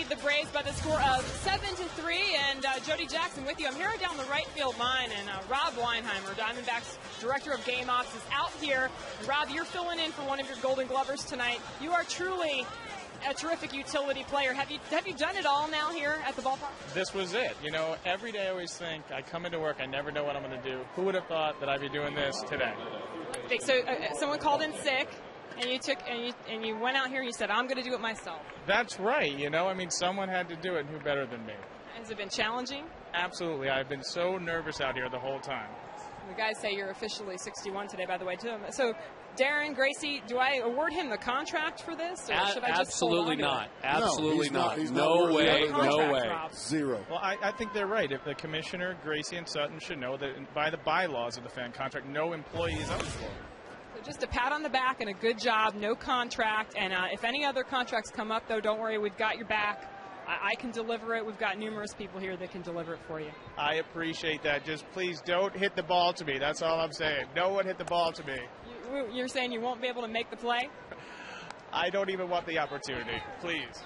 the Braves by the score of 7-3. And Jody Jackson with you. I'm here down the right field line, and Rob Weinheimer, Diamondbacks Director of Game Ops, is out here. And Rob, you're filling in for one of your Golden Glovers tonight. You are truly a terrific utility player. Have you done it all now here at the ballpark? This was it. You know, every day I always think, I come into work, I never know what I'm going to do. Who would have thought that I'd be doing this today? So someone called in sick, and you went out here and you said, I'm going to do it myself. That's right. You know, I mean, someone had to do it, and who better than me? Has it been challenging? Absolutely. I've been so nervous out here the whole time. The guys say you're officially 61 today, by the way, too. So, Darren, Gracie, do I award him the contract for this? Or should I just absolutely not. Absolutely no, not. he's No not way. No way. Rob. Zero. Well, I think they're right. If the commissioner, Gracie, and Sutton should know that by the bylaws of the fan contract, no employee is eligible. So just a pat on the back and a good job, no contract. And if any other contracts come up, though, don't worry, we've got your back. I can deliver it. We've got numerous people here that can deliver it for you. I appreciate that. Just please don't hit the ball to me. That's all I'm saying. No one hit the ball to me. You're saying you won't be able to make the play? I don't even want the opportunity. Please.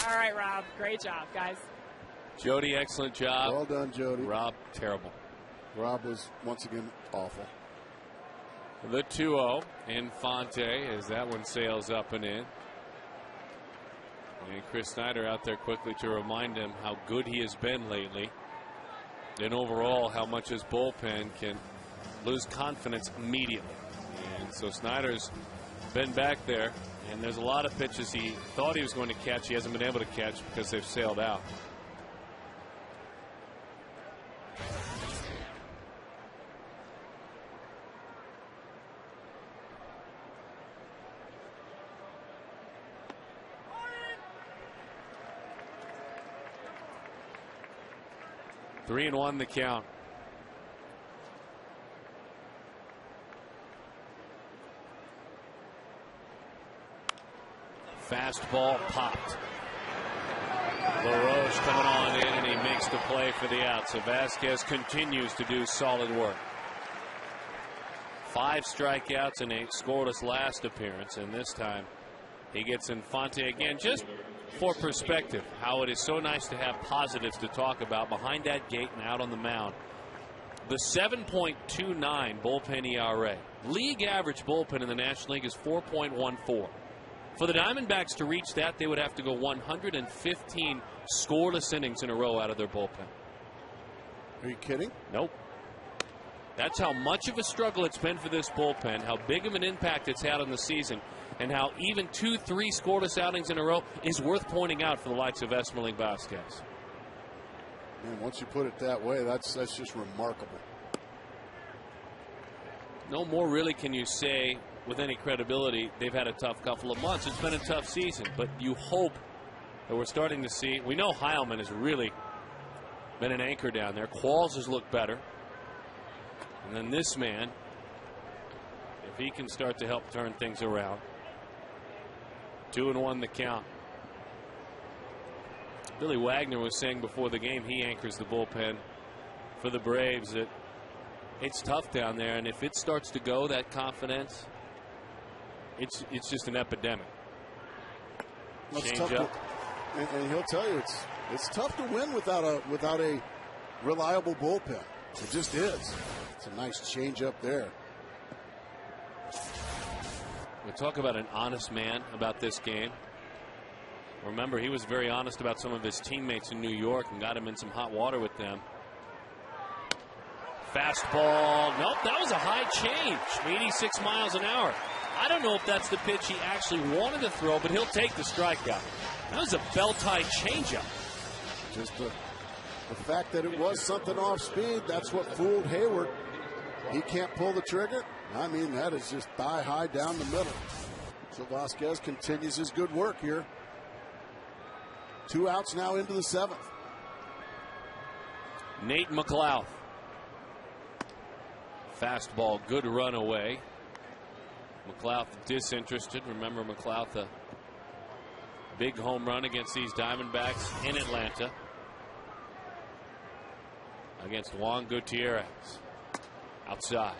All right, Rob. Great job, guys. Jody, excellent job. Well done, Jody. Rob, terrible. Rob was, once again, awful. The 2-0 Infante as that one sails up and in. And Chris Snyder out there quickly to remind him how good he has been lately. And overall, how much his bullpen can lose confidence immediately. And so Snyder's been back there. And there's a lot of pitches he thought he was going to catch. He hasn't been able to catch because they've sailed out. Three and one the count. Fastball popped. LaRoche coming on in, and he makes the play for the out. So Vasquez continues to do solid work. 5 strikeouts and a scoreless last appearance, and this time he gets Infante again. Just for perspective, how it is so nice to have positives to talk about behind that gate and out on the mound. The 7.29 bullpen ERA. League average bullpen in the National League is 4.14. For the Diamondbacks to reach that, they would have to go 115 scoreless innings in a row out of their bullpen. Are you kidding? Nope. That's how much of a struggle it's been for this bullpen, how big of an impact it's had on the season, and how even 2-3 scoreless outings in a row is worth pointing out for the likes of Esmeralda Vasquez. Man, once you put it that way, that's just remarkable. No more really can you say with any credibility. They've had a tough couple of months. It's been a tough season, but you hope that we're starting to see. We know Heilman has really been an anchor down there. Qualls has looked better. And then this man, if he can start to help turn things around. 2-1 the count. Billy Wagner was saying before the game he anchors the bullpen for the Braves, that it's tough down there, and if it starts to go, that confidence, it's just an epidemic. Change up. And he'll tell you it's tough to win without a reliable bullpen. It just is. It's a nice change up there. We talk about an honest man about this game. Remember, he was very honest about some of his teammates in New York and got him in some hot water with them. Fastball. Nope, that was a high change. 86 miles an hour. I don't know if that's the pitch he actually wanted to throw, but he'll take the strikeout. That was a belt-high changeup. Just the fact that it was something off speed, that's what fooled Hayward. He can't pull the trigger. I mean, that is just thigh high down the middle. So Vasquez continues his good work here. 2 outs now into the 7th. Nate McLouth. Fastball, good run away. McLouth disinterested. Remember, McLouth, a big home run against these Diamondbacks in Atlanta against Juan Gutierrez. Outside.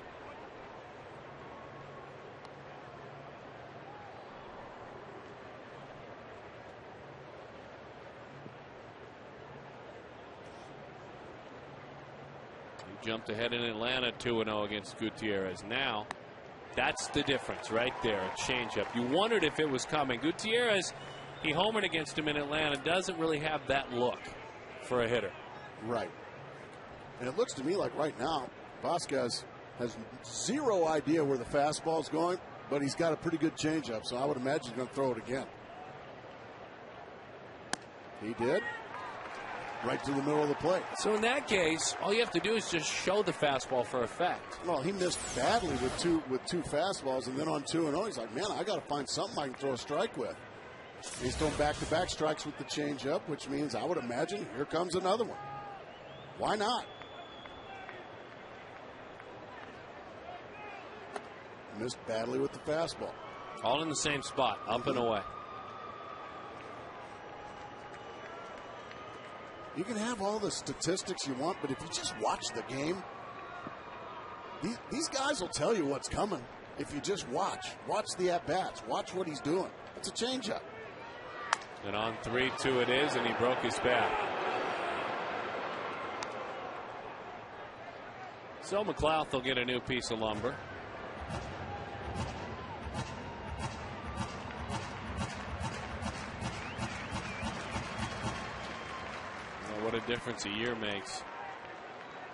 jumped ahead in Atlanta 2-0 against Gutierrez. Now, that's the difference right there. A changeup. You wondered if it was coming. Gutierrez, he homered against him in Atlanta. Doesn't really have that look for a hitter. Right. And it looks to me like right now, Vasquez has zero idea where the fastball is going, but he's got a pretty good changeup, so I would imagine he's going to throw it again. He did. Right to the middle of the plate. So in that case, all you have to do is just show the fastball for effect. Well, he missed badly with two fastballs, and then on 2-0, he's like, man, I got to find something I can throw a strike with. He's throwing back-to-back strikes with the changeup, which means I would imagine here comes another one. Why not? Missed badly with the fastball. All in the same spot, up and away. You can have all the statistics you want, but if you just watch the game, these guys will tell you what's coming. If you just watch the at-bats, watch what he's doing. It's a changeup. And on 3-2 it is, and he broke his bat. So McLeod will get a new piece of lumber. What a difference a year makes.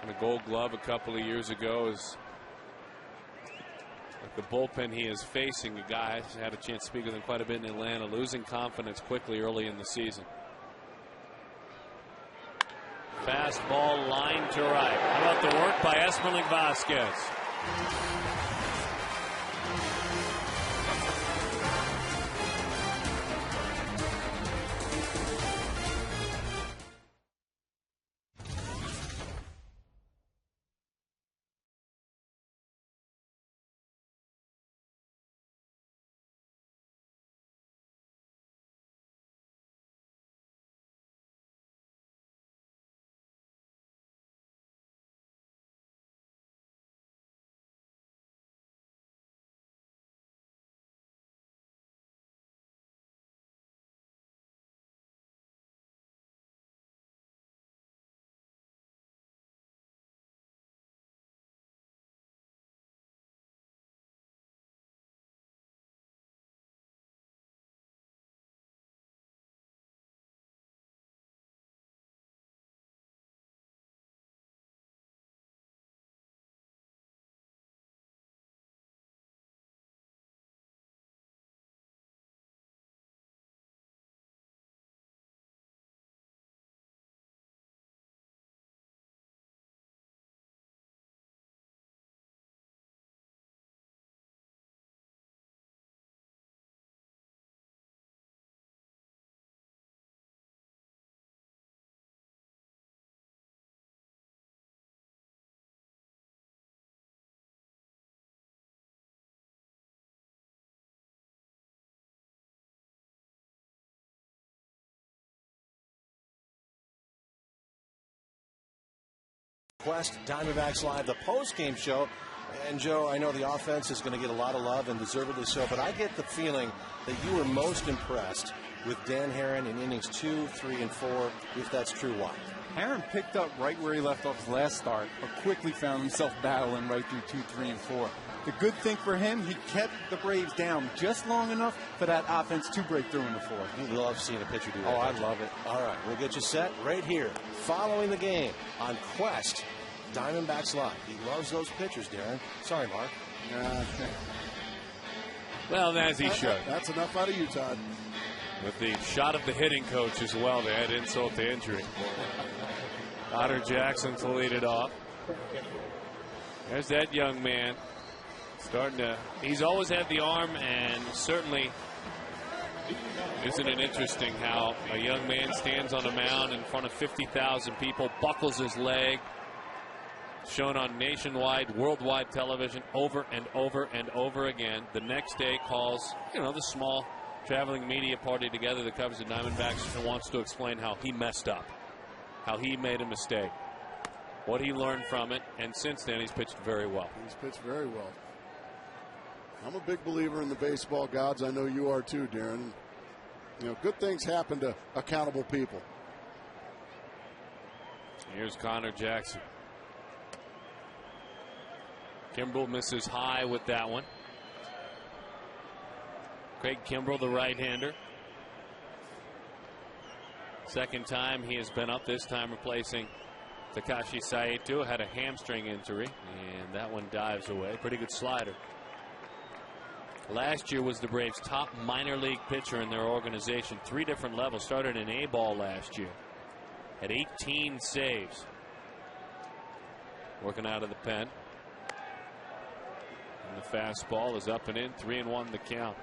And a Gold Glove a couple of years ago is like the bullpen he is facing. A guy who's had a chance to speak with him quite a bit in Atlanta, losing confidence quickly early in the season. Fastball line to right. How about the work by Esmerling Vasquez? Quest, Diamondbacks Live, the post-game show. And, Joe, I know the offense is going to get a lot of love, and deservedly so, but I get the feeling that you were most impressed with Dan Herron in innings 2, 3, and 4. If that's true, why? Herron picked up right where he left off his last start, but quickly found himself battling right through 2, 3, and 4. The good thing for him, he kept the Braves down just long enough for that offense to break through in the fourth. You love seeing a pitcher do that. Oh, I love it. All right, we'll get you set right here, following the game on Quest, Diamondbacks Live. He loves those pitchers, Darren. Sorry, Mark. Well, as he should. That's enough out of you, Todd. With the shot of the hitting coach as well to add insult to injury. Otter Jackson to lead it off. There's that young man starting to. He's always had the arm, and certainly, isn't it interesting how a young man stands on a mound in front of 50,000 people, buckles his leg, shown on nationwide, worldwide television over and over and over again. The next day calls, the small traveling media party together that covers the Diamondbacks and wants to explain how he messed up, how he made a mistake, what he learned from it, and since then he's pitched very well. He's pitched very well. I'm a big believer in the baseball gods. I know you are too, Darren. Good things happen to accountable people. Here's Connor Jackson. Kimbrel misses high with that one. Craig Kimbrel, the right-hander. Second time he has been up, this time replacing Takashi Saito. Had a hamstring injury, and that one dives away. Pretty good slider. Last year was the Braves' top minor league pitcher in their organization. 3 different levels. Started in A-ball last year. Had 18 saves. Working out of the pen. And the fastball is up and in. 3-1 the count.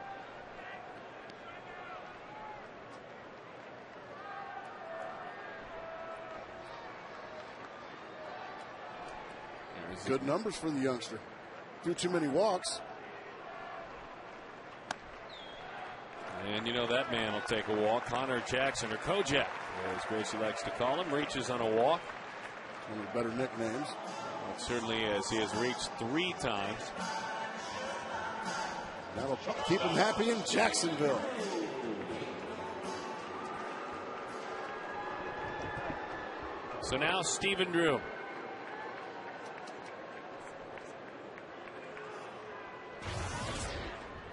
Good numbers for the youngster. Threw too many walks. And you know that man will take a walk. Connor Jackson, or Kojak, as Gracie likes to call him, reaches on a walk. One of the better nicknames. Well, it certainly is. He has reached 3 times. That'll keep him happy in Jacksonville. So now Stephen Drew.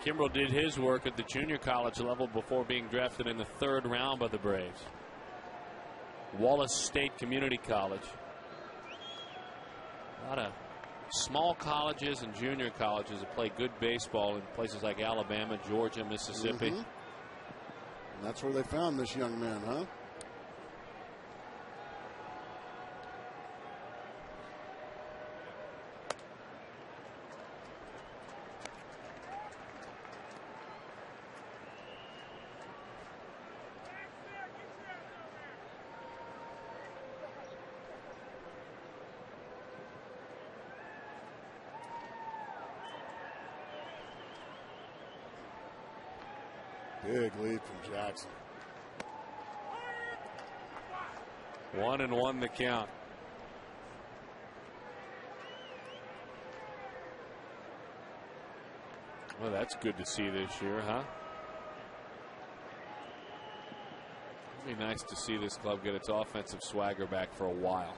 Kimbrel did his work at the junior college level before being drafted in the 3rd round by the Braves. Wallace State Community College. A lot of small colleges and junior colleges that play good baseball in places like Alabama, Georgia, Mississippi. And that's where they found this young man, huh? Big lead from Jackson. 1-1 the count. Well, that's good to see this year, huh? It'd be nice to see this club get its offensive swagger back for a while.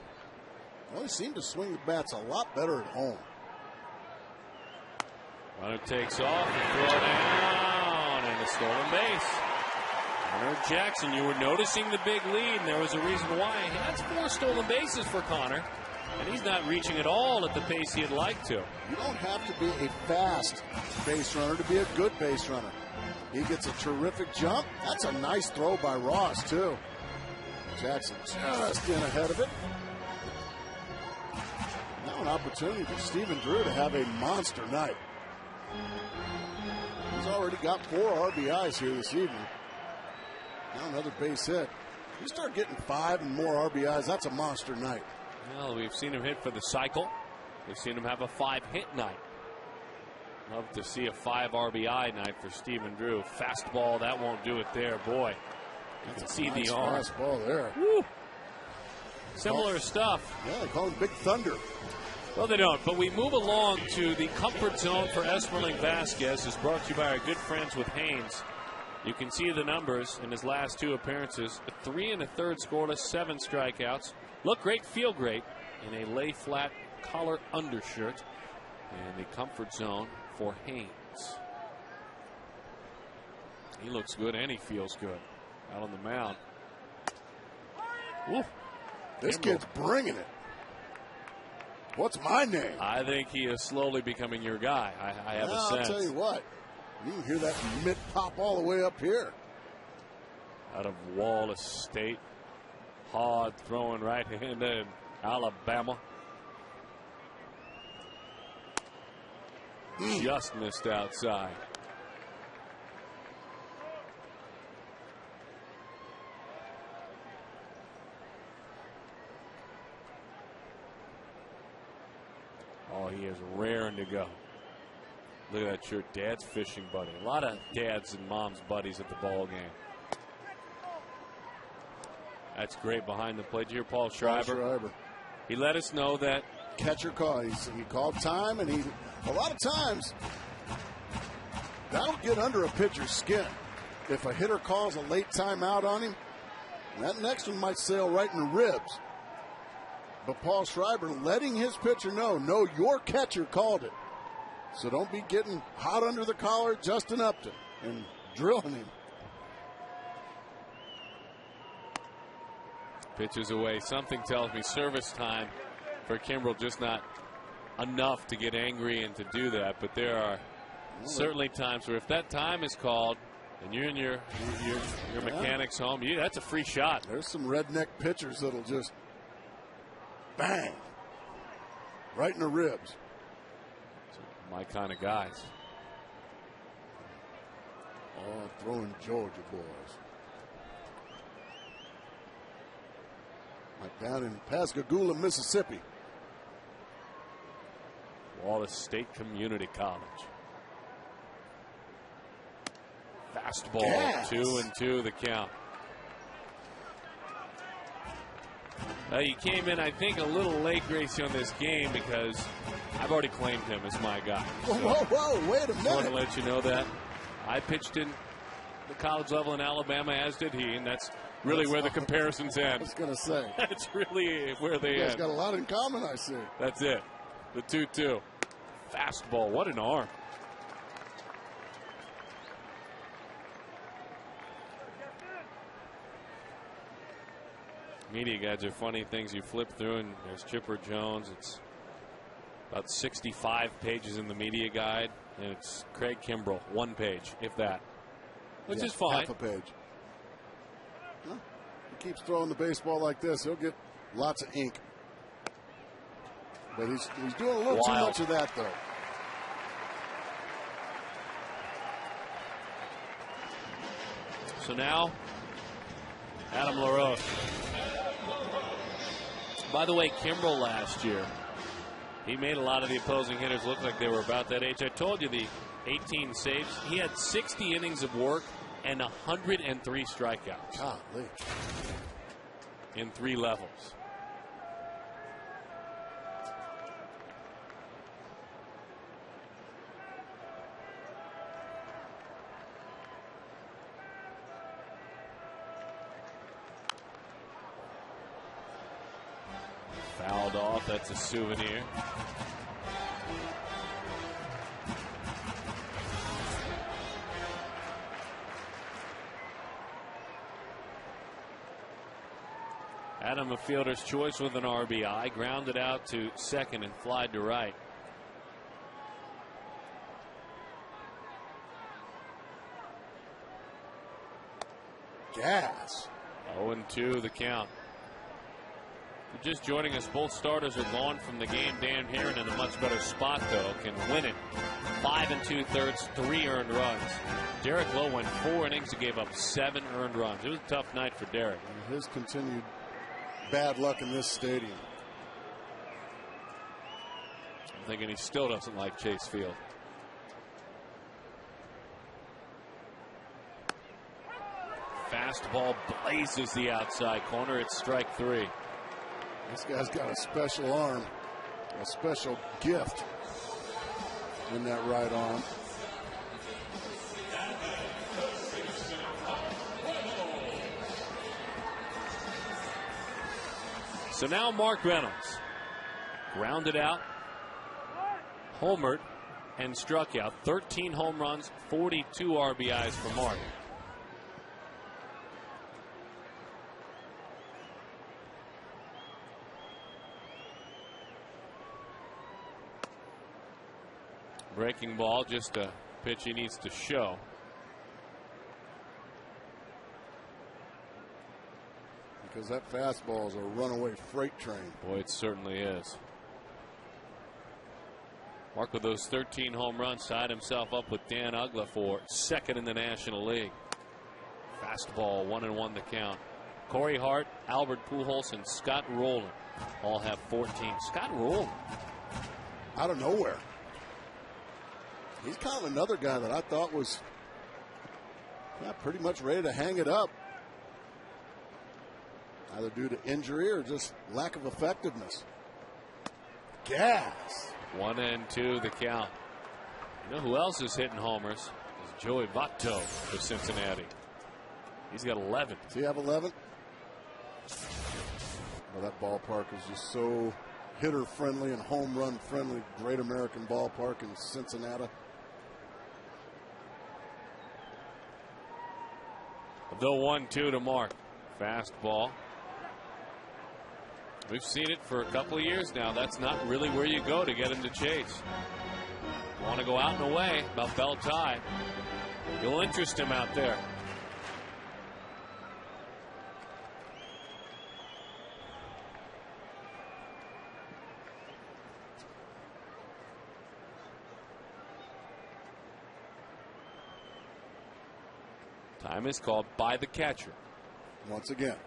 Well, they seem to swing the bats a lot better at home. Runner takes off and throw down, and a stolen base. Connor Jackson, you were noticing the big lead, and there was a reason why. That's 4 stolen bases for Connor, and he's not reaching at all at the pace he'd like to. You don't have to be a fast base runner to be a good base runner. He gets a terrific jump. That's a nice throw by Ross, too. Jackson just in ahead of it. Now an opportunity for Stephen Drew to have a monster night. He's already got 4 RBIs here this evening. Now another base hit. You start getting 5 and more RBIs, that's a monster night. Well, we've seen him hit for the cycle. We've seen him have a 5-hit night. Love to see a 5 RBI night for Stephen Drew. Fastball, that won't do it there. Boy, you can see nice the arm. Fastball there. Woo. Similar stuff. Yeah, they call him Big Thunder. Well, they don't, but we move along to the comfort zone for Esmerling Vasquez, is brought to you by our good friends with Haynes. You can see the numbers in his last 2 appearances. 3 1/3 scoreless, 7 strikeouts. Look great, feel great in a lay flat collar undershirt. And the comfort zone for Haynes. He looks good and he feels good out on the mound. Woo. This kid's bringing it. What's my name? I think he is slowly becoming your guy. I have a sense. I'll tell you what. You can hear that mitt pop all the way up here. Out of Wallace State. Hard throwing right-hander in Alabama. Just missed outside. Oh, he is raring to go. Look at that shirt. Dad's fishing buddy. A lot of dads and moms buddies at the ball game. That's great behind the plate. Here, Paul Schreiber. He let us know that catcher call. He called time, and a lot of times that'll get under a pitcher's skin. If a hitter calls a late timeout on him, that next one might sail right in the ribs. But Paul Schreiber letting his pitcher know, no, your catcher called it. So don't be getting hot under the collar, Justin Upton, and drilling him. Pitches away. Something tells me service time for Kimbrel just not enough to get angry and to do that. But there are certainly times where if that time is called and you're in your mechanic's home, that's a free shot. There's some redneck pitchers that'll just bang right in the ribs. My kind of guys. Oh, throwing Georgia boys. Like down in Pascagoula, Mississippi. Wallace State Community College. Fastball, Yes. 2-2 the count. You came in, I think, a little late, Gracie, on this game because I've already claimed him as my guy. So Whoa, wait a minute. I want to let you know that. I pitched in the college level in Alabama, as did he, and that's really where the comparisons end. I was going to say. That's really where they You guys end. got a lot in common, I see. That's it. The 2-2. Fastball. What an arm. Media guides are funny things you flip through, and there's Chipper Jones. It's about 65 pages in the media guide, and it's Craig Kimbrel, 1 page, if that, which is fine. Half a page. Huh? He keeps throwing the baseball like this, he'll get lots of ink. But he's doing a little too much of that, though. So now, Adam LaRose. By the way, Kimbrel last year, he made a lot of the opposing hitters look like they were about that age. I told you the 18 saves. He had 60 innings of work and 103 strikeouts. Golly. In 3 levels. Fouled off. That's a souvenir. Adam, a fielder's choice with an RBI, grounded out to second and flied to right. Gas. 0-2 the count. If you're just joining us, both starters are gone from the game. Dan Herron in a much better spot, though, can win it. 5 2/3, 3 earned runs. Derek Lowe went 4 innings and gave up 7 earned runs. It was a tough night for Derek. And his continued bad luck in this stadium. I'm thinking he still doesn't like Chase Field. Fastball blazes the outside corner. It's strike 3. This guy's got a special arm, a special gift in that right arm. So now Mark Reynolds grounded out, homered, and struck out. 13 home runs, 42 RBIs for Mark. Breaking ball, just a pitch he needs to show. Because that fastball is a runaway freight train. Boy, it certainly is. Mark with those 13 home runs tied himself up with Dan Uggla for second in the National League. Fastball, 1-1 the count. Corey Hart, Albert Pujols, and Scott Rowland all have 14. Scott Rowland. Out of nowhere. He's kind of another guy that I thought was pretty much ready to hang it up. Either due to injury or just lack of effectiveness. Gas. 1-2 the count. You know who else is hitting homers? Is Joey Votto for Cincinnati. He's got 11. Does he have 11? Well, that ballpark is just so hitter-friendly and home run-friendly. Great American ballpark in Cincinnati. The 1-2 to Mark. Fastball. We've seen it for a couple of years now. That's not really where you go to get him to chase. You want to go out and away, about bell tie. You'll interest him out there. Time is called by the catcher. Once again.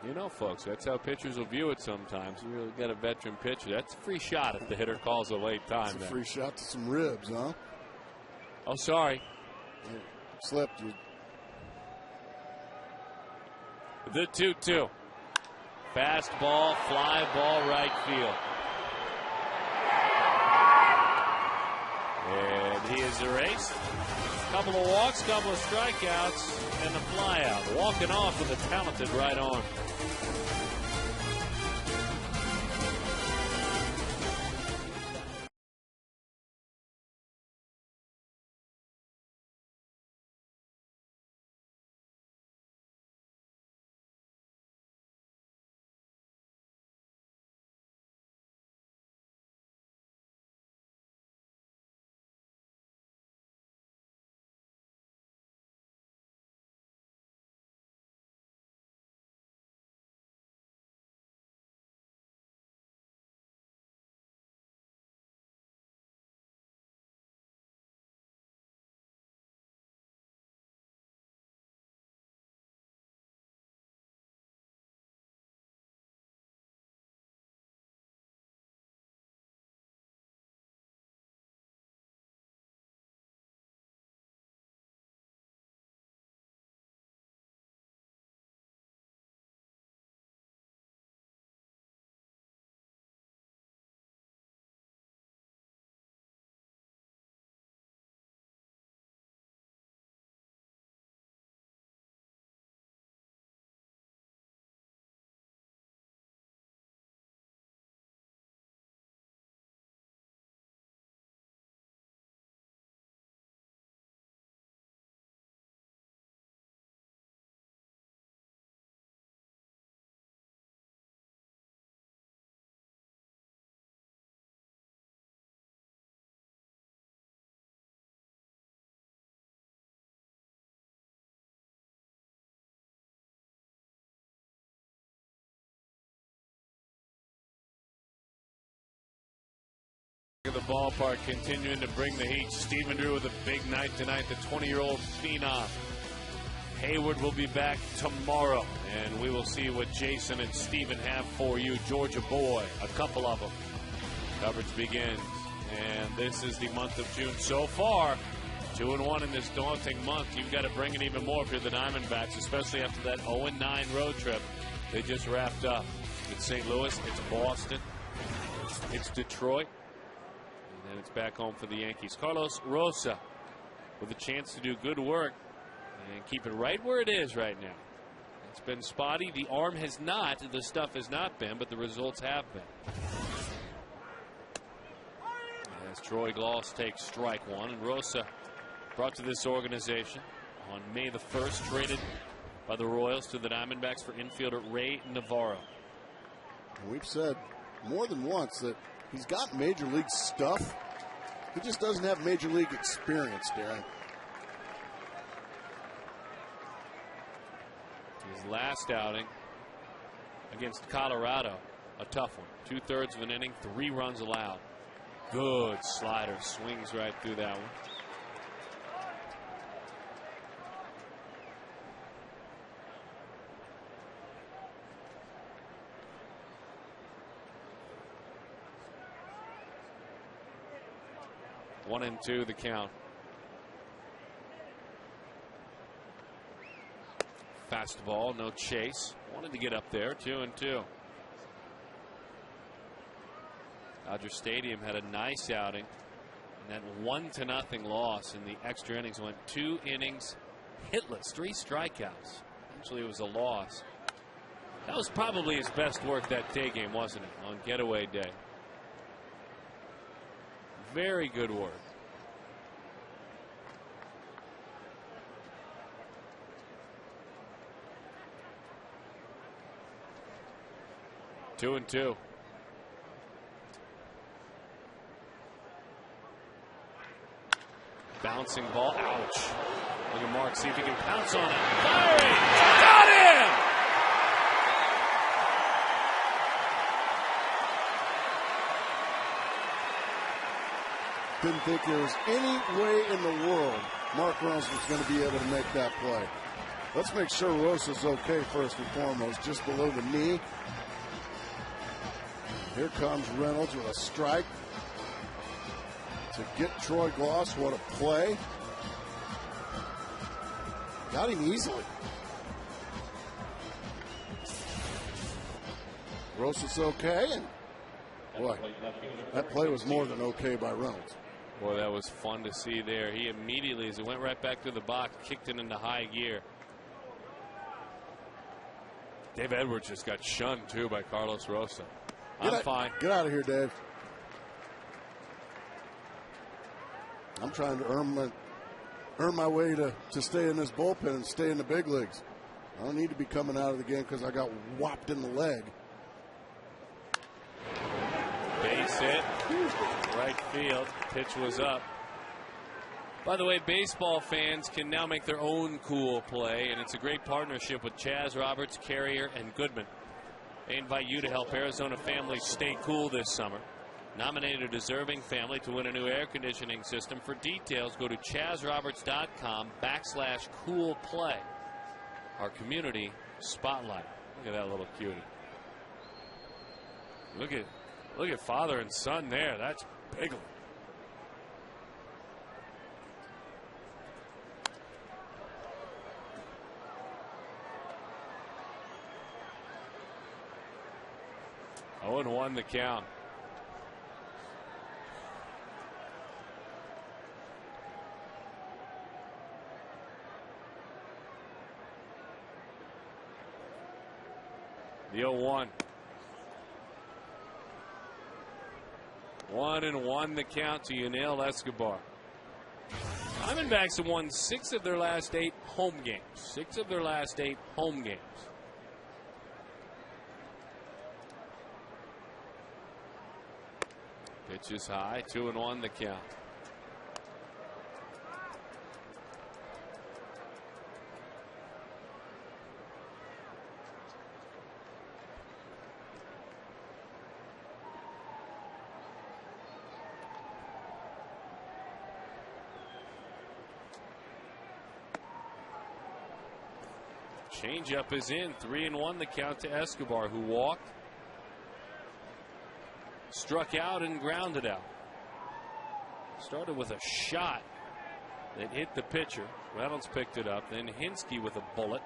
You know, folks, that's how pitchers will view it sometimes. You really get a veteran pitcher. That's a free shot if the hitter calls a late time. It's a free shot to some ribs, huh? Oh, sorry. You slipped. The 2-2. Fastball, fly ball, right field. And he is erased. Couple of walks, couple of strikeouts, and the flyout. Walking off with a talented right arm. The ballpark continuing to bring the heat. Stephen Drew with a big night tonight. The 20-year-old phenom. Hayward will be back tomorrow, and we will see what Jason and Stephen have for you. Georgia boy, a couple of them. Coverage begins, and this is the month of June. So far, 2-1 in this daunting month. You've got to bring it even more if you're the Diamondbacks, especially after that 0-9 road trip they just wrapped up. It's St. Louis, it's Boston, it's Detroit. And it's back home for the Yankees. Carlos Rosa with a chance to do good work and keep it right where it is right now. It's been spotty. The arm has not. The stuff has not been, but the results have been. As Troy Gloss takes strike one, and Rosa brought to this organization on May the 1st, traded by the Royals to the Diamondbacks for infielder Ray Navarro. We've said more than once that he's got major league stuff. He just doesn't have major league experience, Darren. His last outing against Colorado, a tough one. 2/3 of an inning, 3 runs allowed. Good slider, swings right through that one. One and two, the count. Fastball, no chase. Wanted to get up there, 2-2. Dodger Stadium had a nice outing. And that 1-0 loss in the extra innings went 2 innings hitless, 3 strikeouts. Actually, it was a loss. That was probably his best work that day game, wasn't it? On getaway day. Very good work. Two and two. Bouncing ball. Ouch. Look at Mark, see if he can pounce on it. Firing! Got him! Didn't think there was any way in the world Mark Reynolds was going to be able to make that play. Let's make sure Rosa's okay first and foremost, just below the knee. Here comes Reynolds with a strike to get Troy Gloss. What a play. Got him easily. Rosa's okay, and boy, that play was more than okay by Reynolds. Boy, that was fun to see there. He immediately, as he went right back to the box, kicked it into high gear. Dave Edwards just got shunned, too, by Carlos Rosa. I'm fine. Get out of here, Dave. I'm trying to earn my way to stay in this bullpen and stay in the big leagues. I don't need to be coming out of the game because I got whopped in the leg. Base hit. Right field. Pitch was up. By the way, baseball fans can now make their own cool play, and it's a great partnership with Chaz Roberts, Carrier, and Goodman. They invite you to help Arizona families stay cool this summer. Nominate a deserving family to win a new air conditioning system. For details, go to chazroberts.com/cool play. Our community spotlight. Look at that little cutie. Look at father and son there. That's big. Oh, and 1 the count. The 0-1. 1-1 the count to Yunel Escobar. Diamondbacks have won 6 of their last 8 home games. 6 of their last 8 home games. Pitch is high. 2-1 the count. Changeup is in. 3-1 the count to Escobar, who walked, struck out, and grounded out. Started with a shot that hit the pitcher. Reynolds picked it up. Then Hinsky with a bullet.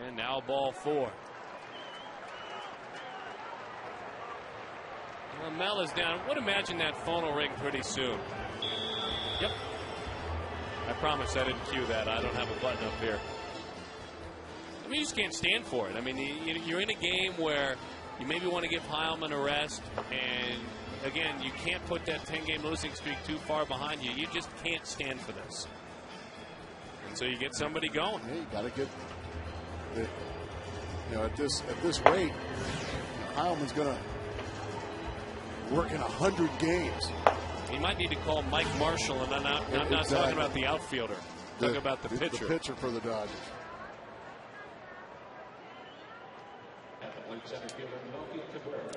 And now ball 4. Well, Mel is down. Would imagine that phone will ring pretty soon. Yep. I promise I didn't cue that. I don't have a button up here. I mean, you just can't stand for it. I mean, you're in a game where you maybe want to give Heilman a rest, and again, you can't put that 10-game losing streak too far behind you. You just can't stand for this. And so you get somebody going. Yeah, you got to get, at this rate, Heilman's going to work in 100 games. He might need to call Mike Marshall, and I'm not talking about the outfielder. I'm talking about the pitcher. The pitcher for the Dodgers.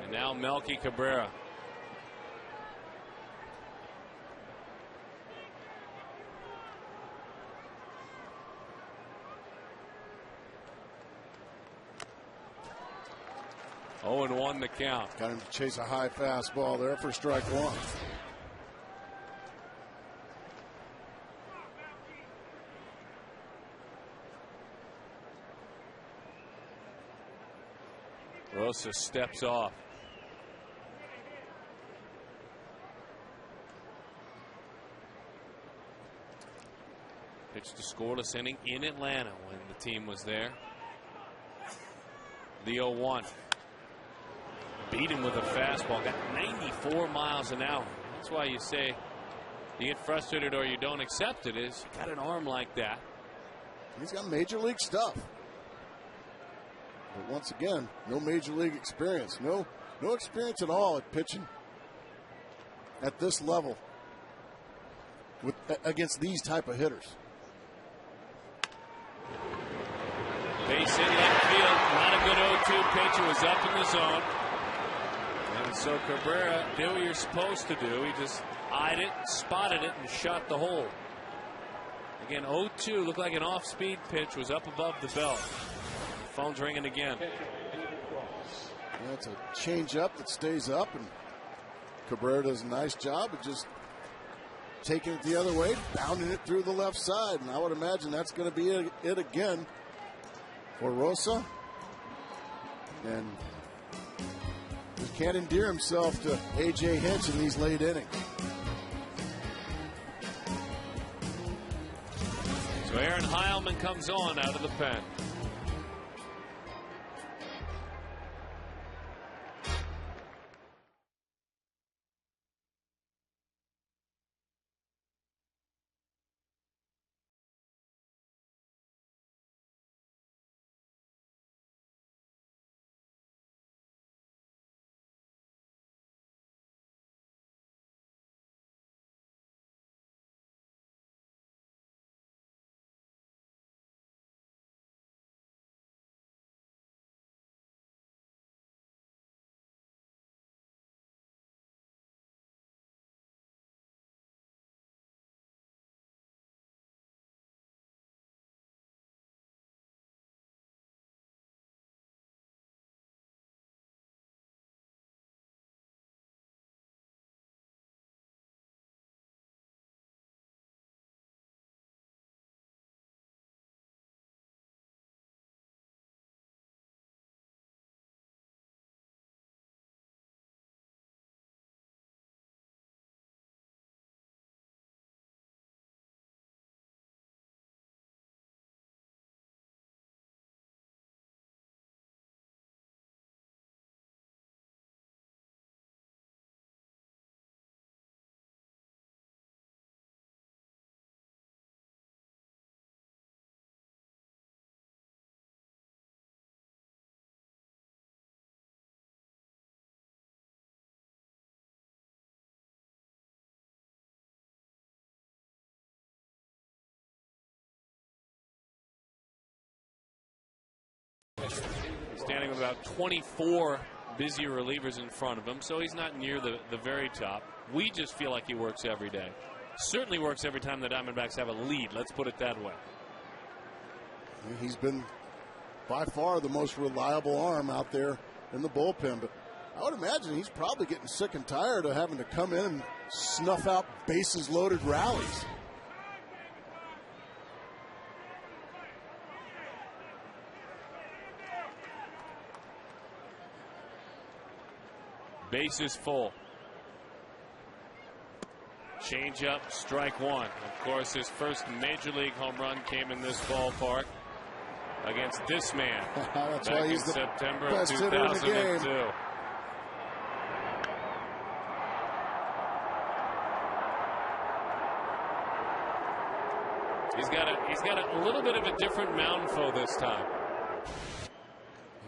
And now Melky Cabrera. Oh, and 1 the count. Got him to chase a high fastball there for strike 1. Rosa steps off. Pitched a scoreless inning in Atlanta when the team was there. The 0-1. Beat him with a fastball. Got 94 miles an hour. That's why you say you get frustrated or you don't accept it. Is got an arm like that. He's got major league stuff. But once again, no major league experience. No experience at all at pitching at this level against these type of hitters. Base hit left field. Not a good 0-2 pitch. It was up in the zone. And so Cabrera did what you're supposed to do. He just eyed it, spotted it, and shot the hole. Again, 0-2 looked like an off-speed pitch. Was up above the belt. Phone's ringing again. That's a change-up that stays up, and Cabrera does a nice job of just taking it the other way, bounding it through the left side. And I would imagine that's going to be it again for Rosa. And he can't endear himself to A.J. Hinch in these late innings. So Aaron Heilman comes on out of the pen. Standing with about 24 busy relievers in front of him, so he's not near the very top. We just feel like he works every day. Certainly works every time the Diamondbacks have a lead, let's put it that way. He's been by far the most reliable arm out there in the bullpen, but I would imagine he's probably getting sick and tired of having to come in and snuff out bases loaded rallies. Bases full. Change up, strike one. Of course, his first major league home run came in this ballpark against this man. That's back why he's in the September best of hitter in the 2002. game. He's got a little bit of a different mound foe this time.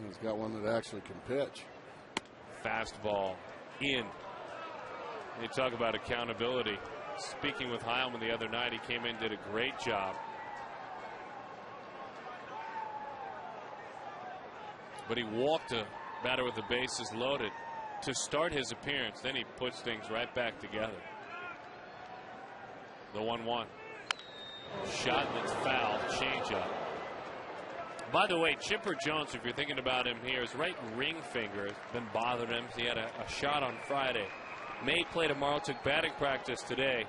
He's got one that actually can pitch. Fastball in. You talk about accountability. Speaking with Heilman the other night, he came in, did a great job. But he walked a batter with the bases loaded to start his appearance. Then he puts things right back together. The 1-1. Shot that's foul. Change up. By the way, Chipper Jones, if you're thinking about him here, his right ring finger has been bothering him. He had a shot on Friday. May play tomorrow, took batting practice today.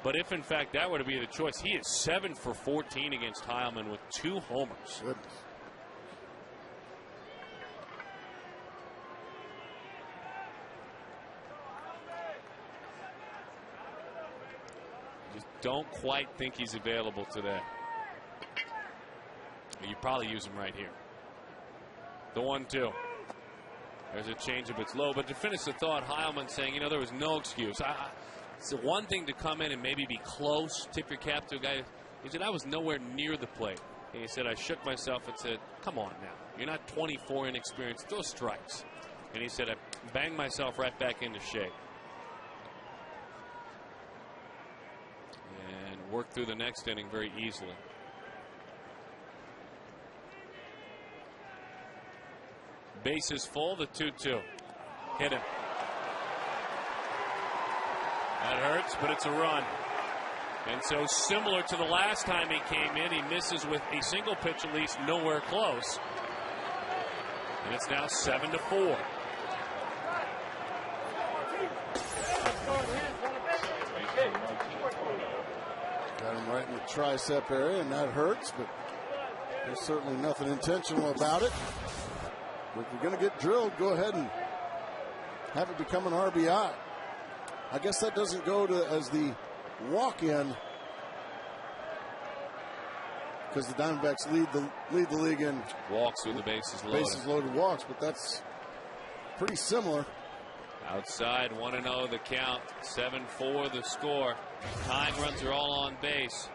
But if, in fact, that were to be the choice, he is 7 for 14 against Heilman with 2 homers. Goodness. Just don't quite think he's available today. You probably use him right here. The 1-2. There's a changeup. It's low. But to finish the thought, Heilman saying, you know, there was no excuse. It's one thing to come in and maybe be close, tip your cap to a guy. He said, I was nowhere near the plate. And he said, I shook myself and said, come on now. You're not 24 inexperienced. Those strikes. And he said, I banged myself right back into shape. And worked through the next inning very easily. Bases full, the 2-2. Hit him. That hurts, but it's a run. And so similar to the last time he came in, he misses with a single pitch at least, nowhere close. And it's now 7-4. Got him right in the tricep area, and that hurts, but there's certainly nothing intentional about it. But if you're going to get drilled, go ahead and have it become an RBI. I guess that doesn't go to as the walk-in because the Diamondbacks lead the league in walks with the bases loaded. Bases loaded walks, but that's pretty similar. Outside, 1-0 the count, 7-4 the score. Tying runs are all on base.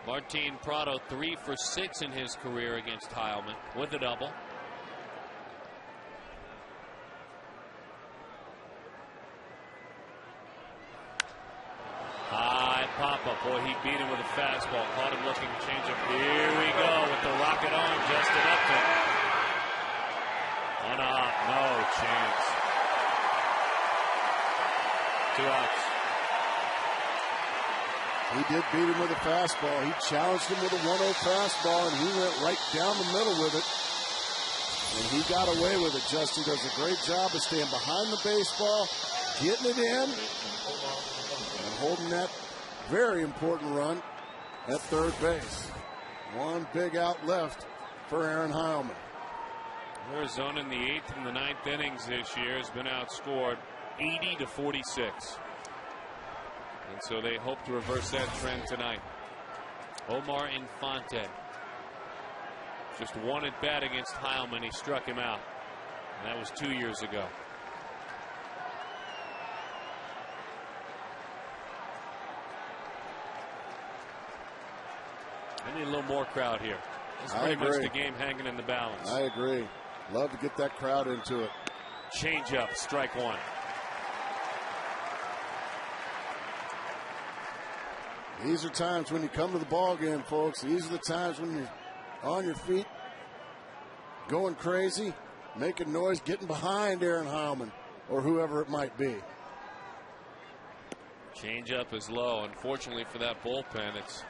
Martin Prado 3 for 6 in his career against Heilman with a double. High pop-up. Boy, he beat him with a fastball. Caught him looking, change up. Here we go with the rocket arm just enough to. On a hop, no chance. 2 outs. He did beat him with a fastball. He challenged him with a 1-0 fastball, and he went right down the middle with it. And he got away with it. Justin does a great job of staying behind the baseball, getting it in, and holding that very important run at third base. One big out left for Aaron Heilman. Arizona in the 8th and the 9th innings this year has been outscored 80-46. And so they hope to reverse that trend tonight. Omar Infante. Just one at bat against Heilman. He struck him out. And that was 2 years ago. I need a little more crowd here. It's pretty much the game hanging in the balance. I agree. Love to get that crowd into it. Change up, strike one. These are times when you come to the ball game, folks. These are the times when you're on your feet, going crazy, making noise, getting behind Aaron Heilman or whoever it might be. Change up is low. Unfortunately for that bullpen, it's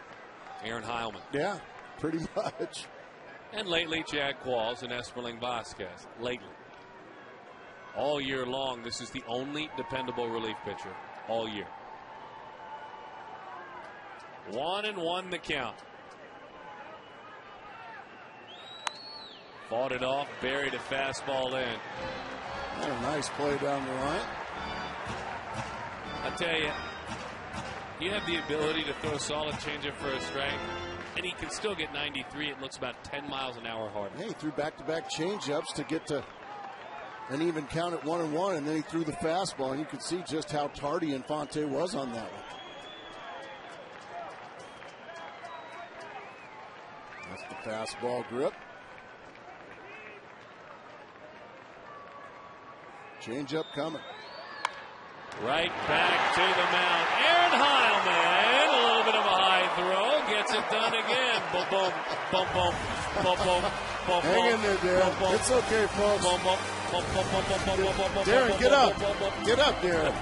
Aaron Heilman. Yeah, pretty much. And lately, Jack Qualls and Esperling Vasquez. Lately. All year long, this is the only dependable relief pitcher all year. 1-1 the count. Fought it off, buried a fastball in. What a nice play down the line. I tell you, you have the ability to throw a solid changeup for a strike, and he can still get 93. It looks about 10 miles an hour harder. Hey, he threw back-to-back changeups to get to an even count at 1-1, and then he threw the fastball, and you could see just how tardy Infante was on that one. That's the fastball grip. Changeup coming. Right back to the mound. Aaron Heilman, a little bit of a high throw, gets it done again. Boom, boom, boom, boom, boom, boom, boom. Hang in there, Darren. It's okay, folks. Darren, get up. Get up, Darren.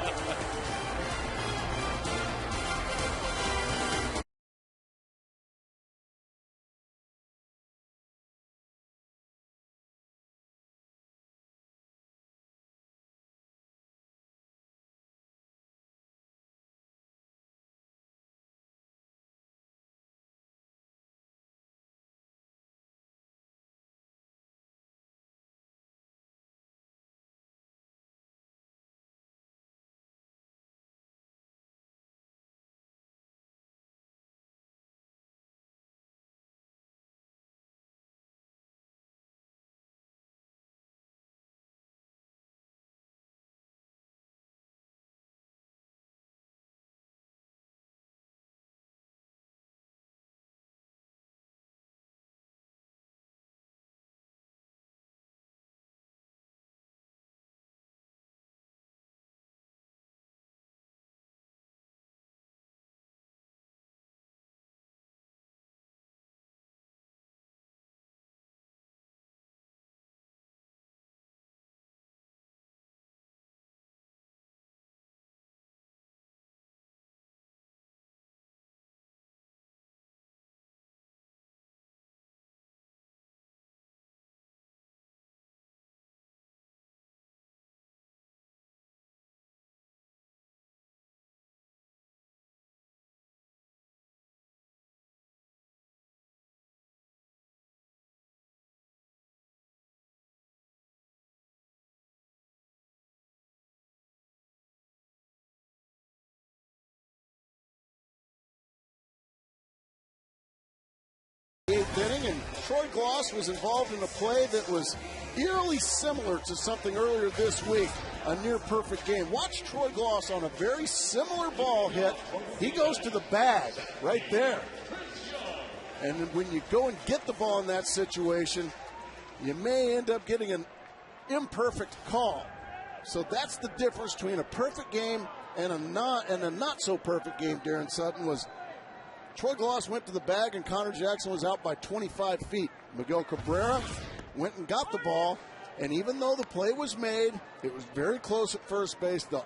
8th inning, and Troy Gloss was involved in a play that was eerily similar to something earlier this week, a near-perfect game. Watch Troy Gloss on a very similar ball hit. He goes to the bag right there. And when you go and get the ball in that situation, you may end up getting an imperfect call. So that's the difference between a perfect game and a not so perfect game. Darren Sutton was Troy Gloss went to the bag and Connor Jackson was out by 25 feet. Miguel Cabrera went and got the ball, and even though the play was made, it was very close at first base. The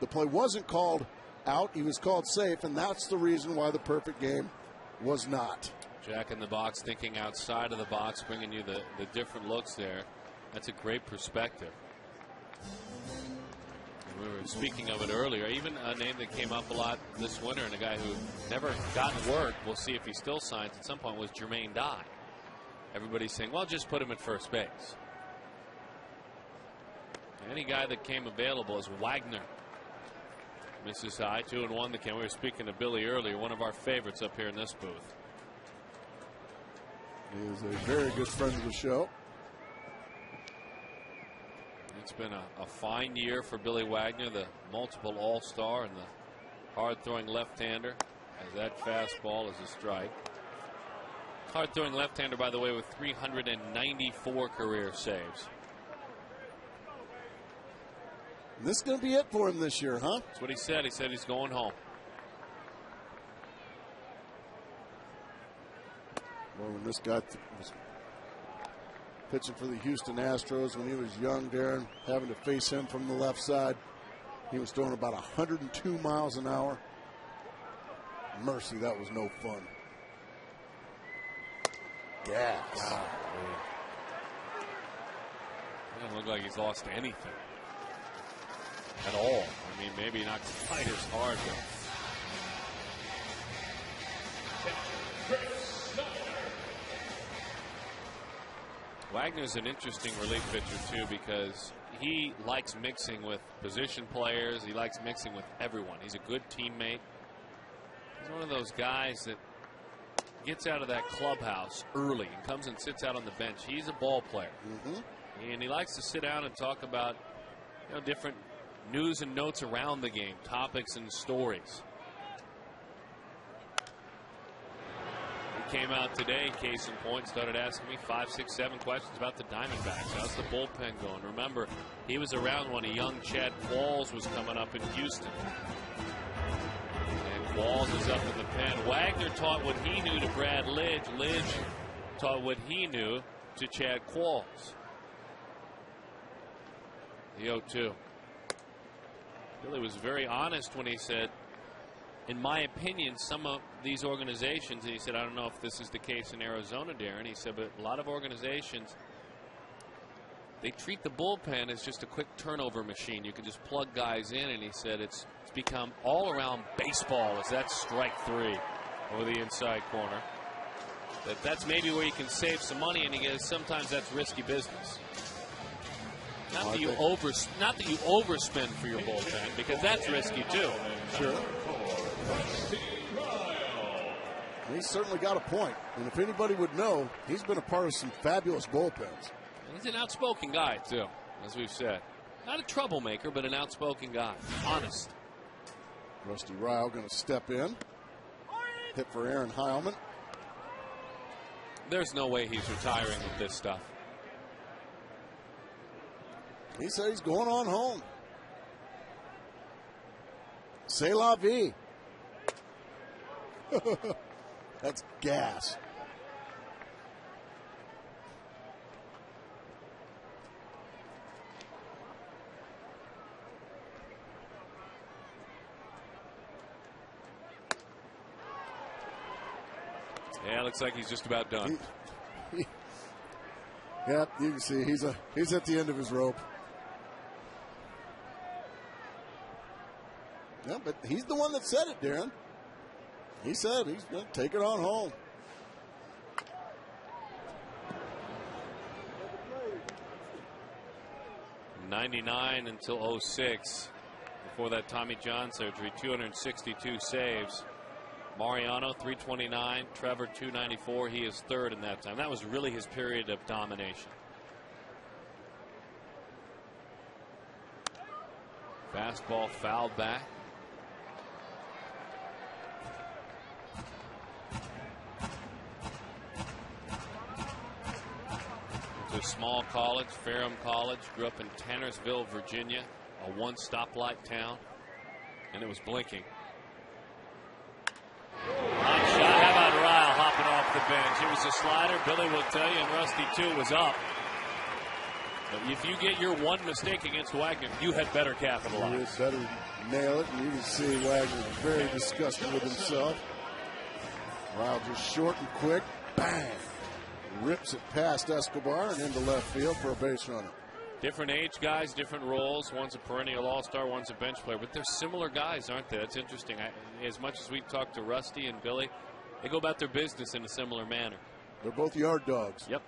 play wasn't called out. He was called safe, and that's the reason why the perfect game was not. Jack in the box, thinking outside of the box, bringing you the different looks there. That's a great perspective. We were speaking of it earlier. Even a name that came up a lot this winter, and a guy who never gotten work, we'll see if he still signs at some point, was Jermaine Dye. Everybody's saying, well, just put him at first base. Any guy that came available is Wagner. Misses high, 2-1 the count. We were speaking to Billy earlier, one of our favorites up here in this booth. He is a very good friend of the show. It's been a fine year for Billy Wagner, the multiple all-star and the hard-throwing left-hander, as that fastball is a strike. Hard-throwing left-hander, by the way, with 394 career saves. This is going to be it for him this year, huh? That's what he said. He said he's going home. Well, when this guy was pitching for the Houston Astros when he was young, Darren, having to face him from the left side, he was throwing about 102 miles an hour. Mercy, that was no fun. Gas. It doesn't look like he's lost anything at all. I mean, maybe not quite as hard, but Wagner's an interesting relief pitcher too, because he likes mixing with position players. He likes mixing with everyone. He's a good teammate. He's one of those guys that gets out of that clubhouse early and comes and sits out on the bench. He's a ball player, and he likes to sit down and talk about, you know, different news and notes around the game, topics and stories. He came out today, case in point, started asking me 5, 6, 7 questions about the Diamondbacks. How's the bullpen going? Remember, he was around when a young Chad Qualls was coming up in Houston. And Qualls is up in the pen. Wagner taught what he knew to Brad Lidge. Lidge taught what he knew to Chad Qualls. The 0-2. Billy was very honest when he said, in my opinion, some of these organizations, and he said, I don't know if this is the case in Arizona, Darren. He said, but a lot of organizations, they treat the bullpen as just a quick turnover machine. You can just plug guys in, and he said it's become all around baseball as that strike 3 over the inside corner. That's maybe where you can save some money, and he goes, sometimes that's risky business. Not that you overspend for your bullpen, because that's risky too. Sure. He's certainly got a point, and if anybody would know, he's been a part of some fabulous bullpens. He's an outspoken guy too, as we've said. Not a troublemaker, but an outspoken guy. Honest. Rusty Ryle going to step in. Hit for Aaron Heilman. There's no way he's retiring with this stuff. He said he's going on home. C'est la vie. That's gas. Yeah, looks like he's just about done. Yeah, you can see he's at the end of his rope. Yeah, but he's the one that said it, Darren. He said he's going to take it on home. '99 until '06. Before that Tommy John surgery, 262 saves. Mariano 329, Trevor 294. He is third in that time. That was really his period of domination. Fastball fouled back. To a small college, Ferrum College. Grew up in Tannersville, Virginia, a one stoplight town, and it was blinking. Nice shot. How about Ryle hopping off the bench? It was a slider. Billy will tell you, and Rusty too was up. But if you get your one mistake against Wagner, you had better capitalize. You had better nail it, and you can see Wagner very disgusted with himself. Ryle just short and quick. Bang! Rips it past Escobar and into left field for a base runner. Different age guys, different roles. One's a perennial all-star, one's a bench player. But they're similar guys, aren't they? That's interesting. As much as we talk to Rusty and Billy, they go about their business in a similar manner. They're both yard dogs. Yep.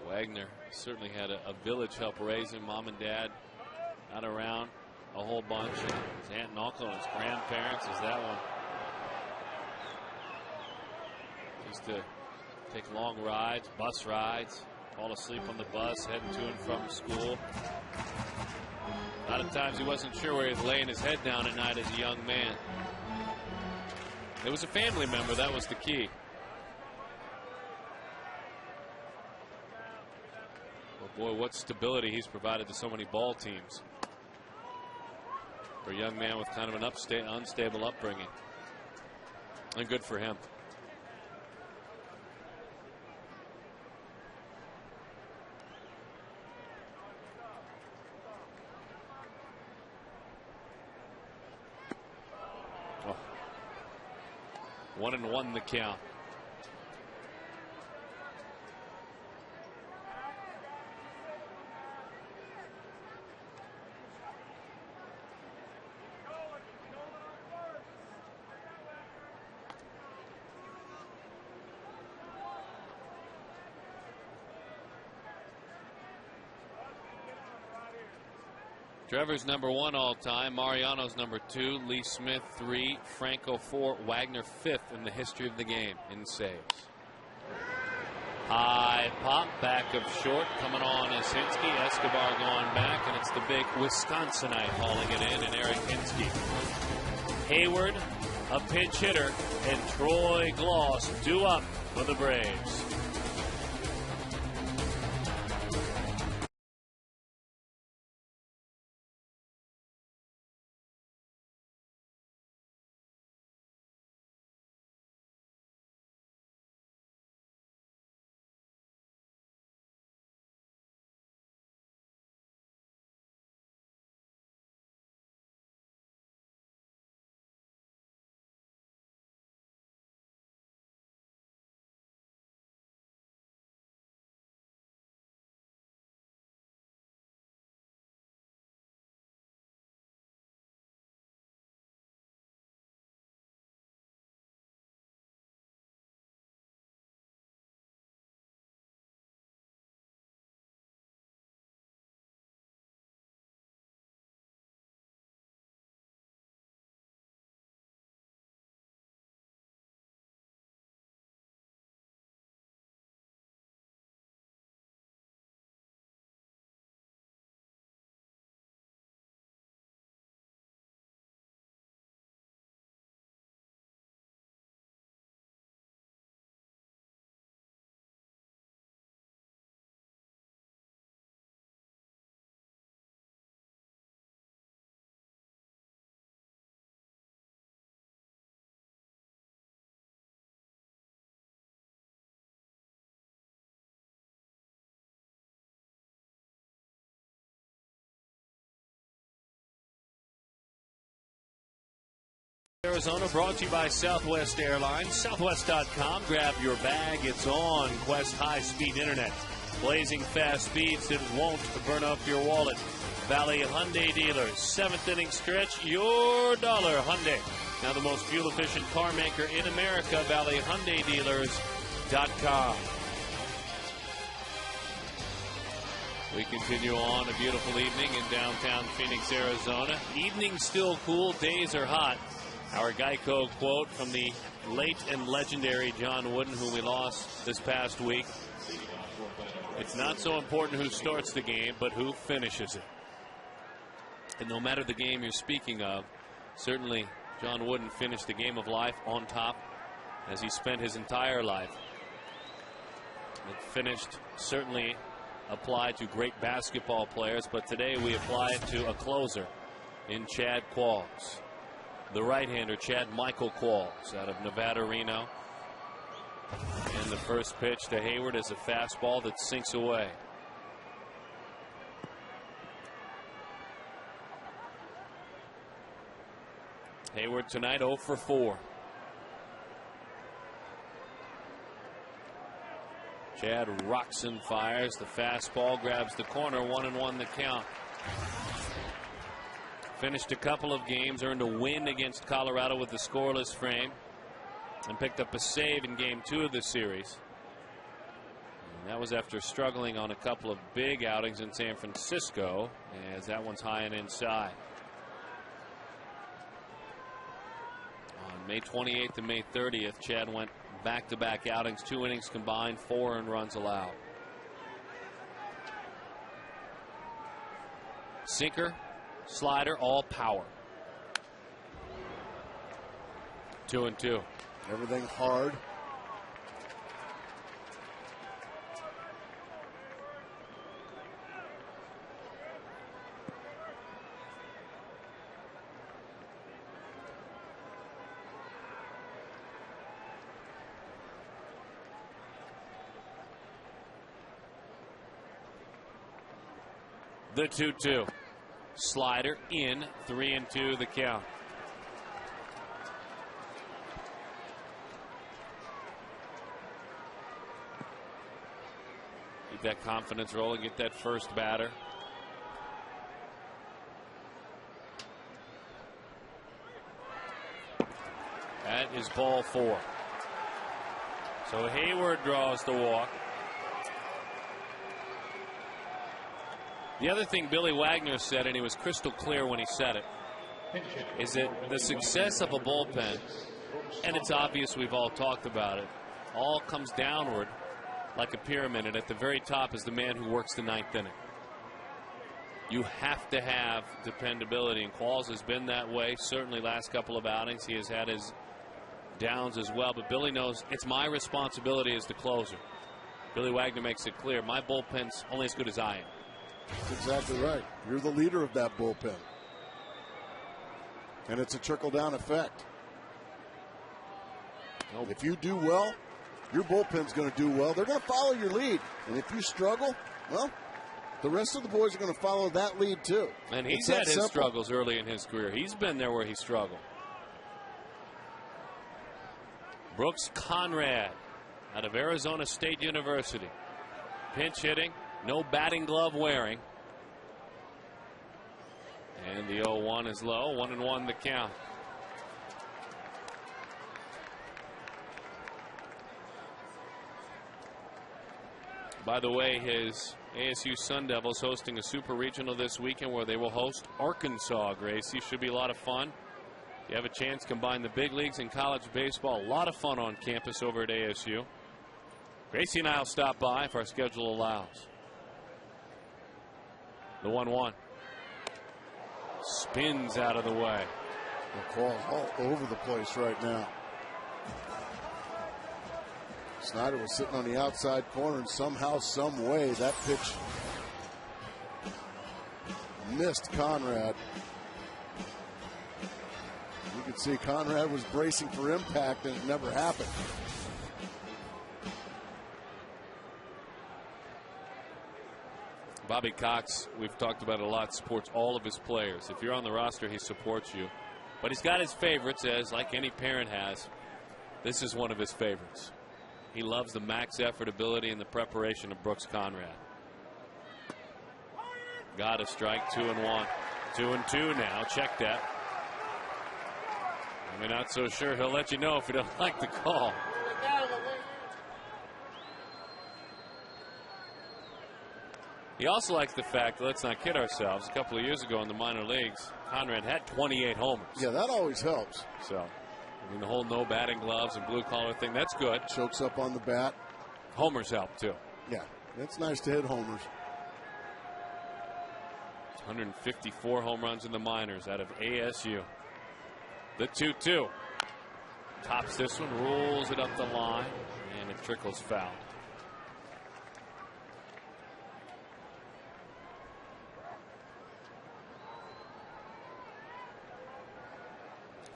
Wagner certainly had a village help raise him. Mom and dad not around a whole bunch. His aunt and uncle and his grandparents is that one. Used to take long rides, bus rides, fall asleep on the bus, heading to and from school. A lot of times he wasn't sure where he was laying his head down at night as a young man. It was a family member, that was the key. Boy, what stability he's provided to so many ball teams. For a young man with kind of an unstable upbringing. And good for him. Oh. 1-1 the count. Trevor's #1 all time. Mariano's #2. Lee Smith 3. Franco 4. Wagner 5th in the history of the game in saves. High pop back of short coming on is Hinske. Escobar going back, and it's the big Wisconsinite hauling it in, and Eric Hinske. Hayward, a pinch hitter, and Troy Gloss due up for the Braves. Arizona brought to you by Southwest Airlines. Southwest.com. Grab your bag. It's on Quest high-speed internet. Blazing fast speeds that won't burn up your wallet. Valley Hyundai dealers. 7th inning stretch. Your dollar Hyundai. Now the most fuel-efficient car maker in America. Valley Hyundai dealers. ATLAT.com. We continue on a beautiful evening in downtown Phoenix, Arizona. Evenings still cool, days are hot. Our Geico quote from the late and legendary John Wooden, who we lost this past week. It's not so important who starts the game, but who finishes it. And no matter the game you're speaking of, certainly John Wooden finished the game of life on top, as he spent his entire life. It finished certainly applied to great basketball players, but today we apply it to a closer in Chad Qualls. The right-hander, Chad Michael Qualls, out of Nevada, Reno. And the first pitch to Hayward is a fastball that sinks away. Hayward tonight 0 for 4. Chad rocks and fires. The fastball grabs the corner. 1-1 the count. Finished a couple of games, earned a win against Colorado with the scoreless frame, and picked up a save in game 2 of the series. And that was after struggling on a couple of big outings in San Francisco, as that one's high and inside. On May 28th and May 30th, Chad went back-to-back outings, 2 innings combined, 4 earned runs allowed. Sinker, slider, all power. 2-2. Everything hard. The 2-2. Slider in, 3-2 the count. Keep that confidence rolling, get that first batter. That is ball 4. So Hayward draws the walk. The other thing Billy Wagner said, and he was crystal clear when he said it, is that the success of a bullpen, and it's obvious we've all talked about it, all comes downward like a pyramid, and at the very top is the man who works the 9th inning. You have to have dependability, and Qualls has been that way. Certainly last couple of outings he has had his downs as well, but Billy knows it's my responsibility as the closer. Billy Wagner makes it clear, my bullpen's only as good as I am. That's exactly right. You're the leader of that bullpen. And it's a trickle-down effect. If you do well, your bullpen's going to do well. They're going to follow your lead. And if you struggle, well, the rest of the boys are going to follow that lead too. And he's had his struggles early in his career. He's been there where he struggled. Brooks Conrad out of Arizona State University. Pinch hitting. No batting glove wearing. And the 0-1 is low. 1-1 the count. By the way, his ASU Sun Devils hosting a super regional this weekend where they will host Arkansas. Gracie, should be a lot of fun. You have a chance to combine the big leagues and college baseball. A lot of fun on campus over at ASU. Gracie and I will stop by if our schedule allows. The 1-1. Spins out of the way. The Qualls all over the place right now. Snyder was sitting on the outside corner, and somehow, some way, that pitch missed Conrad. You can see Conrad was bracing for impact, and it never happened. Bobby Cox, we've talked about it a lot, supports all of his players. If you're on the roster, he supports you. But he's got his favorites, as like any parent has. This is one of his favorites. He loves the max effort ability and the preparation of Brooks Conrad. Got a strike, 2-1. 2-2 now. Check that. I'm not so sure he'll let you know if you don't like the call. He also likes the fact, let's not kid ourselves, a couple of years ago in the minor leagues, Conrad had 28 homers. Yeah, that always helps. So, I mean, the whole no batting gloves and blue collar thing, that's good. Chokes up on the bat. Homers help, too. Yeah, it's nice to hit homers. 154 home runs in the minors out of ASU. The 2-2. Tops this one, rolls it up the line, and it trickles foul.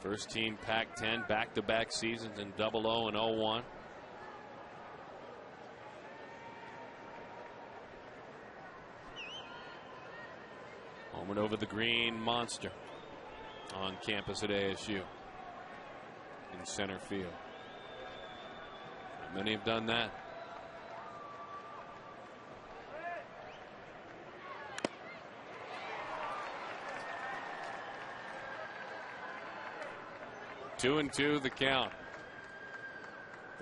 First team Pac-10 back-to-back seasons in 00 and 01. Homered over the green monster on campus at ASU in center field. Many have done that. Two and two, the count.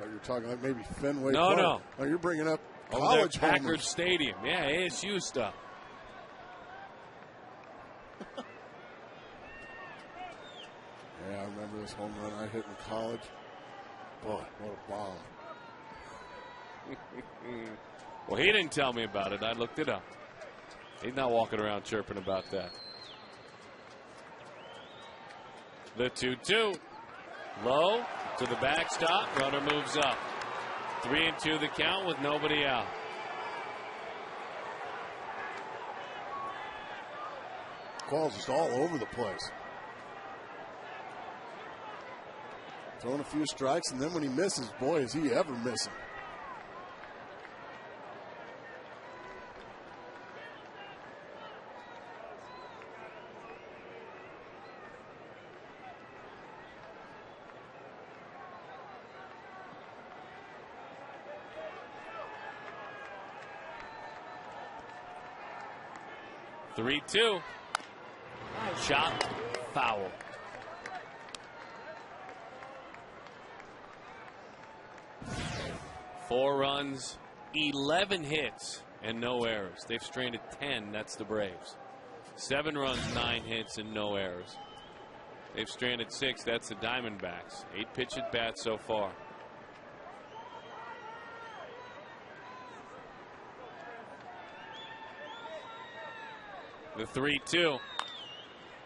Oh, you're talking like maybe Fenway No, Park. no. Oh, you're bringing up Over college there, Packard homers. Stadium. Yeah, ASU stuff. Yeah, I remember this home run I hit in college. Boy, what a bomb. Well, he didn't tell me about it. I looked it up. He's not walking around chirping about that. The 2-2. Low to the backstop. Runner moves up. 3-2 the count with nobody out. Qualls just all over the place. Throwing a few strikes, and then when he misses, boy, is he ever missing. Three-two. Shot foul. Four runs, 11 hits, and no errors. They've stranded 10. That's the Braves. 7 runs, 9 hits, and no errors. They've stranded 6. That's the Diamondbacks. 8 pitch at bats so far. The 3-2.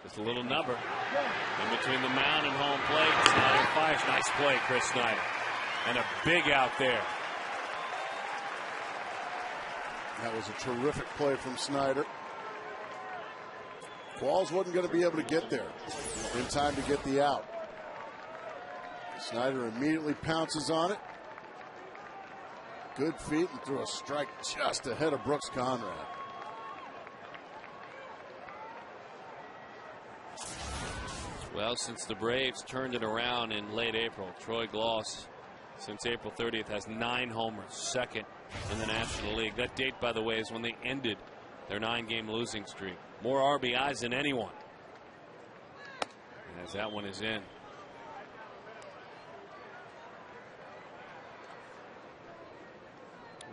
Just a little number. In between the mound and home plate. Snyder fires. Nice play, Chris Snyder. And a big out there. That was a terrific play from Snyder. Qualls wasn't going to be able to get there in time to get the out. Snyder immediately pounces on it. Good feet and threw a strike just ahead of Brooks Conrad. Well, since the Braves turned it around in late April, Troy Gloss, since April 30th, has 9 homers, second in the National League. That date, by the way, is when they ended their 9-game losing streak. More RBIs than anyone. And as that one is in.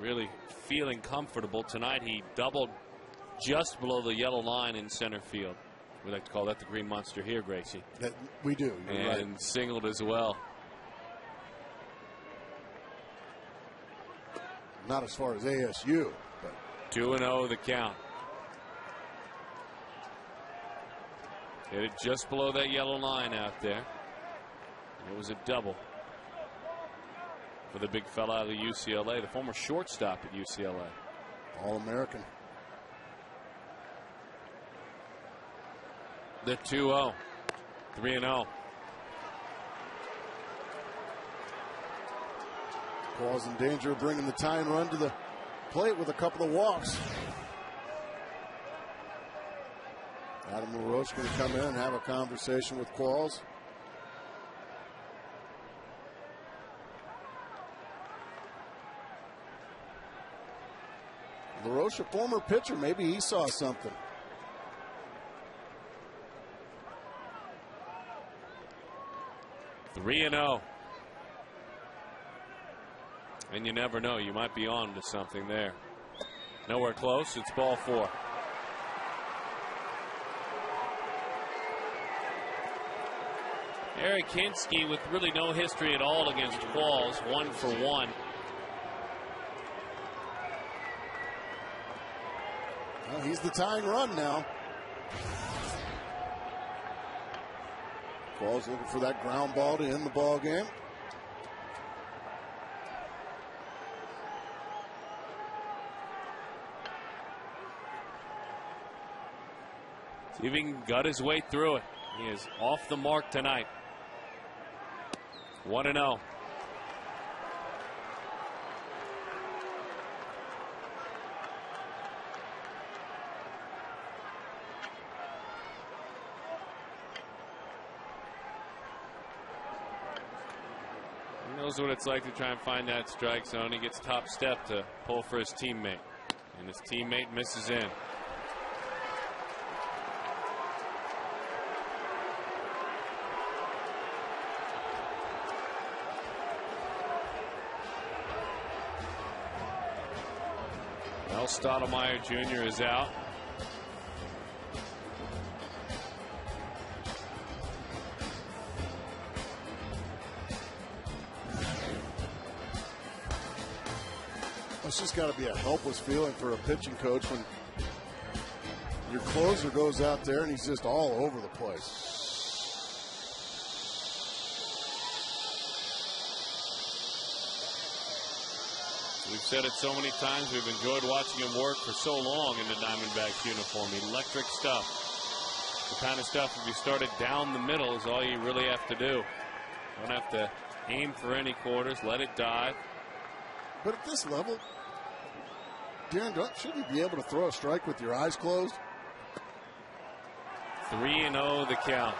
Really feeling comfortable tonight. He doubled just below the yellow line in center field. We like to call that the green monster here, Gracie. That we do. You're and right. Singled as well. Not as far as ASU, but 2-0 the count. Hit it just below that yellow line out there. It was a double for the big fella out of UCLA, the former shortstop at UCLA. All-American. The 2-0. 3-0. Qualls in danger of bringing the tying run to the plate with a couple of walks. Adam LaRoche going to come in and have a conversation with Qualls. LaRoche, a former pitcher, maybe he saw something. Three and 0. And you never know, you might be on to something there. Nowhere close. It's ball 4. Eric Hinsky with really no history at all against Qualls, 1 for 1. Well, he's the tying run now. Qualls looking for that ground ball to end the ball game. See if he can gut his way through it. He is off the mark tonight. 1-0. He knows what it's like to try and find that strike zone. He gets top step to pull for his teammate, and his teammate misses in. Stottlemyre Jr. is out. It's just got to be a helpless feeling for a pitching coach when your closer goes out there and he's just all over the place. We've said it so many times. We've enjoyed watching him work for so long in the Diamondbacks uniform. Electric stuff. The kind of stuff, if you start it down the middle, is all you really have to do. Don't have to aim for any quarters. Let it dive. But at this level, Darren, shouldn't you be able to throw a strike with your eyes closed? 3-0 the count.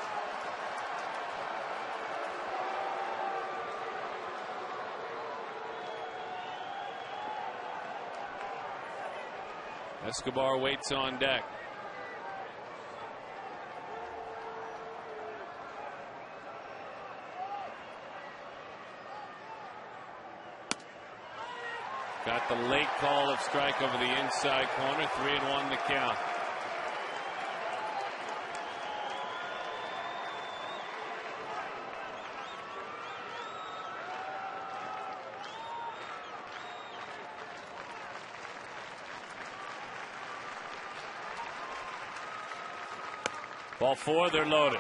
Escobar waits on deck. Got the late call of strike over the inside corner. 3-1 the count. Ball 4, they're loaded.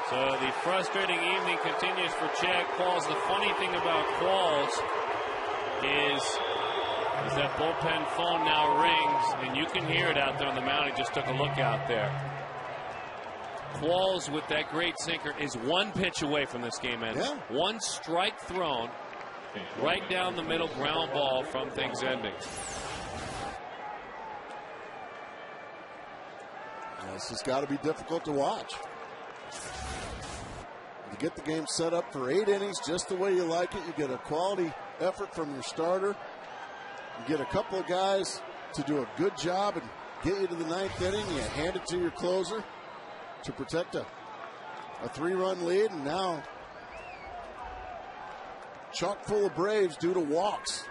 So the frustrating evening continues for Chad Qualls. The funny thing about Qualls is that bullpen phone now rings, and you can hear it out there on the mound. He just took a look out there. Qualls with that great sinker is one pitch away from this game ending. Yeah. One strike thrown right down the middle, ground ball from things ending. This has got to be difficult to watch. You get the game set up for 8 innings just the way you like it. You get a quality effort from your starter. You get a couple of guys to do a good job and get you to the 9th inning. You hand it to your closer to protect a 3-run lead. And now chock full of Braves due to walks.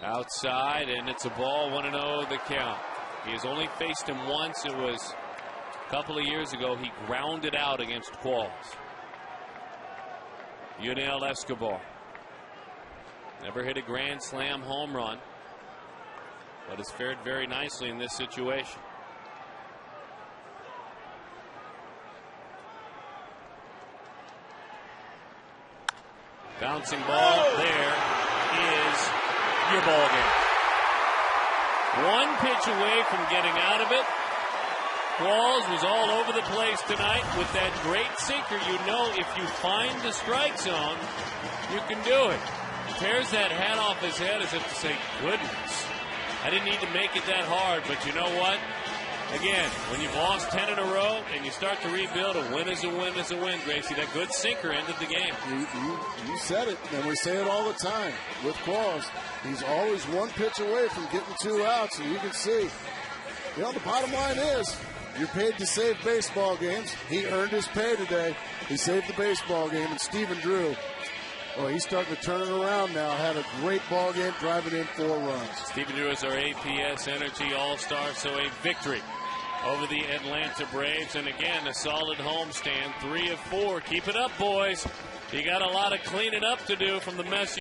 Outside, and it's a ball. 1-0 the count. He has only faced him once. It was a couple of years ago. He grounded out against Qualls. Yunel Escobar. Never hit a grand slam home run, but has fared very nicely in this situation. Bouncing ball. There is your ball game. One pitch away from getting out of it. Qualls was all over the place tonight with that great sinker. You know, if you find the strike zone, you can do it. Tears that hat off his head as if to say, goodness, I didn't need to make it that hard. But you know what? Again, when you've lost 10 in a row and you start to rebuild, a win is a win is a win, Gracie. That good sinker ended the game. You said it, and we say it all the time with Qualls. He's always one pitch away from getting 2 outs, and you can see, you know, the bottom line is you're paid to save baseball games. He earned his pay today. He saved the baseball game, and Stephen Drew Oh, he's starting to turn it around now. Had a great ball game, driving in 4 runs. Stephen Drew is our APS Energy All-Star, so a victory over the Atlanta Braves. And again, a solid homestand, 3 of 4. Keep it up, boys. You got a lot of cleaning up to do from the mess